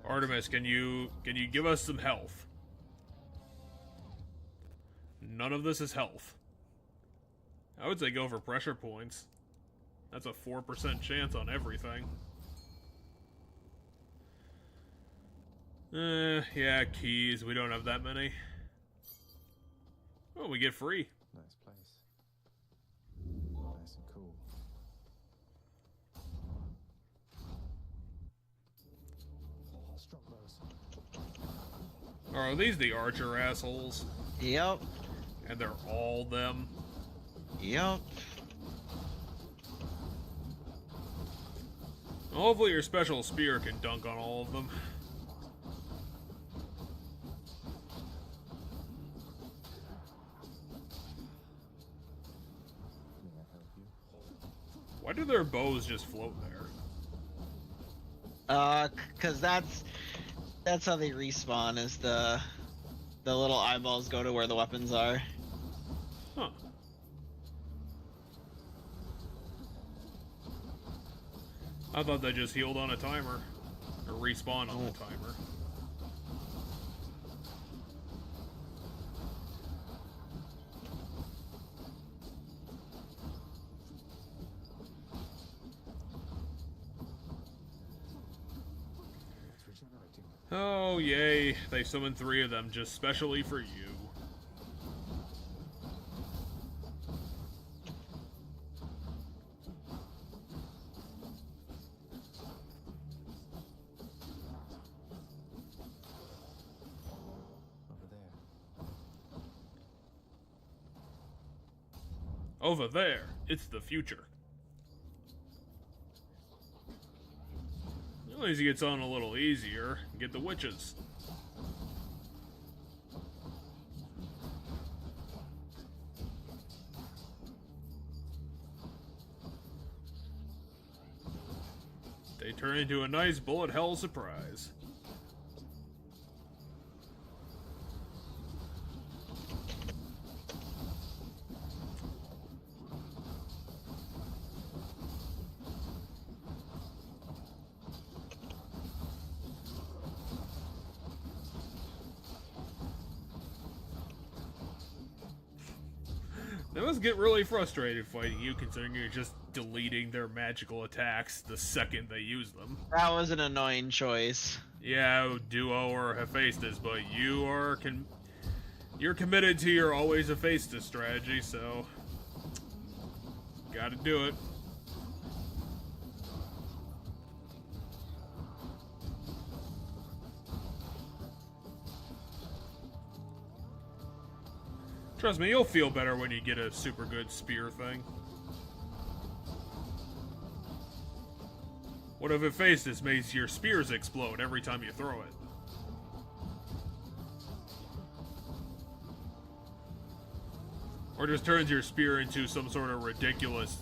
Artemis, can you give us some health? None of this is health. I would say go for pressure points. That's a 4% chance on everything. Yeah, keys. We don't have that many. Oh, we get free. Nice place. Nice and cool. Are these the archer assholes? Yep. And they're all them? Yep. Hopefully your special spear can dunk on all of them. Why do their bows just float there? Cause that's how they respawn, is the little eyeballs go to where the weapons are. Huh. I thought they just healed on a timer. Or respawn on the timer. Oh, yay. They summoned 3 of them just specially for you. Over there, it's the future. At least it gets on a little easier. Get the witches. They turn into a nice bullet hell surprise. They must get really frustrated fighting you, considering you're just deleting their magical attacks the second they use them. That was an annoying choice. Yeah, Duo or Hephaestus, but you're committed to your always Hephaestus strategy, so gotta do it. Trust me, you'll feel better when you get a super good spear thing. What if Hephaestus makes your spears explode every time you throw it? Or just turns your spear into some sort of ridiculous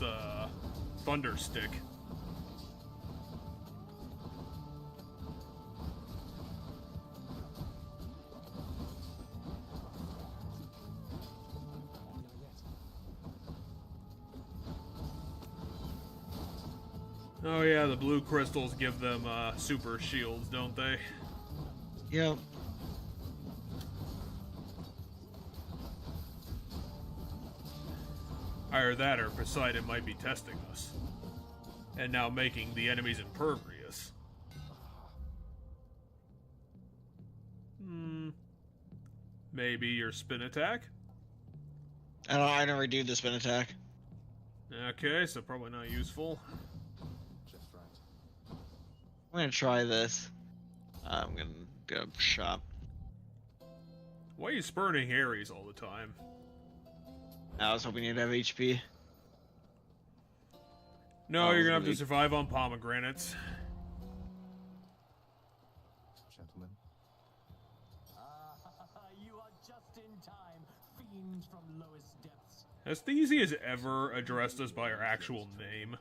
thunder stick. Oh yeah, the blue crystals give them super shields, don't they? Yep. Either that or Poseidon might be testing us. And now making the enemies impervious. Maybe your spin attack? I never do the spin attack. Okay, so probably not useful. Just right. I'm gonna try this. I'm gonna go shop. Why are you spurning Ares all the time? I was hoping you'd have HP. No, Oh, you're gonna have to really? survive on pomegranates. Gentlemen. You are just in time, fiend from lowest depths. Has Theseus ever addressed us by our actual name?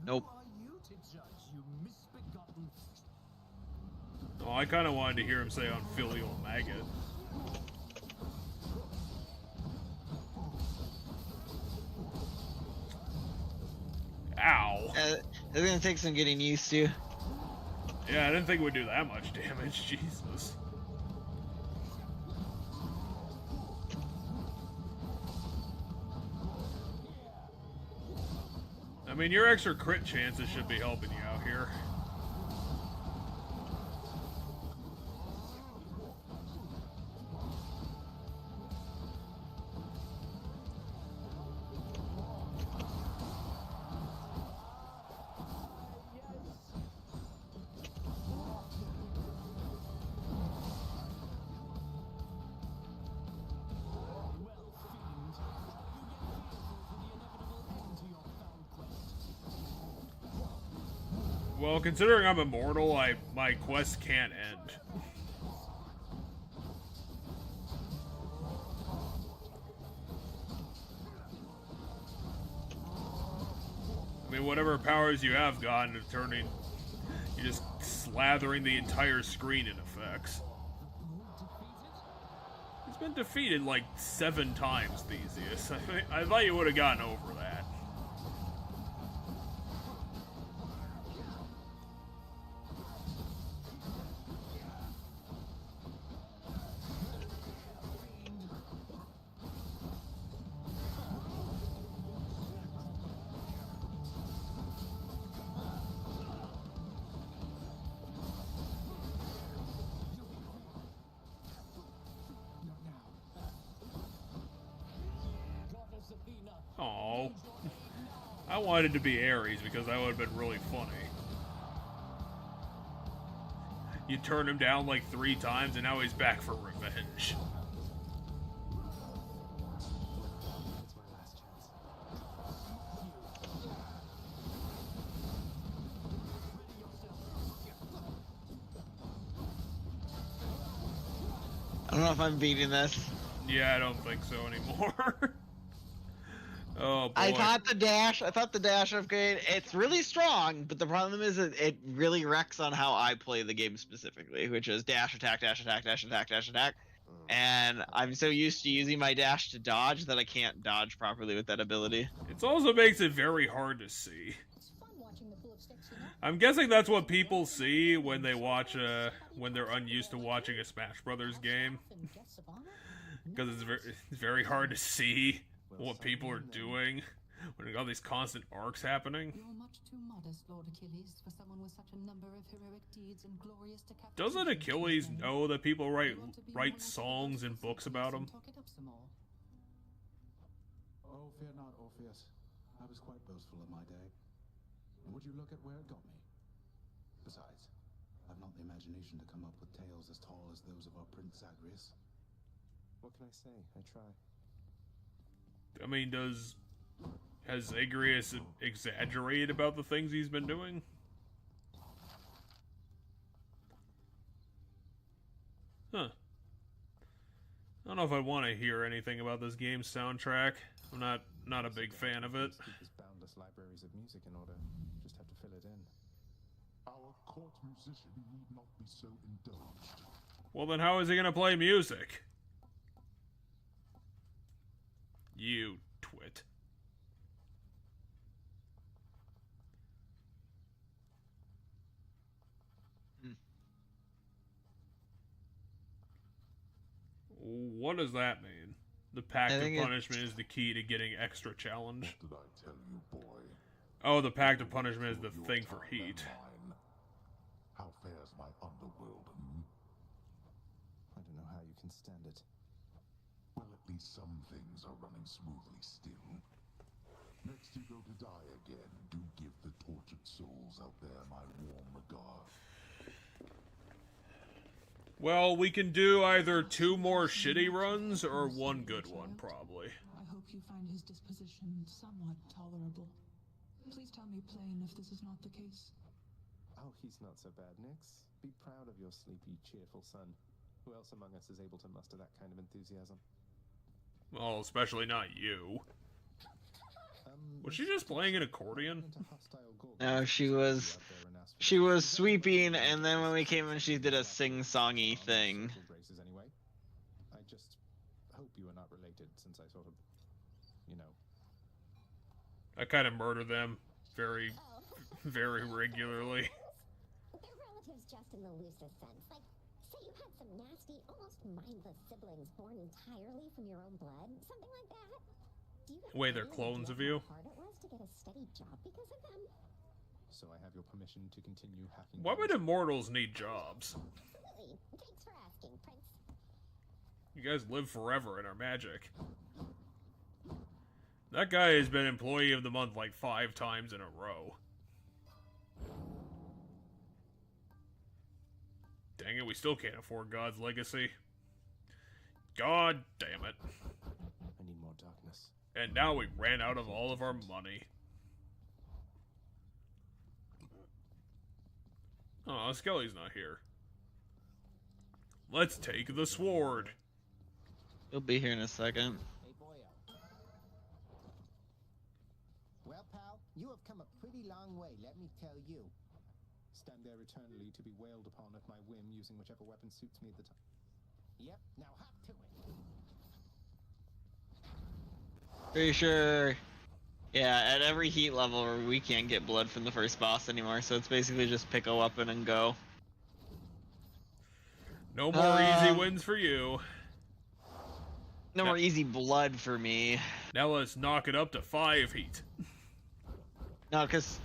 Nope. Who are you to judge, you misbegotten? Oh, I kind of wanted to hear him say on filial maggot. Ow. It's gonna take some getting used to. Yeah, I didn't think it would do that much damage. Jesus. I mean, your extra crit chances should be helping you out here. Well, considering I'm immortal, my quest can't end. I mean, whatever powers you have gotten to turning, you're just slathering the entire screen in effects. He's been defeated like 7 times, Theseus. I thought you would have gotten over that. Oh, I wanted to be Ares because that would have been really funny. You turned him down like 3 times and now he's back for revenge. It's my last chance. I don't know if I'm beating this. Yeah, I don't think so anymore. Oh boy. I thought the dash upgrade, it's really strong, but the problem is it really wrecks on how I play the game specifically, which is dash, attack, dash, attack, dash, attack, dash, attack. And I'm so used to using my dash to dodge that I can't dodge properly with that ability. It also makes it very hard to see. I'm guessing that's what people see when they watch when they're unused to watching a Smash Brothers game. Because it's very hard to see what people are doing when you got all these constant arcs happening. You're much too modest, Lord Achilles, for someone with such a number of heroic deeds and glorious decapitations. Doesn't Achilles know that people write songs and books about him? Oh, fear not, Orpheus. I was quite boastful of my day. And would you look at where it got me? Besides, I've not the imagination to come up with tales as tall as those of our Prince Zagreus. What can I say? I try. I mean, has Zagreus exaggerated about the things he's been doing? Huh. I don't know if I want to hear anything about this game's soundtrack. I'm not a big fan of it. There's boundless libraries of music in order. Just have to fill it in. Our court musician need not be so indulged. Well, then how is he gonna play music? You twit. What does that mean? The Pact of Punishment is the key to getting extra challenge. What did I tell you, boy? Oh, the Pact of Punishment is the thing for heat. How fares my underworld, I don't know how you can stand it. Well, at least some things are running smoothly still. Next you go to die again. Do give the tortured souls out there my warm regard. Well, we can do either 2 more shitty runs or 1 good one, probably. I hope you find his disposition somewhat tolerable. Please tell me plain if this is not the case. Oh, he's not so bad, Nix. Be proud of your sleepy, cheerful son. Who else among us is able to muster that kind of enthusiasm? Well, especially not you. Was she just playing an accordion? No, she was sweeping, and then when we came in, she did a sing-songy thing. Anyway. I just hope you are not related, since I sort of, you know. I kind of murder them very, very regularly. They're relatives just in the loosest sense. Like, say you had some nasty, almost mindless siblings born entirely from your own blood, something like that. Do you Wait, they're clones of you? How hard it was to get a steady job because of them? So I have your permission to continue hacking. Why would immortals need jobs? Absolutely. Thanks for asking, Prince. You guys live forever and are magic. That guy has been Employee of the Month like 5 times in a row. Dang it, we still can't afford God's Legacy. God damn it. I need more darkness. And now we ran out of all of our money. Oh, Skelly's not here. Let's take the sword. He'll be here in a second. Hey, boyo. Well, pal, you have come a pretty long way, let me tell you. Stand there eternally to be wailed upon at my whim, using whichever weapon suits me at the time. Yep, now hop to it. Pretty sure, yeah, at every heat level, we can't get blood from the first boss anymore, so it's basically just pick a weapon and go. No more easy wins for you. No more easy blood for me. Now let's knock it up to 5 heat. No, because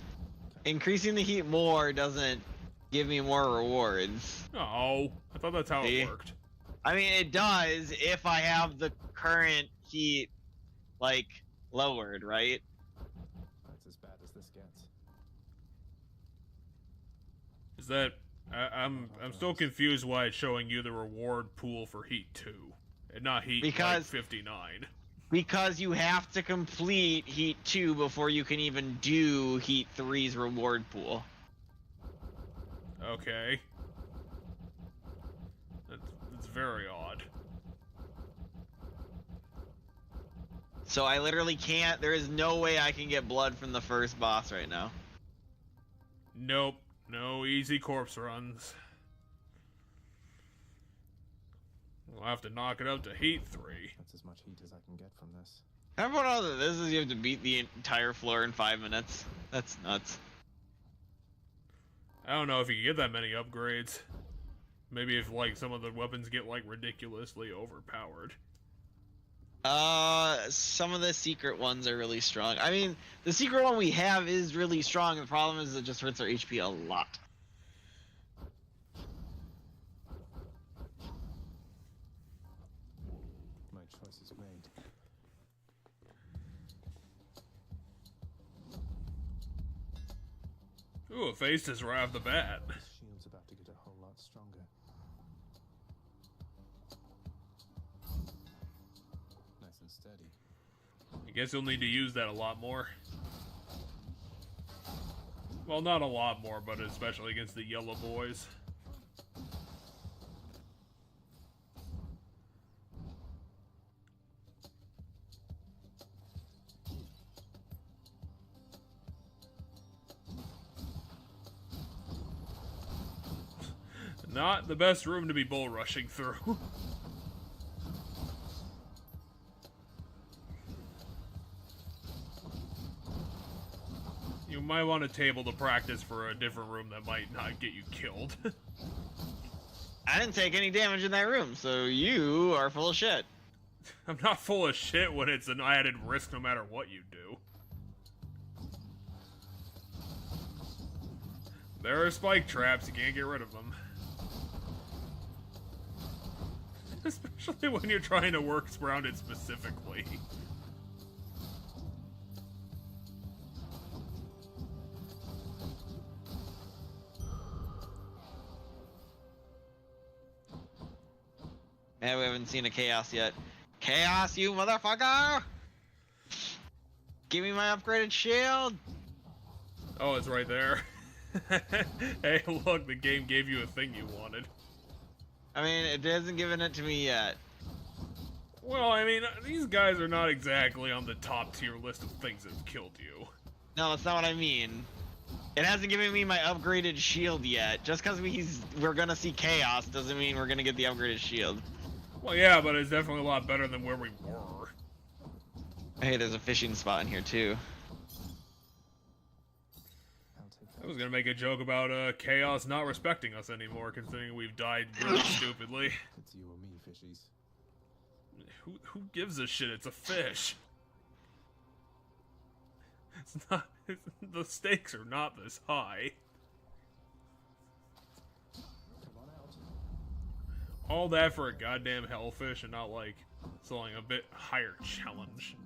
increasing the heat more doesn't give me more rewards. Oh, I thought that's how it worked. I mean, it does if I have the current heat, like, lowered, right? That's as bad as this gets. Is that... I'm still confused why it's showing you the reward pool for Heat 2. And not Heat like 59. Because you have to complete Heat 2 before you can even do Heat 3's reward pool. Okay. That's very odd. So I literally can't, there is no way I can get blood from the first boss right now. Nope. No easy corpse runs. We'll have to knock it up to Heat 3. That's as much heat as I can get from this. How about all of this is you have to beat the entire floor in 5 minutes? That's nuts. I don't know if you can get that many upgrades. Maybe if, like, some of the weapons get, like, ridiculously overpowered. Some of the secret ones are really strong. I mean, the secret one we have is really strong. The problem is it just hurts our HP a lot. My choice is made. Ooh, a face is right off the bat. This shield's about to get a whole lot stronger. Nice and steady. I guess you'll need to use that a lot more. Well, not a lot more, but especially against the yellow boys. Not the best room to be bull rushing through. You might want a table to practice for a different room that might not get you killed. I didn't take any damage in that room, so you are full of shit. I'm not full of shit when it's an added risk no matter what you do. There are spike traps, you can't get rid of them. Especially when you're trying to work around it specifically. And we haven't seen a Chaos yet. Chaos, you motherfucker! Give me my upgraded shield! Oh, it's right there. Hey, look, the game gave you a thing you wanted. I mean, it hasn't given it to me yet. Well, I mean, these guys are not exactly on the top tier list of things that have killed you. No, that's not what I mean. It hasn't given me my upgraded shield yet. Just because we're gonna see Chaos doesn't mean we're gonna get the upgraded shield. Well, yeah, but it's definitely a lot better than where we were. Hey, there's a fishing spot in here too. I was gonna make a joke about Chaos not respecting us anymore, considering we've died really stupidly. It's you or me, fishies. Who gives a shit? It's a fish. It's not. The stakes are not this high. All that for a goddamn hellfish and not like something a bit higher challenge.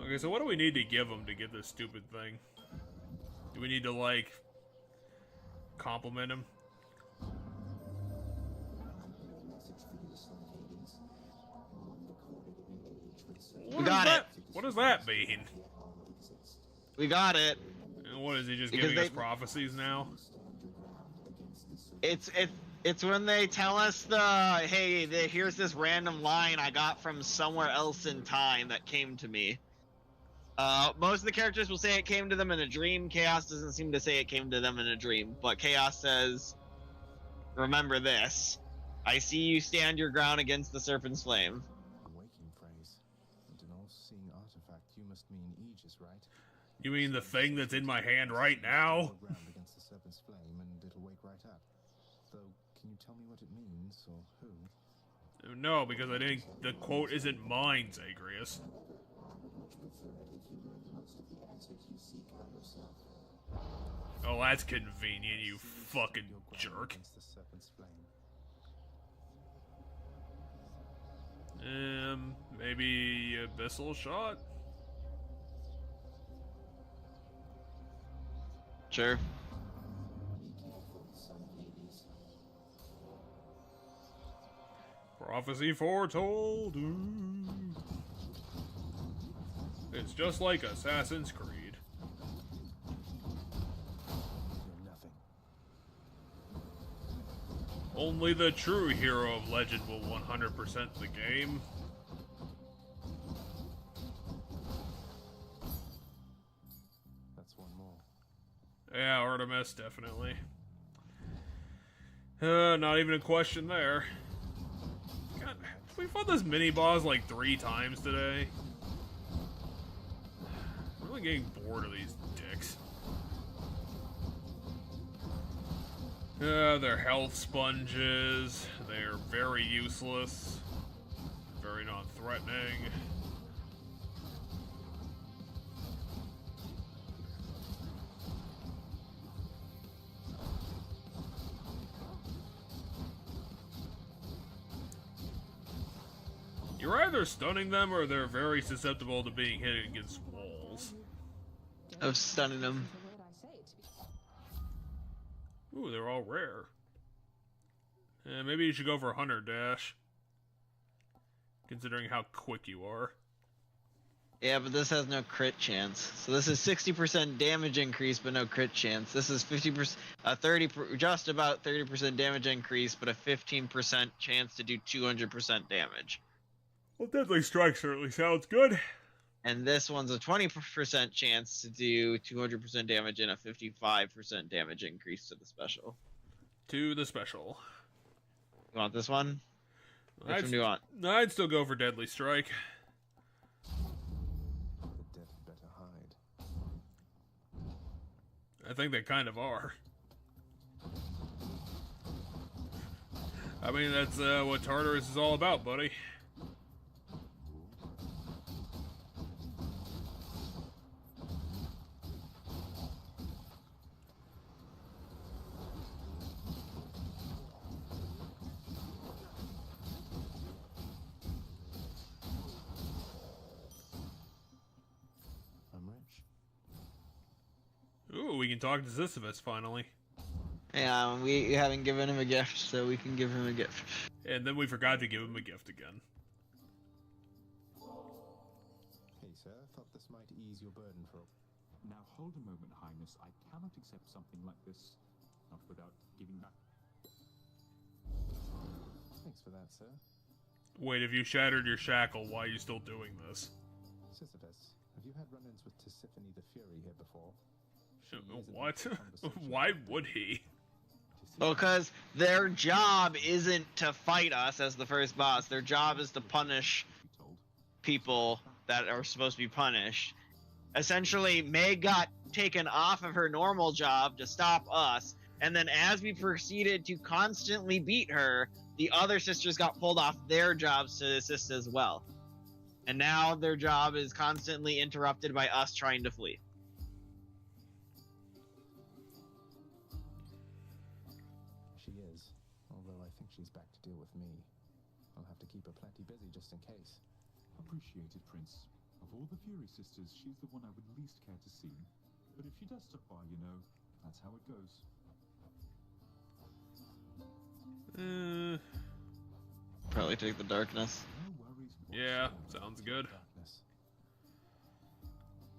Okay, so what do we need to give him to get this stupid thing? Do we need to like compliment him? We got it. What does that mean? We got it. And what is he just Because giving us prophecies now? It's when they tell us here's this random line I got from somewhere else in time that came to me. Most of the characters will say it came to them in a dream. Chaos doesn't seem to say it came to them in a dream, but Chaos says, "Remember this. I see you stand your ground against the Serpent's flame." Waking phrase. And an all-seeing artifact, you must mean Aegis, right? You mean the thing that's in my hand right now? Ground against the Serpent's flame, and it'll wake right up. Though, can you tell me what it means, or who? No, because I think the quote isn't mine, Zagreus. Oh, that's convenient, you fucking jerk. The Serpent's flame. Maybe Abyssal Shot? Sure. Prophecy foretold. It's just like Assassin's Creed. Only the true hero of legend will 100% the game. That's one more. Yeah, Artemis, definitely. Not even a question there. God, we fought this mini-boss like 3 times today. I'm really getting bored of these dicks. They're health sponges. They're very useless. Very non-threatening. You're either stunning them or they're very susceptible to being hit against walls. Of stunning them. Ooh, they're all rare. Maybe you should go for Hunter Dash. Considering how quick you are. Yeah, but this has no crit chance. So this is 60% damage increase, but no crit chance. This is 50%, just about 30% damage increase, but a 15% chance to do 200% damage. Well, Deadly Strike certainly sounds good. And this one's a 20% chance to do 200% damage and a 55% damage increase to the special. To the special. You want this one? Which one do you want? I'd still go for Deadly Strike. The dead better hide. I think they kind of are. I mean, that's what Tartarus is all about, buddy. I'm rich. Ooh, we can talk to Sisyphus finally. Yeah, we haven't given him a gift, so we can give him a gift. And then we forgot to give him a gift again. Hey, sir, thought this might ease your burden for... Now hold a moment, Highness. I cannot accept something like this, not without giving back. Thanks for that, sir. Wait, if you shattered your shackle, why are you still doing this? Sisyphus, have you had run-ins with Tisiphone the Fury here before? What? Why would he? Well, because their job isn't to fight us as the first boss. Their job is to punish people that are supposed to be punished. Essentially, May got taken off of her normal job to stop us, and then as we proceeded to constantly beat her, the other sisters got pulled off their jobs to assist as well. And now their job is constantly interrupted by us trying to flee. She is, although I think she's back to deal with me. I'll have to keep her plenty busy just in case. Appreciated, Prince. Of all the Fury sisters, she's the one I would least care to see. But if she does stop by, you know, that's how it goes. Probably take the darkness. No worries. Yeah, sounds good.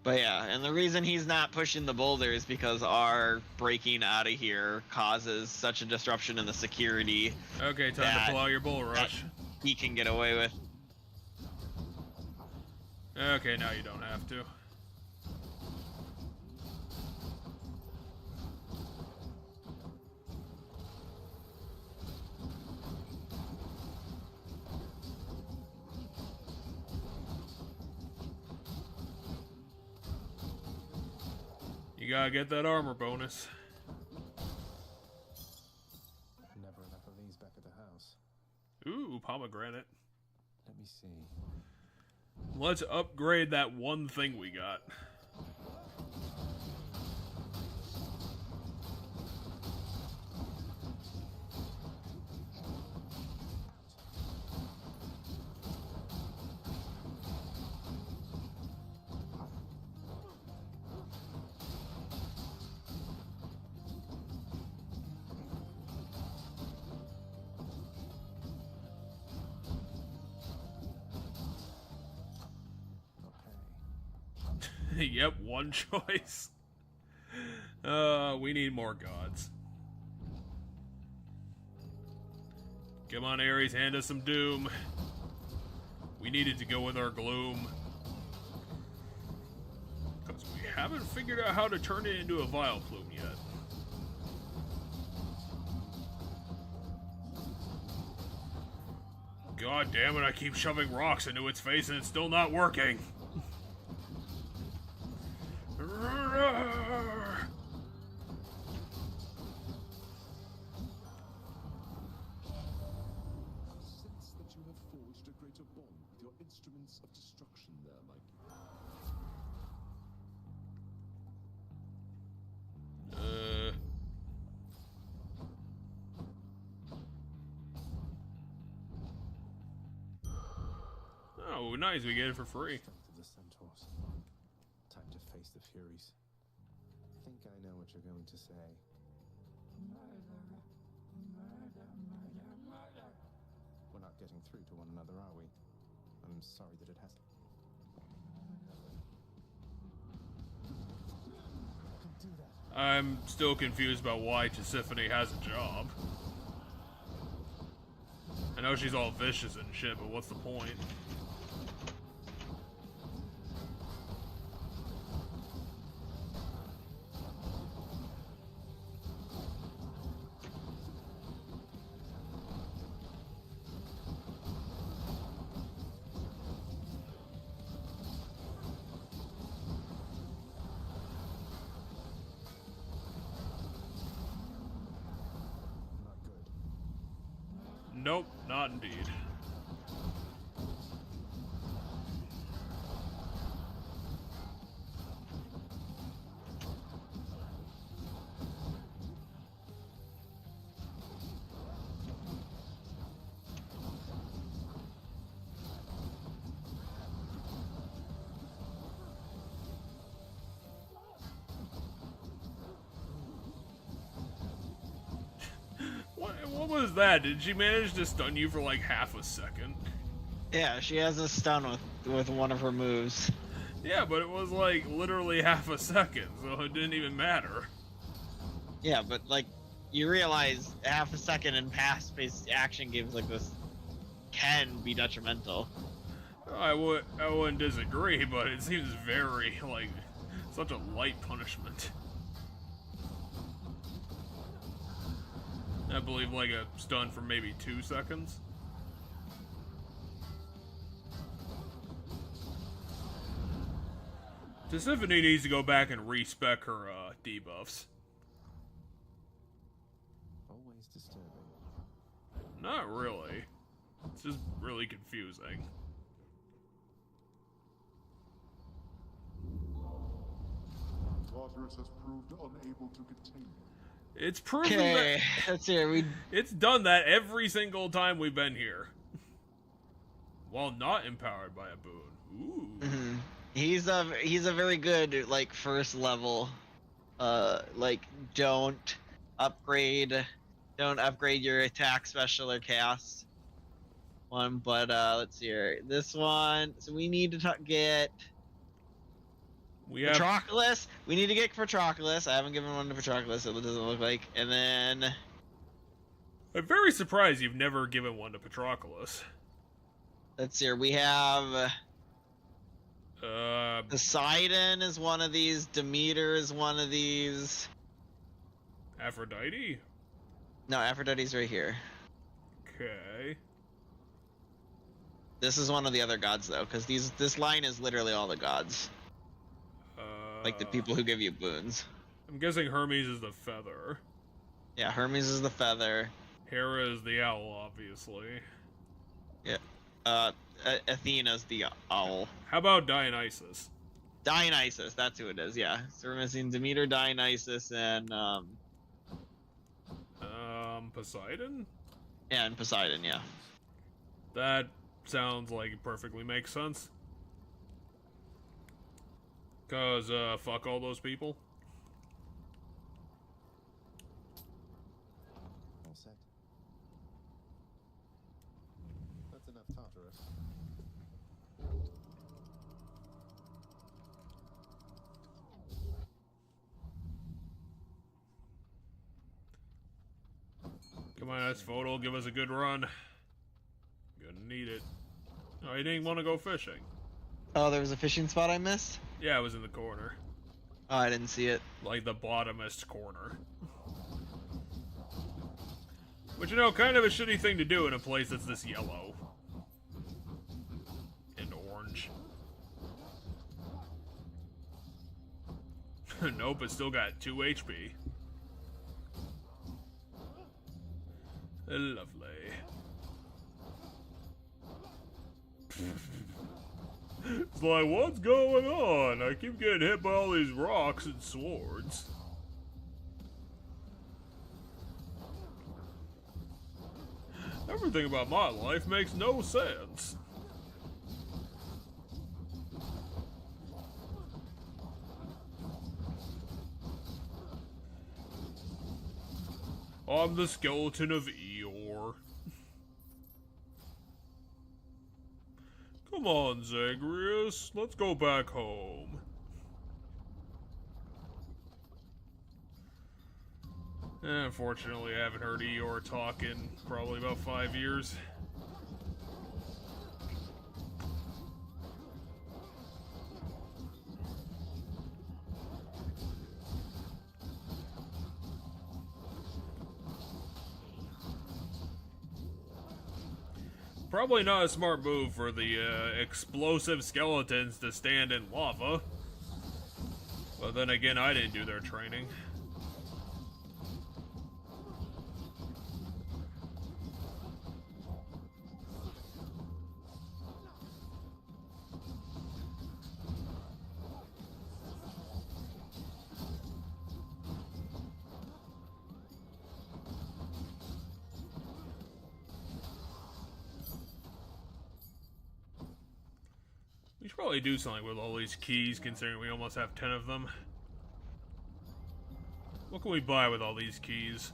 But yeah, and the reason he's not pushing the boulder is because our breaking out of here causes such a disruption in the security. Okay, time to pull out your bull rush. He can get away with. Okay, now you don't have to. You gotta get that armor bonus. Never enough of these back at the house. Ooh, pomegranate. Let me see. Let's upgrade that one thing we got. Yep, one choice. We need more gods. Come on, Ares, hand us some doom. We needed to go with our gloom. Because we haven't figured out how to turn it into a vile plume yet. God damn it, I keep shoving rocks into its face and it's still not working. Sense that you have forged a greater bond with your instruments of destruction there, Mike. Oh, nice, we get it for free. Strength of the centaurs. Time to face the Furies. Think I know what you're going to say. We're not getting through to one another, are we? I'm sorry that it has. Don't do that. I'm still confused about why Tisiphone has a job. I know she's all vicious and shit, but what's the point? Nope, not indeed. What was that? Did she manage to stun you for like half a second? Yeah, she has a stun with one of her moves. Yeah, but it was like literally half a second, so it didn't even matter. Yeah, but like you realize half a second in fast-paced action games like this can be detrimental. I wouldn't disagree, but it seems very like such a light punishment. I believe like a stun for maybe 2 seconds. Symphony needs to go back and respec her debuffs. Always disturbing. Not really. It's just really confusing. Tartarus has proved unable to contain you. It's proven Okay, that let's see. it's done that every single time we've been here. While not empowered by a boon. Ooh. Mm-hmm. He's a very good like first level. Like don't upgrade your attack, special, or cast one. But let's see here. This one. So we need to get. We have Patroclus. We need to get Patroclus. I haven't given one to Patroclus, so it doesn't look like. And then I'm very surprised you've never given one to Patroclus. let's see here. We have Poseidon is one of these. Demeter is one of these. Aphrodite? No, Aphrodite's right here. Okay. This is one of the other gods though, because this line is literally all the gods. Like the people who give you boons. I'm guessing Hermes is the feather. Yeah, Hermes is the feather. Hera is the owl, obviously. Yeah. Athena's the owl. How about Dionysus? Dionysus, that's who it is, yeah. So we're missing Demeter, Dionysus, and Poseidon? yeah, and Poseidon, yeah. That sounds like it perfectly makes sense. Cause, fuck all those people. All set. That's enough Tartarus. Come on, Asphodel, give us a good run. Gonna need it. Oh, you didn't want to go fishing. Oh, there was a fishing spot I missed? Yeah, it was in the corner. Oh, I didn't see it. Like the bottomest corner. Which, you know, kind of a shitty thing to do in a place that's this yellow. And orange. Nope, it still got 2 HP. Lovely. It's like, what's going on? I keep getting hit by all these rocks and swords. Everything about my life makes no sense. I'm the skeleton of Eeyore. Come on, Zagreus. Let's go back home. Unfortunately, I haven't heard Eeyore talk in probably about 5 years. Probably not a smart move for the explosive skeletons to stand in lava. But then again, I didn't do their training. We should probably do something with all these keys, considering we almost have 10 of them. What can we buy with all these keys?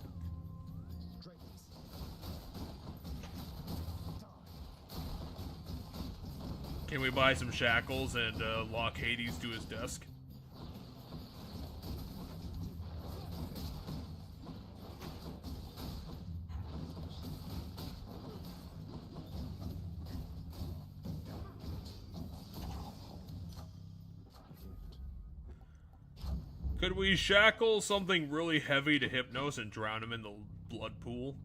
Can we buy some shackles and lock Hades to his desk? Could we shackle something really heavy to Hypnos and drown him in the blood pool?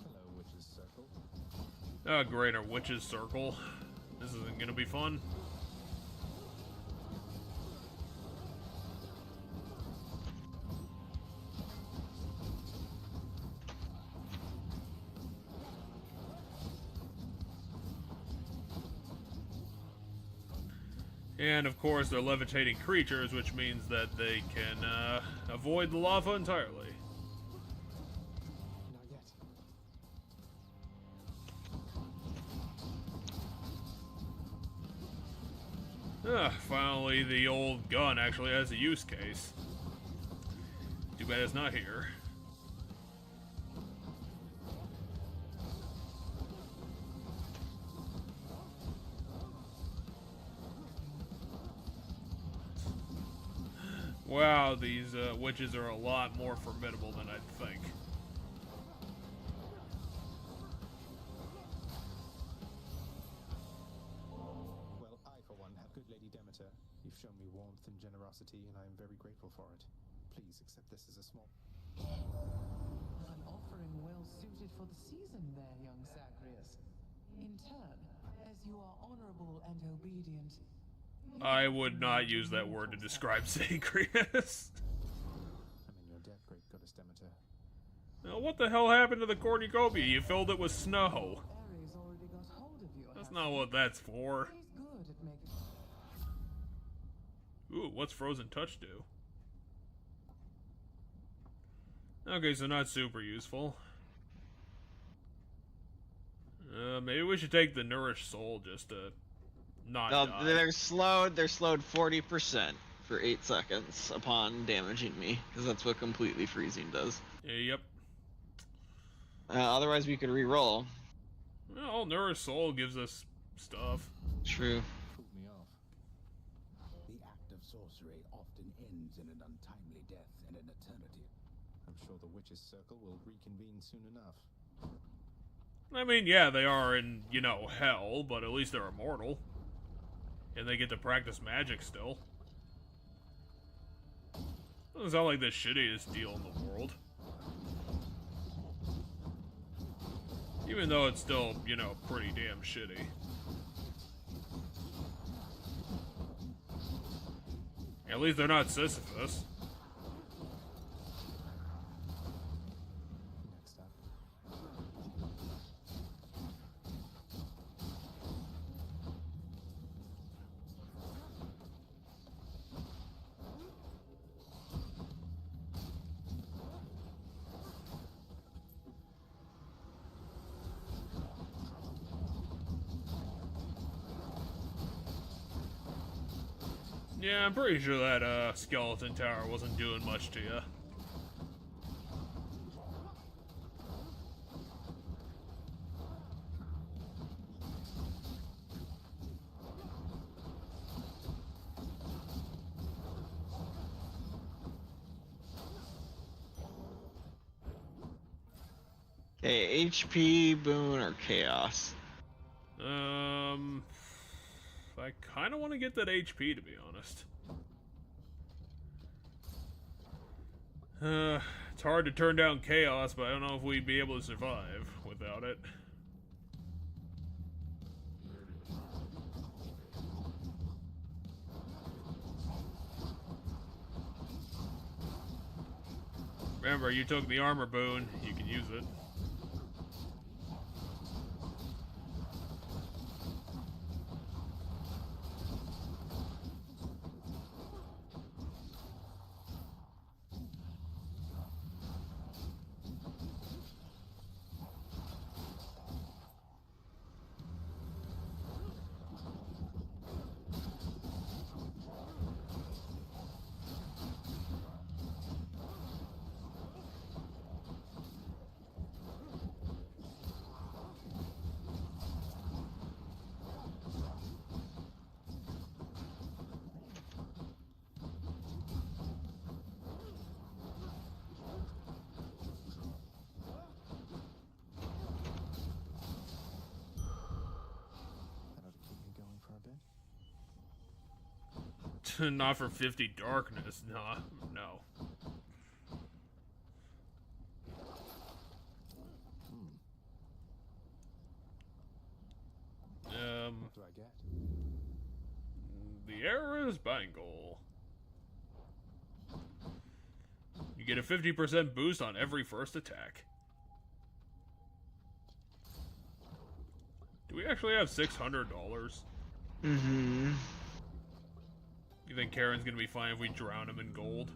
Hello, Witch's Circle. Oh, great, our Witch's Circle. This isn't gonna be fun. And of course, they're levitating creatures, which means that they can avoid the lava entirely. Finally, the old gun actually has a use case. Too bad it's not here. Wow, these witches are a lot more formidable than I'd think. Well, I, for one, have good Lady Demeter. You've shown me warmth and generosity, and I am very grateful for it. Please accept this as a small... An offering well suited for the season there, young Zagreus. In turn, as you are honorable and obedient, I would not use that word to describe Zagreus. I'm in your debt, great goddess Demeter. Now, what the hell happened to the cornucopia? You filled it with snow. Ares already got hold of you. That's not what that's for. He's good at making... Ooh, what's Frozen Touch do? Okay, so not super useful. Maybe we should take the Nourished Soul just to not die. They're slowed 40% for 8 seconds upon damaging me, because that's what completely freezing does. Yep. Otherwise we could re-roll. Well, Nourished Soul gives us stuff. True. Pulled me off. The act of sorcery often ends in an untimely death and an eternity. I'm sure the Witch's Circle will reconvene soon enough. I mean, yeah, they are in, you know, hell, but at least they're immortal. And they get to practice magic still. Doesn't sound like the shittiest deal in the world. Even though it's still, you know, pretty damn shitty. At least they're not Sisyphus. Next up. Yeah, I'm pretty sure that skeleton tower wasn't doing much to you. Okay, HP, boon, or chaos? I kind of want to get that HP, to be honest. It's hard to turn down chaos, but I don't know if we'd be able to survive without it. Remember, you took the armor boon, you can use it. Not for 50 darkness, nah, no. What do I get? The Era's Bangle. You get a 50% boost on every first attack. Do we actually have $600? Mm-hmm. You think Karen's gonna be fine if we drown him in gold?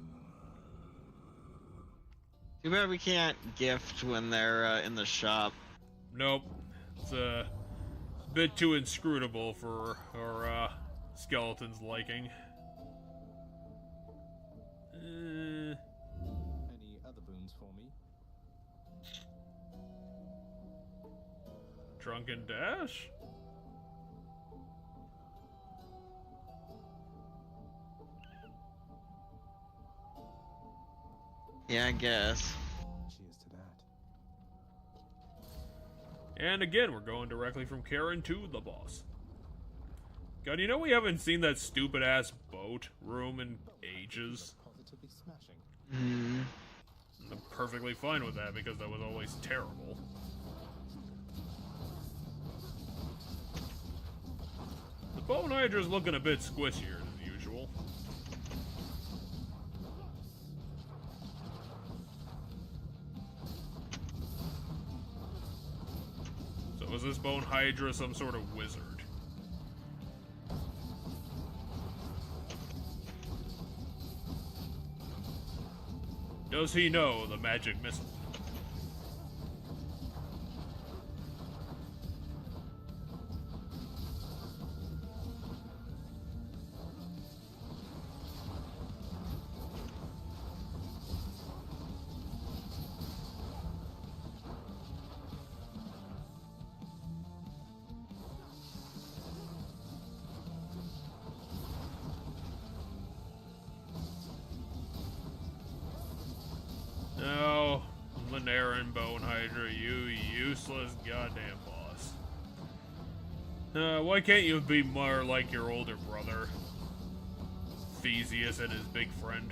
Too bad we can't gift when they're in the shop. Nope. It's a bit too inscrutable for our skeleton's liking. Any other boons for me? Drunken Dash? Yeah, I guess. Cheers to that. And again, we're going directly from Karen to the boss. God, you know we haven't seen that stupid-ass boat room in ages. Positively smashing. Mm-hmm. I'm perfectly fine with that because that was always terrible. The Bone Hydra's looking a bit squishier than usual. So is this Bone Hydra some sort of wizard? Does he know the magic missile? No, Linaran Bone Hydra, you useless goddamn boss. Why can't you be more like your older brother, Theseus and his big friend?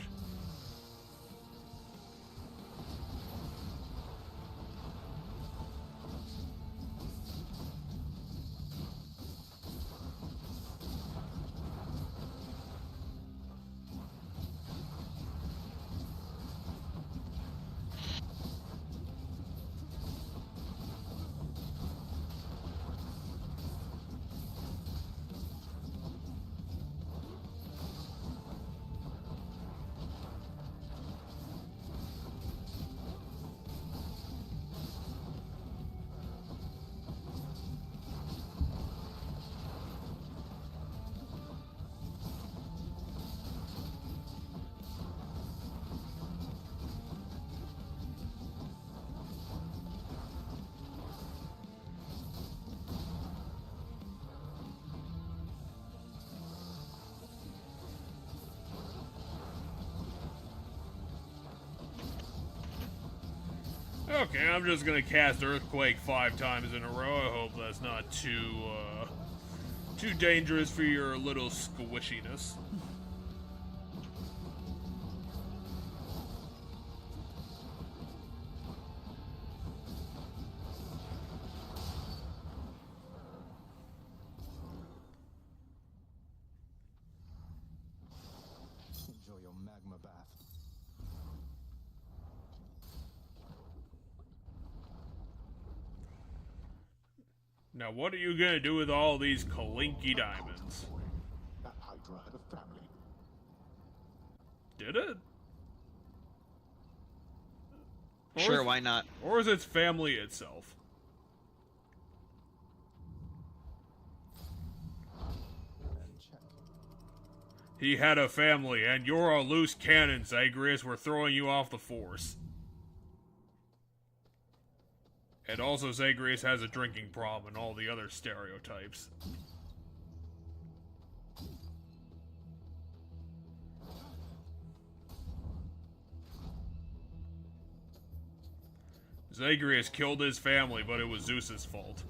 Okay, I'm just gonna cast Earthquake 5 times in a row. I hope that's not too dangerous for your little squishiness. Enjoy your magma bath. Now, what are you gonna do with all these Kalinky diamonds? That Hydra had a family. Did it? Sure, why not? Or is its family itself? And check. He had a family, and you're a loose cannon, Zagreus. We're throwing you off the force. And also, Zagreus has a drinking problem and all the other stereotypes. Zagreus killed his family, but it was Zeus's fault.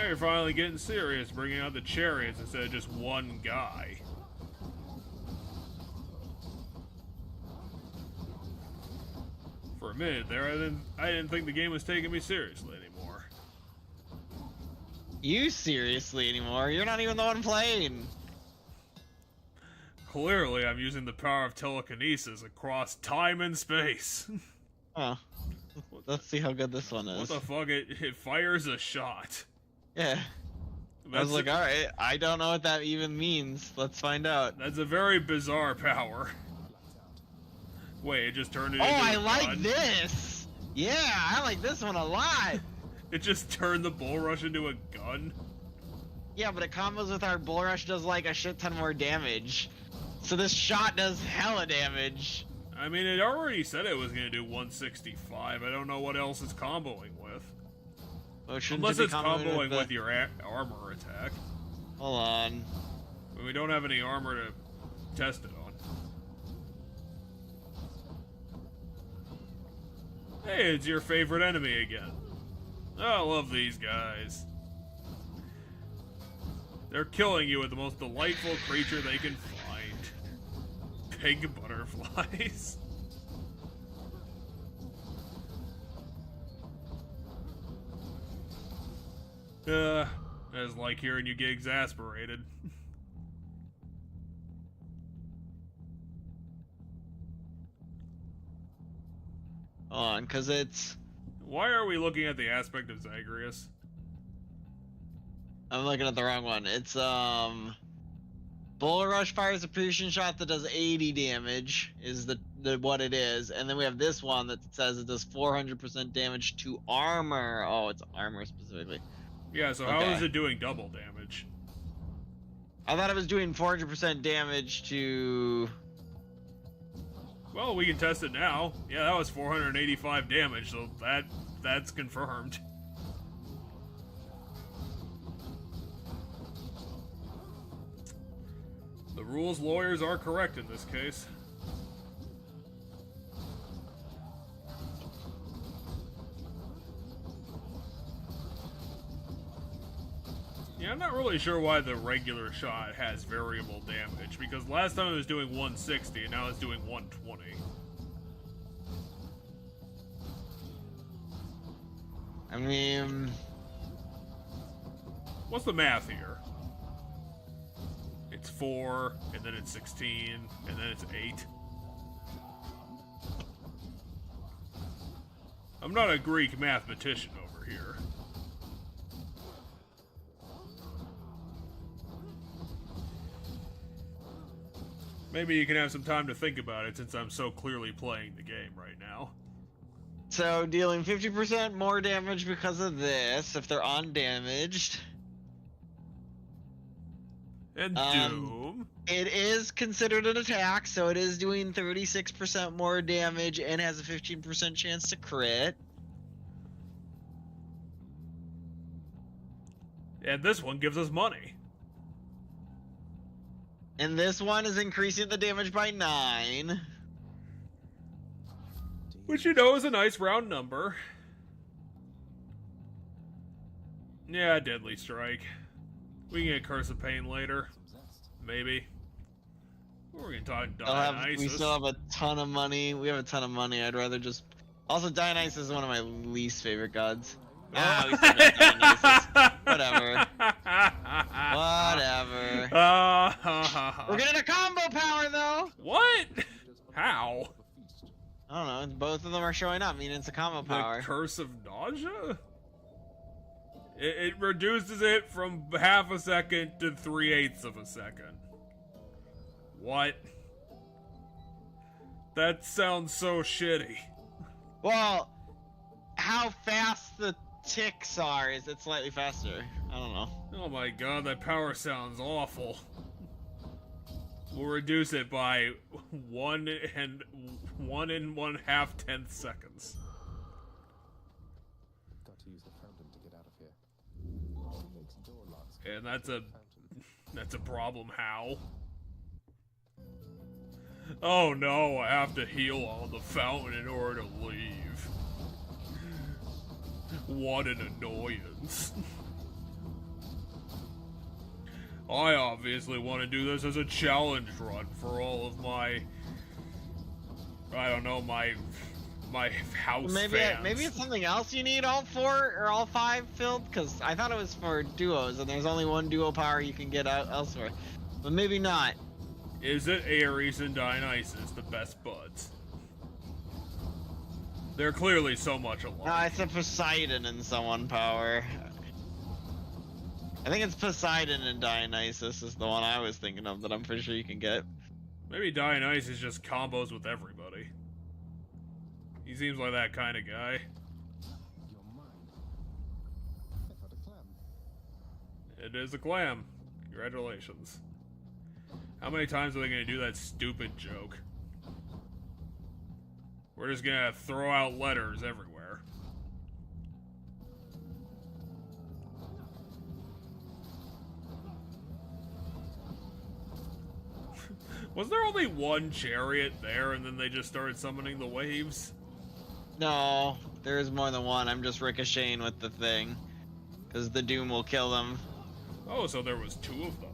Now you're finally getting serious, bringing out the chariots instead of just one guy. For a minute there, I didn't think the game was taking me seriously anymore. You seriously anymore? You're not even the one playing. Clearly, I'm using the power of telekinesis across time and space. Oh. Let's see how good this one is. What the fuck? It fires a shot. Yeah. I was like, alright, I don't know what that even means. Let's find out. That's a very bizarre power. Wait, it just turned it into a gun? Like this! Yeah, I like this one a lot! It just turned the bull rush into a gun? Yeah, but it combos with our bull rush, does like a shit ton more damage. So this shot does hella damage. I mean, it already said it was gonna do 165. I don't know what else it's comboing with. Well, unless it's comboing with your armor attack. Hold on. But we don't have any armor to test it on. Hey, it's your favorite enemy again. Oh, I love these guys. They're killing you with the most delightful creature they can find. Pig butterflies. I just like hearing you get exasperated. On, cause it's... Why are we looking at the aspect of Zagreus? I'm looking at the wrong one. It's, Bull Rush fires a precision shot that does 80 damage, is the what it is. And then we have this one that says it does 400% damage to armor. Oh, it's armor specifically. Yeah, so how is it doing double damage? I thought it was doing 400% damage to... Well, we can test it now. Yeah, that was 485 damage, so that's confirmed. The rules lawyers are correct in this case. Yeah, I'm not really sure why the regular shot has variable damage, because last time it was doing 160 and now it's doing 120. I mean... What's the math here? It's 4, and then it's 16, and then it's 8. I'm not a Greek mathematician over here. Maybe you can have some time to think about it since I'm so clearly playing the game right now. So, dealing 50% more damage because of this, if they're undamaged. And Doom. It is considered an attack, so it is doing 36% more damage and has a 15% chance to crit. And this one gives us money. And this one is increasing the damage by 9. Which you know is a nice round number. Yeah, Deadly Strike. We can get Curse of Pain later. Maybe. We're gonna talk Dionysus. We still have a ton of money. We have a ton of money. I'd rather just... Also, Dionysus is one of my least favorite gods. Ah, we still got Dionysus. Whatever. Whatever. We're getting a combo power, though! What? How? I don't know. Both of them are showing up, meaning it's a combo power. The Curse of Nausea? It reduces it from half a second to 3/8 of a second. What? That sounds so shitty. Well, how fast the ticks are is it slightly faster. I don't know. Oh my god, that power sounds awful. We'll reduce it by 1 1/2 seconds. Got to use the fountain to get out of here. It makes door locks. And that's a problem. How? Oh no, I have to heal on the fountain in order to leave. What an annoyance. I obviously want to do this as a challenge run for all of my, I don't know, my house fans. Maybe it's something else you need all 4 or all 5 filled, because I thought it was for duos, and there's only one duo power you can get out elsewhere. But maybe not. Is it Ares and Dionysus, the best buds? They're clearly so much alike. No, it's a Poseidon and someone power. I think it's Poseidon and Dionysus is the one I was thinking of that I'm pretty sure you can get. Maybe Dionysus just combos with everybody. He seems like that kind of guy. You're mine. I thought a clam. It is a clam. Congratulations. How many times are they going to do that stupid joke? We're just going to throw out letters everywhere. Was there only one chariot there and then they just started summoning the waves? No, there is more than one. I'm just ricocheting with the thing. Because the Doom will kill them. Oh, so there was 2 of them.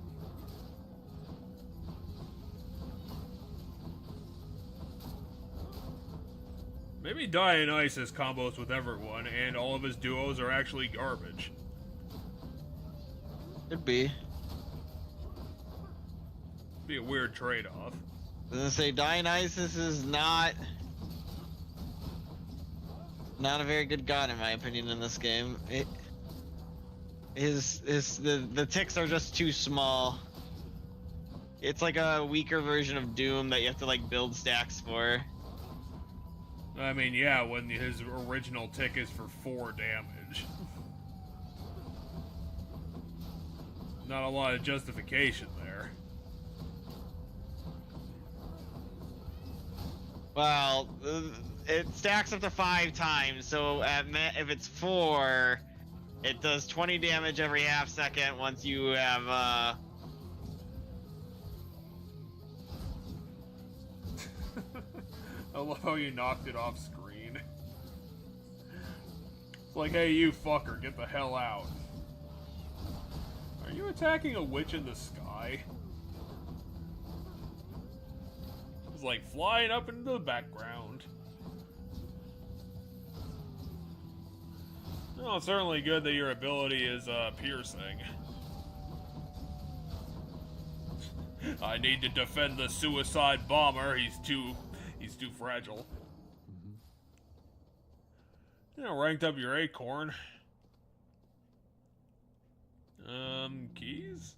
Maybe Dionysus combos with everyone and all of his duos are actually garbage. Could be. Be a weird trade-off. I was gonna say Dionysus is not a very good god in my opinion in this game. The ticks are just too small. It's like a weaker version of Doom that you have to like build stacks for. I mean, yeah, when his original tick is for 4 damage. Not a lot of justification there. Well, it stacks up to 5 times, so if it's 4, it does 20 damage every half second once you have, I love how you knocked it off screen. It's like, hey, you fucker, get the hell out. Are you attacking a witch in the sky? It's like flying up into the background. Well, it's certainly good that your ability is piercing. I need to defend the suicide bomber. He's too fragile. You know, ranked up your acorn. Keys?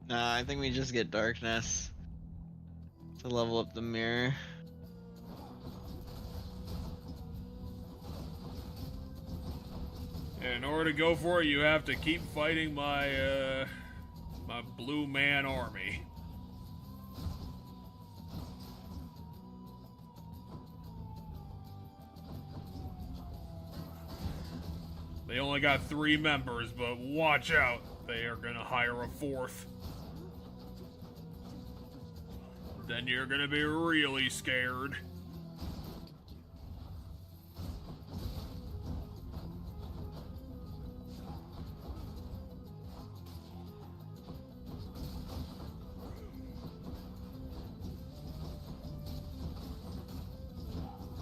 Nah, I think we just get darkness to level up the mirror. And in order to go for it, you have to keep fighting my, my blue man army. They only got 3 members, but watch out. They are gonna hire a 4th. Then you're gonna be really scared.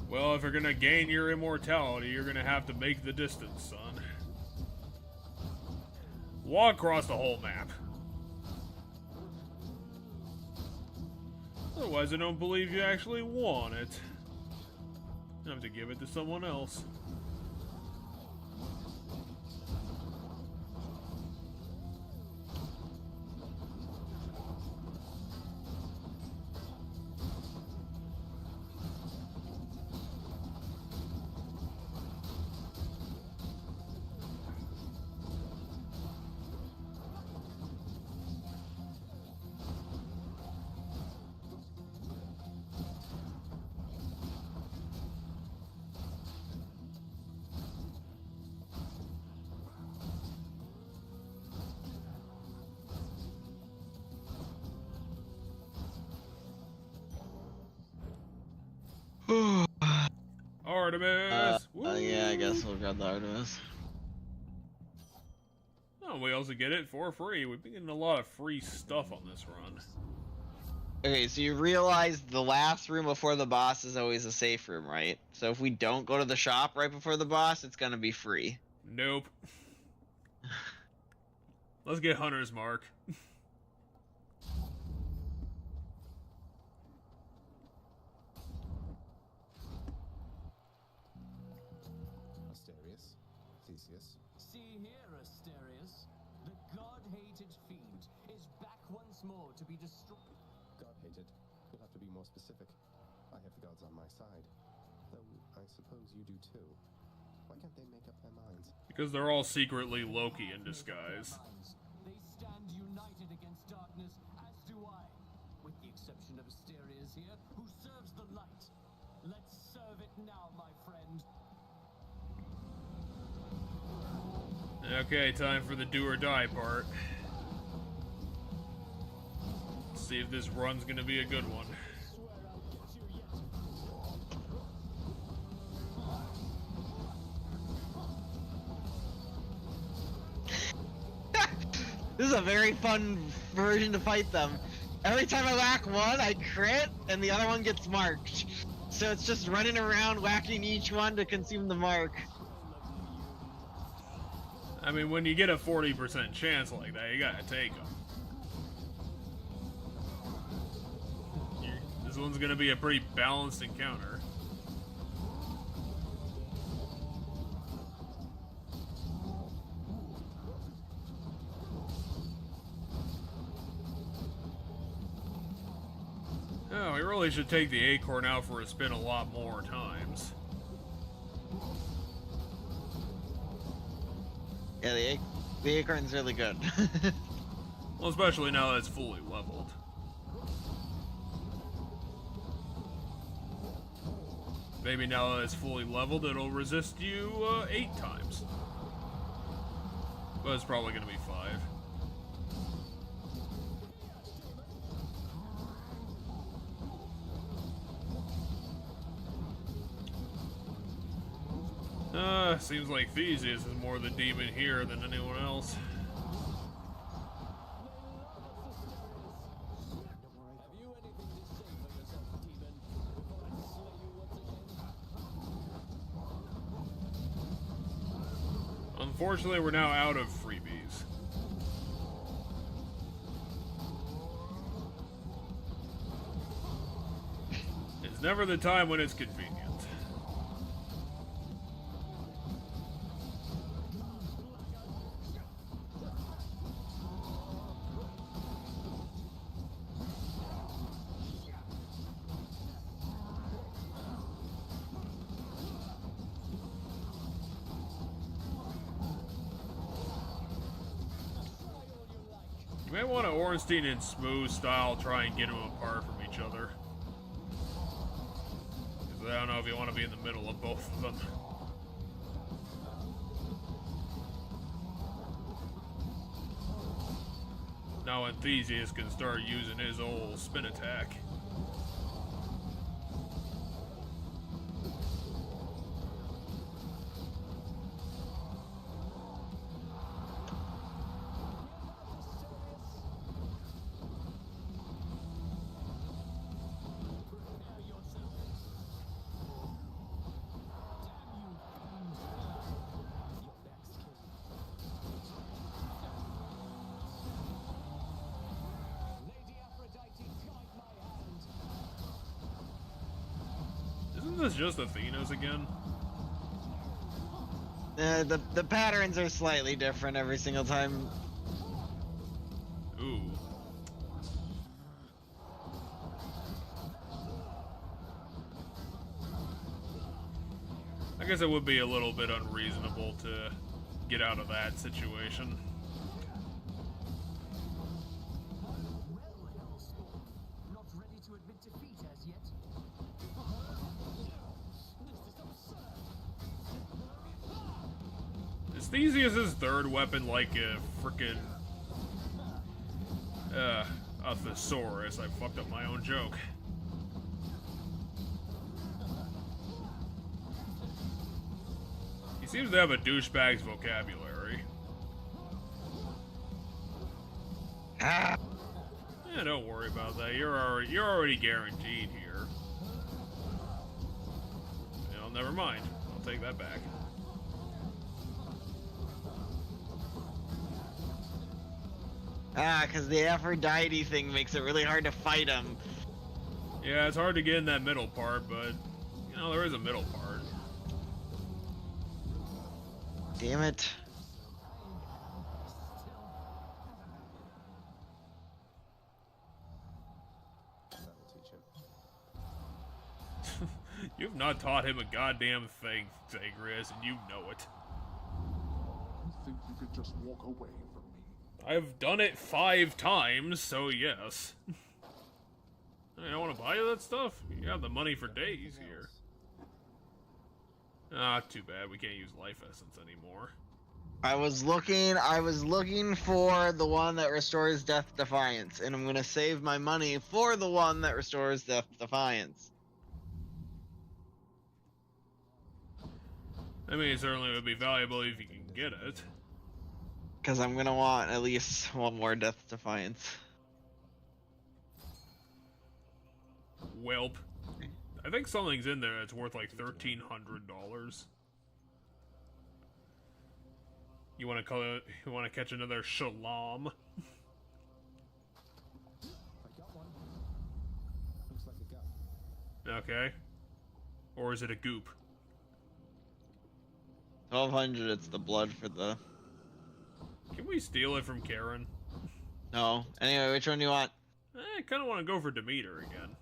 Well, if you're gonna gain your immortality, you're gonna have to make the distance, son. Walk across the whole map. Otherwise, I don't believe you actually want it. You have to give it to someone else. Artemis! Yeah, I guess we'll grab the Artemis. Oh, we also get it for free. We've been getting a lot of free stuff on this run. Okay, so you realize the last room before the boss is always a safe room, right? So if we don't go to the shop right before the boss, it's gonna be free. Nope. Let's get Hunter's Mark. Asterius, Theseus. See here, Asterius. The god-hated fiend is back once more to be destroyed. God-hated. You'll have to be more specific. I have the gods on my side. Though I suppose you do too. Why can't they make up their minds? Because they're all secretly Loki in disguise. They stand united against darkness, as do I. With the exception of Asterius here, who serves the light. Let's serve it now, my friend. Okay, time for the do or die part. Let's see if this run's gonna be a good one. This is a very fun version to fight them. Every time I whack one, I crit, and the other one gets marked. So it's just running around whacking each one to consume the mark. I mean, when you get a 40% chance like that, you gotta take them. This one's gonna be a pretty balanced encounter. Oh, we really should take the acorn out for a spin a lot more times. Yeah, the acorn's really good. Well, especially now that it's fully leveled. Maybe now that it's fully leveled, it'll resist you 8 times. But it's probably going to be 5. Seems like Theseus is more the demon here than anyone else. Unfortunately, we're now out of freebies. It's never the time when it's convenient. You may want to Ornstein and Smooth style try and get them apart from each other. Because I don't know if you want to be in the middle of both of them. Now when Theseus can start using his old spin attack. Isn't this just Athena's again? The patterns are slightly different every single time. Ooh. I guess it would be a little bit unreasonable to get out of that situation. Not ready to admit defeat as yet. Is Theseus' third weapon like a frickin' a thesaurus? I fucked up my own joke. He seems to have a douchebag's vocabulary. Ah. Yeah, don't worry about that. You're already guaranteed here. Well, never mind. I'll take that back. Ah, because the Aphrodite thing makes it really hard to fight him. Yeah, it's hard to get in that middle part, but, you know, there is a middle part. Damn it. That'll teach him. You've not taught him a goddamn thing, Zagreus, and you know it. You think you could just walk away from me? I've done it 5 times, so yes. I don't want to buy you that stuff. You have the money for days here. Ah, too bad. We can't use life essence anymore. I was looking for the one that restores Death Defiance, and I'm gonna save my money for the one that restores Death Defiance. I mean, it certainly would be valuable if you can get it. Because I'm gonna want at least one more Death Defiance. Welp. I think something's in there that's worth like $1,300. You want to call it? You want to catch another shalom? I got one. Looks like a gun. Okay. Or is it a goop? 1200. It's the blood for the. Can we steal it from Karen? No. Anyway, which one do you want? I kind of want to go for Demeter again.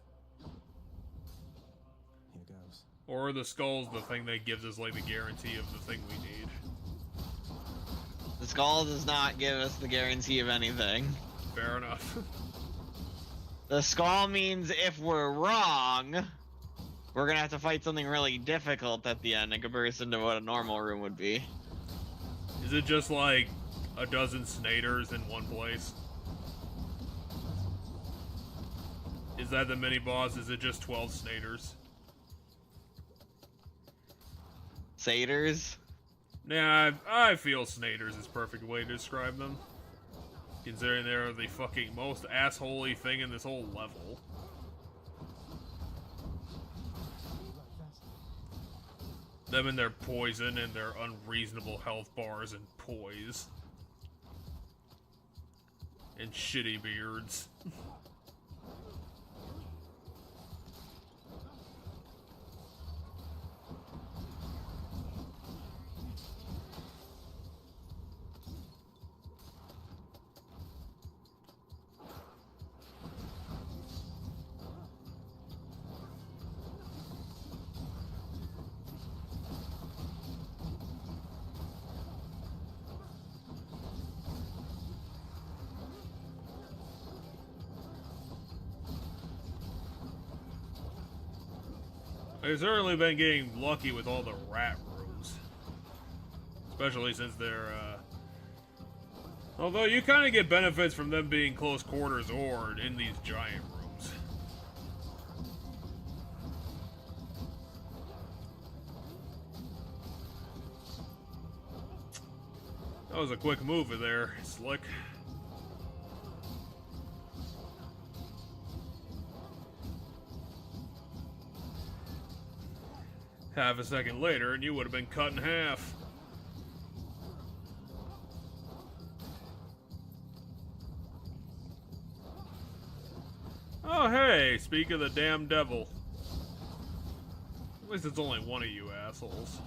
Here goes. Or the skull's the thing that gives us like the guarantee of the thing we need. The skull does not give us the guarantee of anything. Fair enough. The skull means if we're wrong, we're gonna have to fight something really difficult at the end in comparison to what a normal room would be. Is it just like a dozen Snaders in one place? Is that the mini boss? Is it just 12 Snaders? Satyrs? Nah, I feel Snaders is a perfect way to describe them. Considering they're the fucking most assholey thing in this whole level. Them and their poison and their unreasonable health bars and poise. And shitty beards. I've certainly been getting lucky with all the rat rooms. Especially since they're, although you kind of get benefits from them being close quarters or in these giant rooms. That was a quick move there, Slick. Half a second later, and you would have been cut in half. Oh, hey, speak of the damn devil. At least it's only one of you assholes.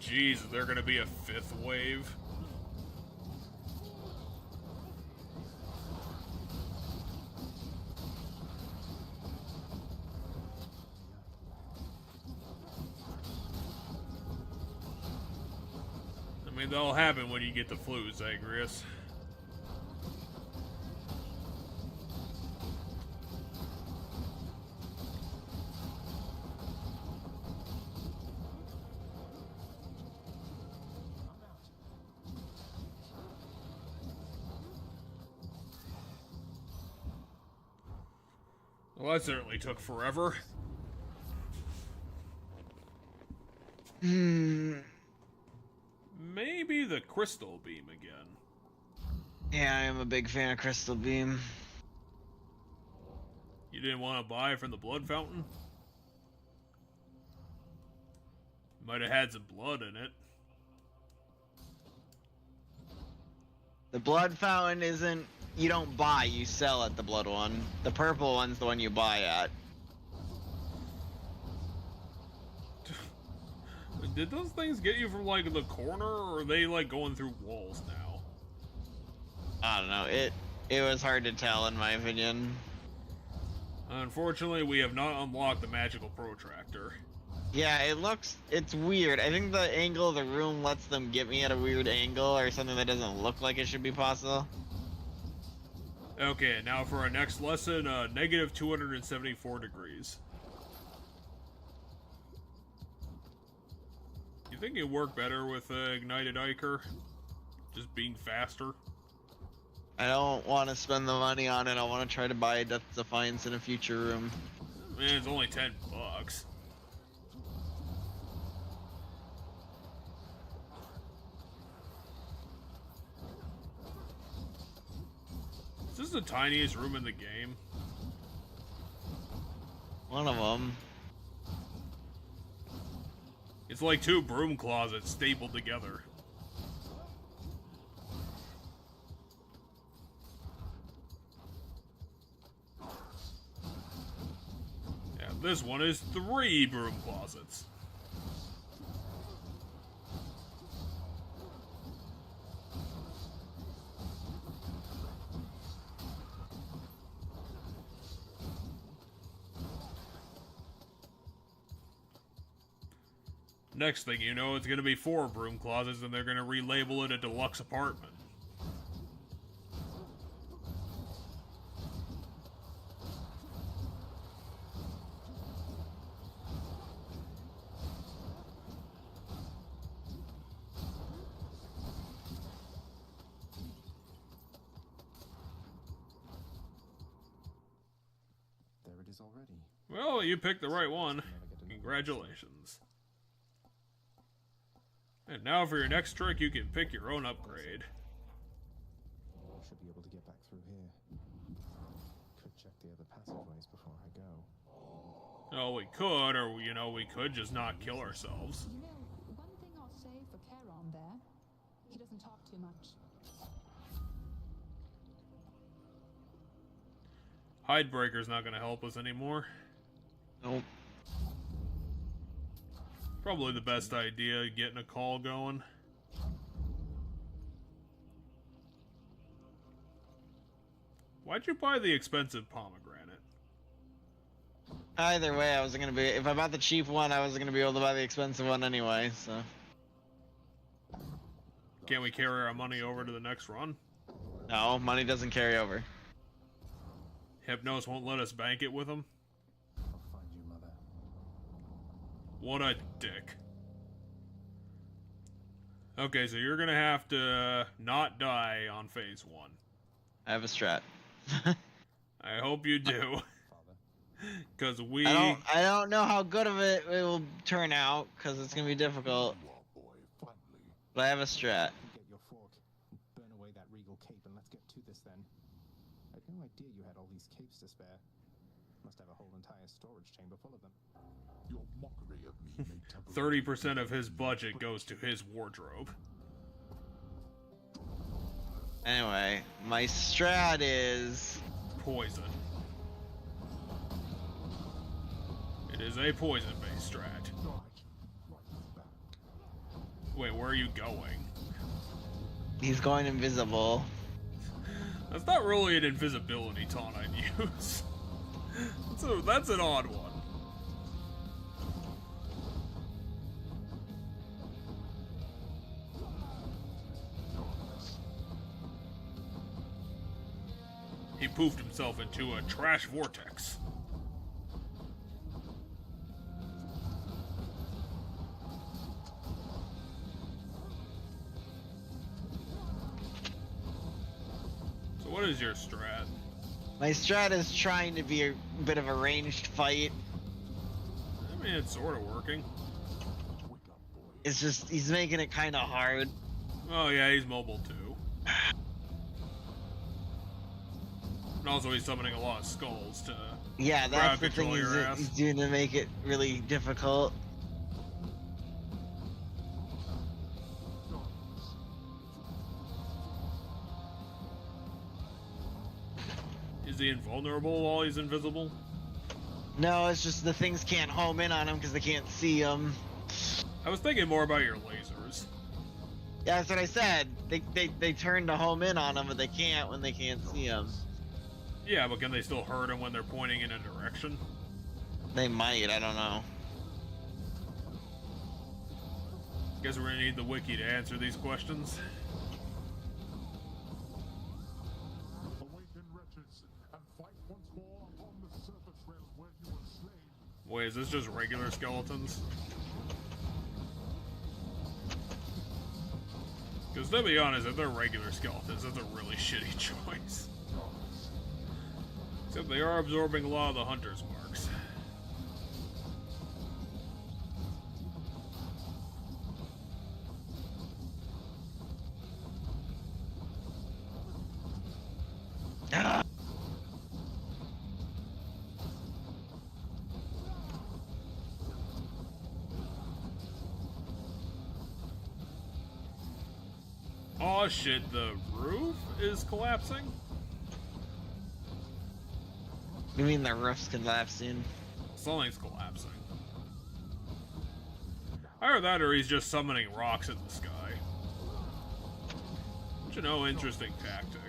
Jeez, is there gonna be a 5th wave? I mean, that'll happen when you get the flu, Zagreus. Well, that certainly took forever. Maybe the crystal beam again. Yeah, I am a big fan of crystal beam. You didn't want to buy from the blood fountain? Might have had some blood in it. The blood fountain isn't... You don't buy, you sell at the blood one. The purple one's the one you buy at. Did those things get you from, like, the corner, or are they, like, going through walls now? I don't know. It was hard to tell, in my opinion. Unfortunately, we have not unlocked the magical protractor. Yeah, it's weird. I think the angle of the room lets them get me at a weird angle or something that doesn't look like it should be possible. Okay, now for our next lesson, negative 274 degrees. You think it'd work better with ignited Iker? Just being faster? I don't want to spend the money on it. I want to try to buy Death's Defiance in a future room. Man, it's only $10. Is this the tiniest room in the game? One of them. It's like 2 broom closets stapled together. Yeah, this one is 3 broom closets. Next thing you know, it's going to be 4 broom closets, and they're going to relabel it a deluxe apartment. There it is already. Well, you picked the right one. Congratulations. And now for your next trick, you can pick your own upgrade. I should be able to get back through here. Could check the other passageways before I go. Oh, we could, or, you know, we could just not kill ourselves. You know, one thing I'll say for Charon there, he doesn't talk too much. Hidebreaker's not going to help us anymore. Nope. Probably the best idea, getting a call going. Why'd you buy the expensive pomegranate? Either way, I wasn't gonna be... If I bought the cheap one, I wasn't gonna be able to buy the expensive one anyway, so... Can't we carry our money over to the next run? No, money doesn't carry over. Hypnos won't let us bank it with him? I'll find you, Mother. What a dick. Okay, so you're gonna have to not die on phase 1. I have a strat. I hope you do. Because we... I don't know how good of it will turn out, because it's gonna be difficult. But I have a strat. Get your fork, burn away that regal cape, and let's get to this then. I had no idea you had all these capes to spare. Must have a whole entire storage chamber full of them. Your mockery of me may temporarily 30% of his budget goes to his wardrobe. Anyway, my strat is... Poison. It is a poison-based strat. Wait, where are you going? He's going invisible. That's not really an invisibility taunt I'd use. So that's an odd one. He poofed himself into a trash vortex. So what is your strat? My strat is trying to be a bit of a ranged fight. I mean, it's sort of working. It's just, he's making it kind of hard. Oh yeah, he's mobile too. And also he's summoning a lot of skulls to Yeah, that's the thing control your ass. he's doing to make it really difficult. Is he invulnerable while he's invisible? No, it's just the things can't home in on him because they can't see him. I was thinking more about your lasers. Yeah, that's what I said. They turn to home in on him, but they can't when they can't see him. Yeah, but can they still hurt him when they're pointing in a direction? They might, I don't know. Guess we're gonna need the wiki to answer these questions. Awaken wretches and fight once more upon the surface realm where you were slain. Wait, is this just regular skeletons? Because to be honest, if they're regular skeletons, that's a really shitty choice. Except they are absorbing a lot of the hunter's marks. Oh shit, the roof is collapsing? You mean the roof's collapsing? Something's collapsing. Either that or he's just summoning rocks in the sky. Which is no interesting tactic.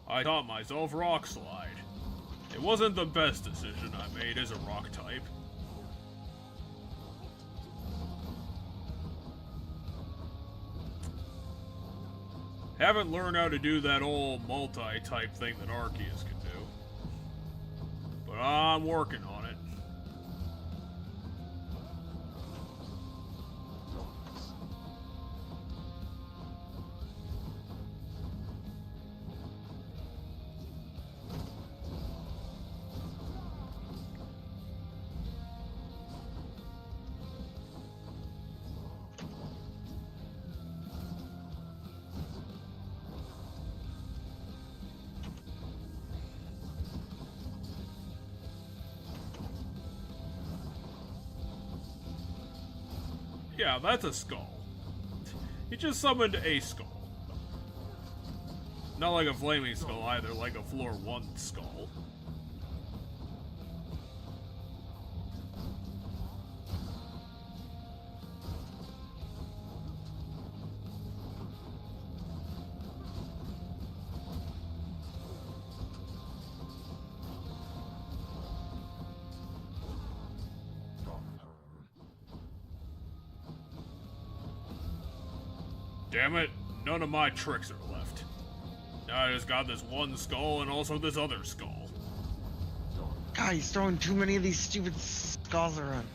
I taught myself Rock Slide. It wasn't the best decision I made as a rock type. Haven't learned how to do that old multi-type thing that Arceus can do. But I'm working on it. Yeah, that's a skull. He just summoned a skull. Not like a flaming skull either, like a floor 1 skull. Damn it, none of my tricks are left. Now I just got this one skull and also this other skull. God, he's throwing too many of these stupid skulls around.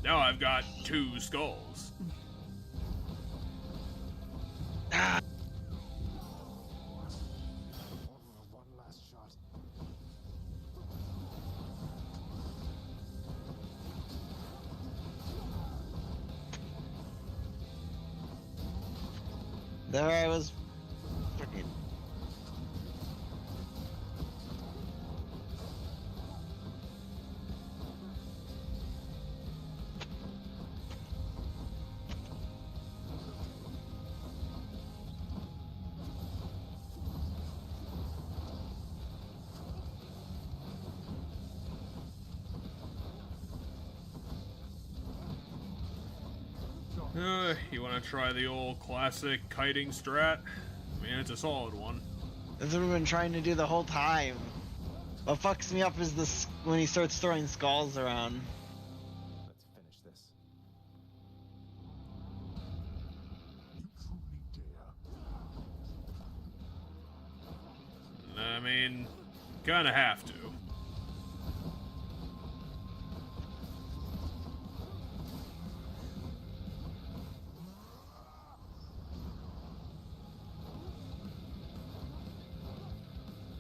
Now I've got 2 skulls. Ah. One last shot. There I was. Freaking. You want to try the old classic kiting strat? I mean, it's a solid one. That's what we've been trying to do the whole time. What fucks me up is this when he starts throwing skulls around. Let's finish this. I mean, kinda have to.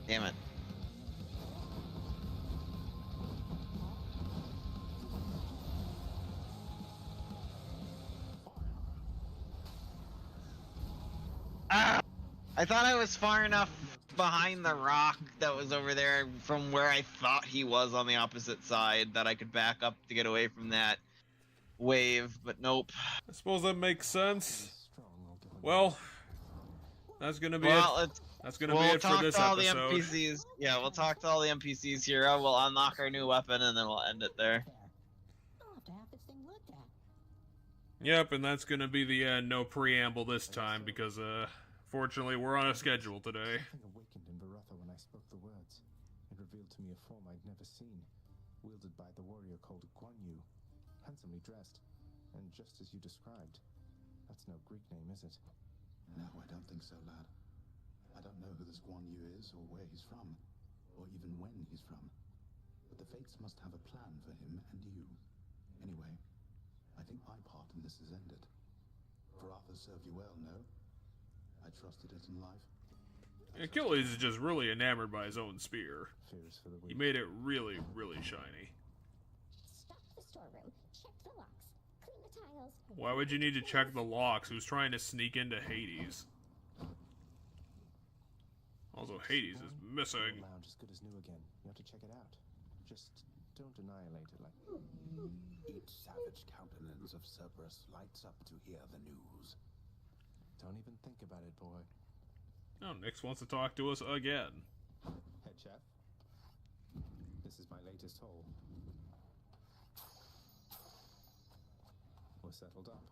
Damn it. Ah! I thought I was far enough behind the rock that was over there from where I thought he was on the opposite side that I could back up to get away from that wave, but nope. I suppose that makes sense. Well, that's gonna be Well, it. That's gonna be we'll it for talk this to all episode. the NPCs. Yeah, we'll talk to all the NPCs here. We'll unlock our new weapon and then we'll end it there. I'll have to have this thing looked at. Yep, and that's gonna be the end. No preamble this time because, fortunately, we're on a schedule today. Something awakened in Baratha when I spoke the words. It revealed to me a form I'd never seen, wielded by the warrior called Guan Yu, handsomely dressed, and just as you described. That's no Greek name, is it? No, I don't think so, lad. I don't know who this Guan Yu is or where he's from, or even when he's from. But the fates must have a plan for him and you. Anyway, I think my part in this is ended. Baratha served you well, no? I trusted it in life. Achilles is just really enamored by his own spear. Fears for the He weak. made it really, really shiny. Stocked the storeroom, checked the locks, cleaned the tiles. Why would you need to check the locks? Who's trying to sneak into Hades? Also, Hades is missing. Lounge as good as new again. You have to check it out. Just don't annihilate it like. Each savage countenance of Cerberus lights up to hear the news. Don't even think about it, boy. Oh, Nix wants to talk to us again. Head chef. This is my latest haul. We're settled up.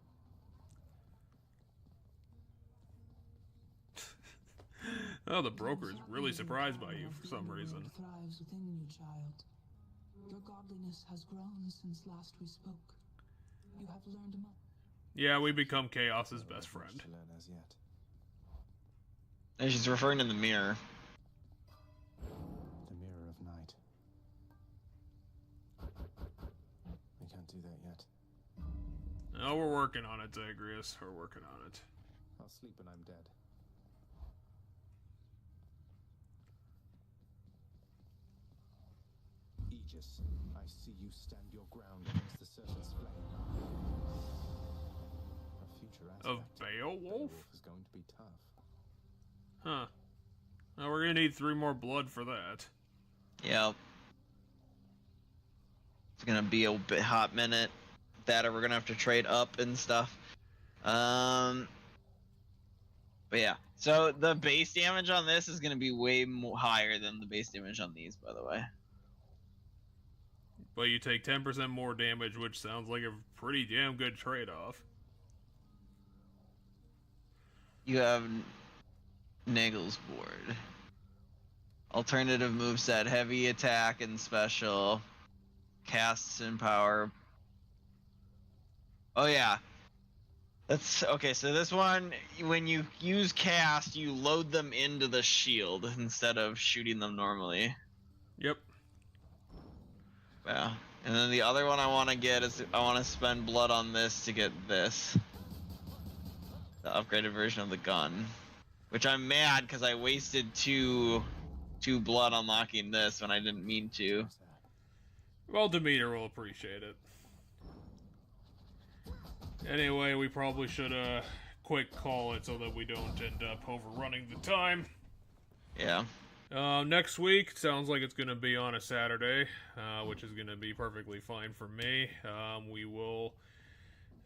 Oh, the broker is really surprised by you for some reason. Thrives within you, child. Your godliness has grown since last we spoke. You have learned much. Yeah, we become Chaos's best friend. To learn as yet. And she's referring to the mirror. The mirror of night. We can't do that yet. No, we're working on it, Zagreus. We're working on it. I'll sleep when I'm dead. Aegis, I see you stand your ground against the serpent's flame. A future aspect Of Beowulf? is going to be tough. Huh. Now we're gonna need 3 more blood for that. Yep. It's gonna be a bit hot minute. That or we're gonna have to trade up and stuff. But yeah. So the base damage on this is gonna be way higher than the base damage on these, by the way. But you take 10% more damage, which sounds like a pretty damn good trade-off. You have Nagel's board. Alternative moveset, heavy attack and special. Casts and power. Oh yeah. That's okay, so this one, when you use cast, you load them into the shield instead of shooting them normally. Yep. Yeah. And then the other one I want to get is I want to spend blood on this to get this. The upgraded version of the gun. Which I'm mad because I wasted two blood unlocking this when I didn't mean to. Well, Demeter will appreciate it. Anyway, we probably should quick call it so that we don't end up overrunning the time. Yeah. Next week, sounds like it's going to be on a Saturday, which is going to be perfectly fine for me. We will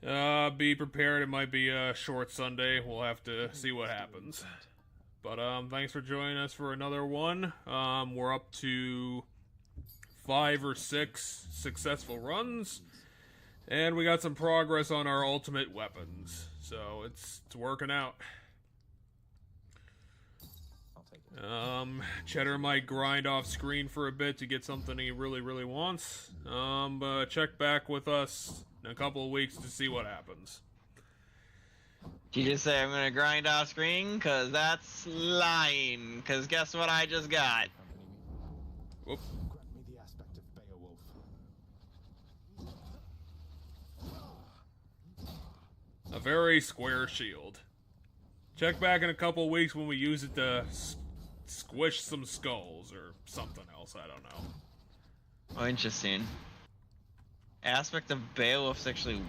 be prepared. It might be a short Sunday. We'll have to see what happens. But thanks for joining us for another one. We're up to 5 or 6 successful runs. And we got some progress on our ultimate weapons. So it's working out. Cheddar might grind off screen for a bit to get something he really, really wants. But check back with us in a couple of weeks to see what happens. Did you just say I'm gonna grind off screen? Cause that's lying. Cause guess what I just got? Whoop. Grant me the aspect of Beowulf. A very square shield. Check back in a couple weeks when we use it to squish some skulls or something else. I don't know. Oh, interesting. Aspect of Beowulf's actually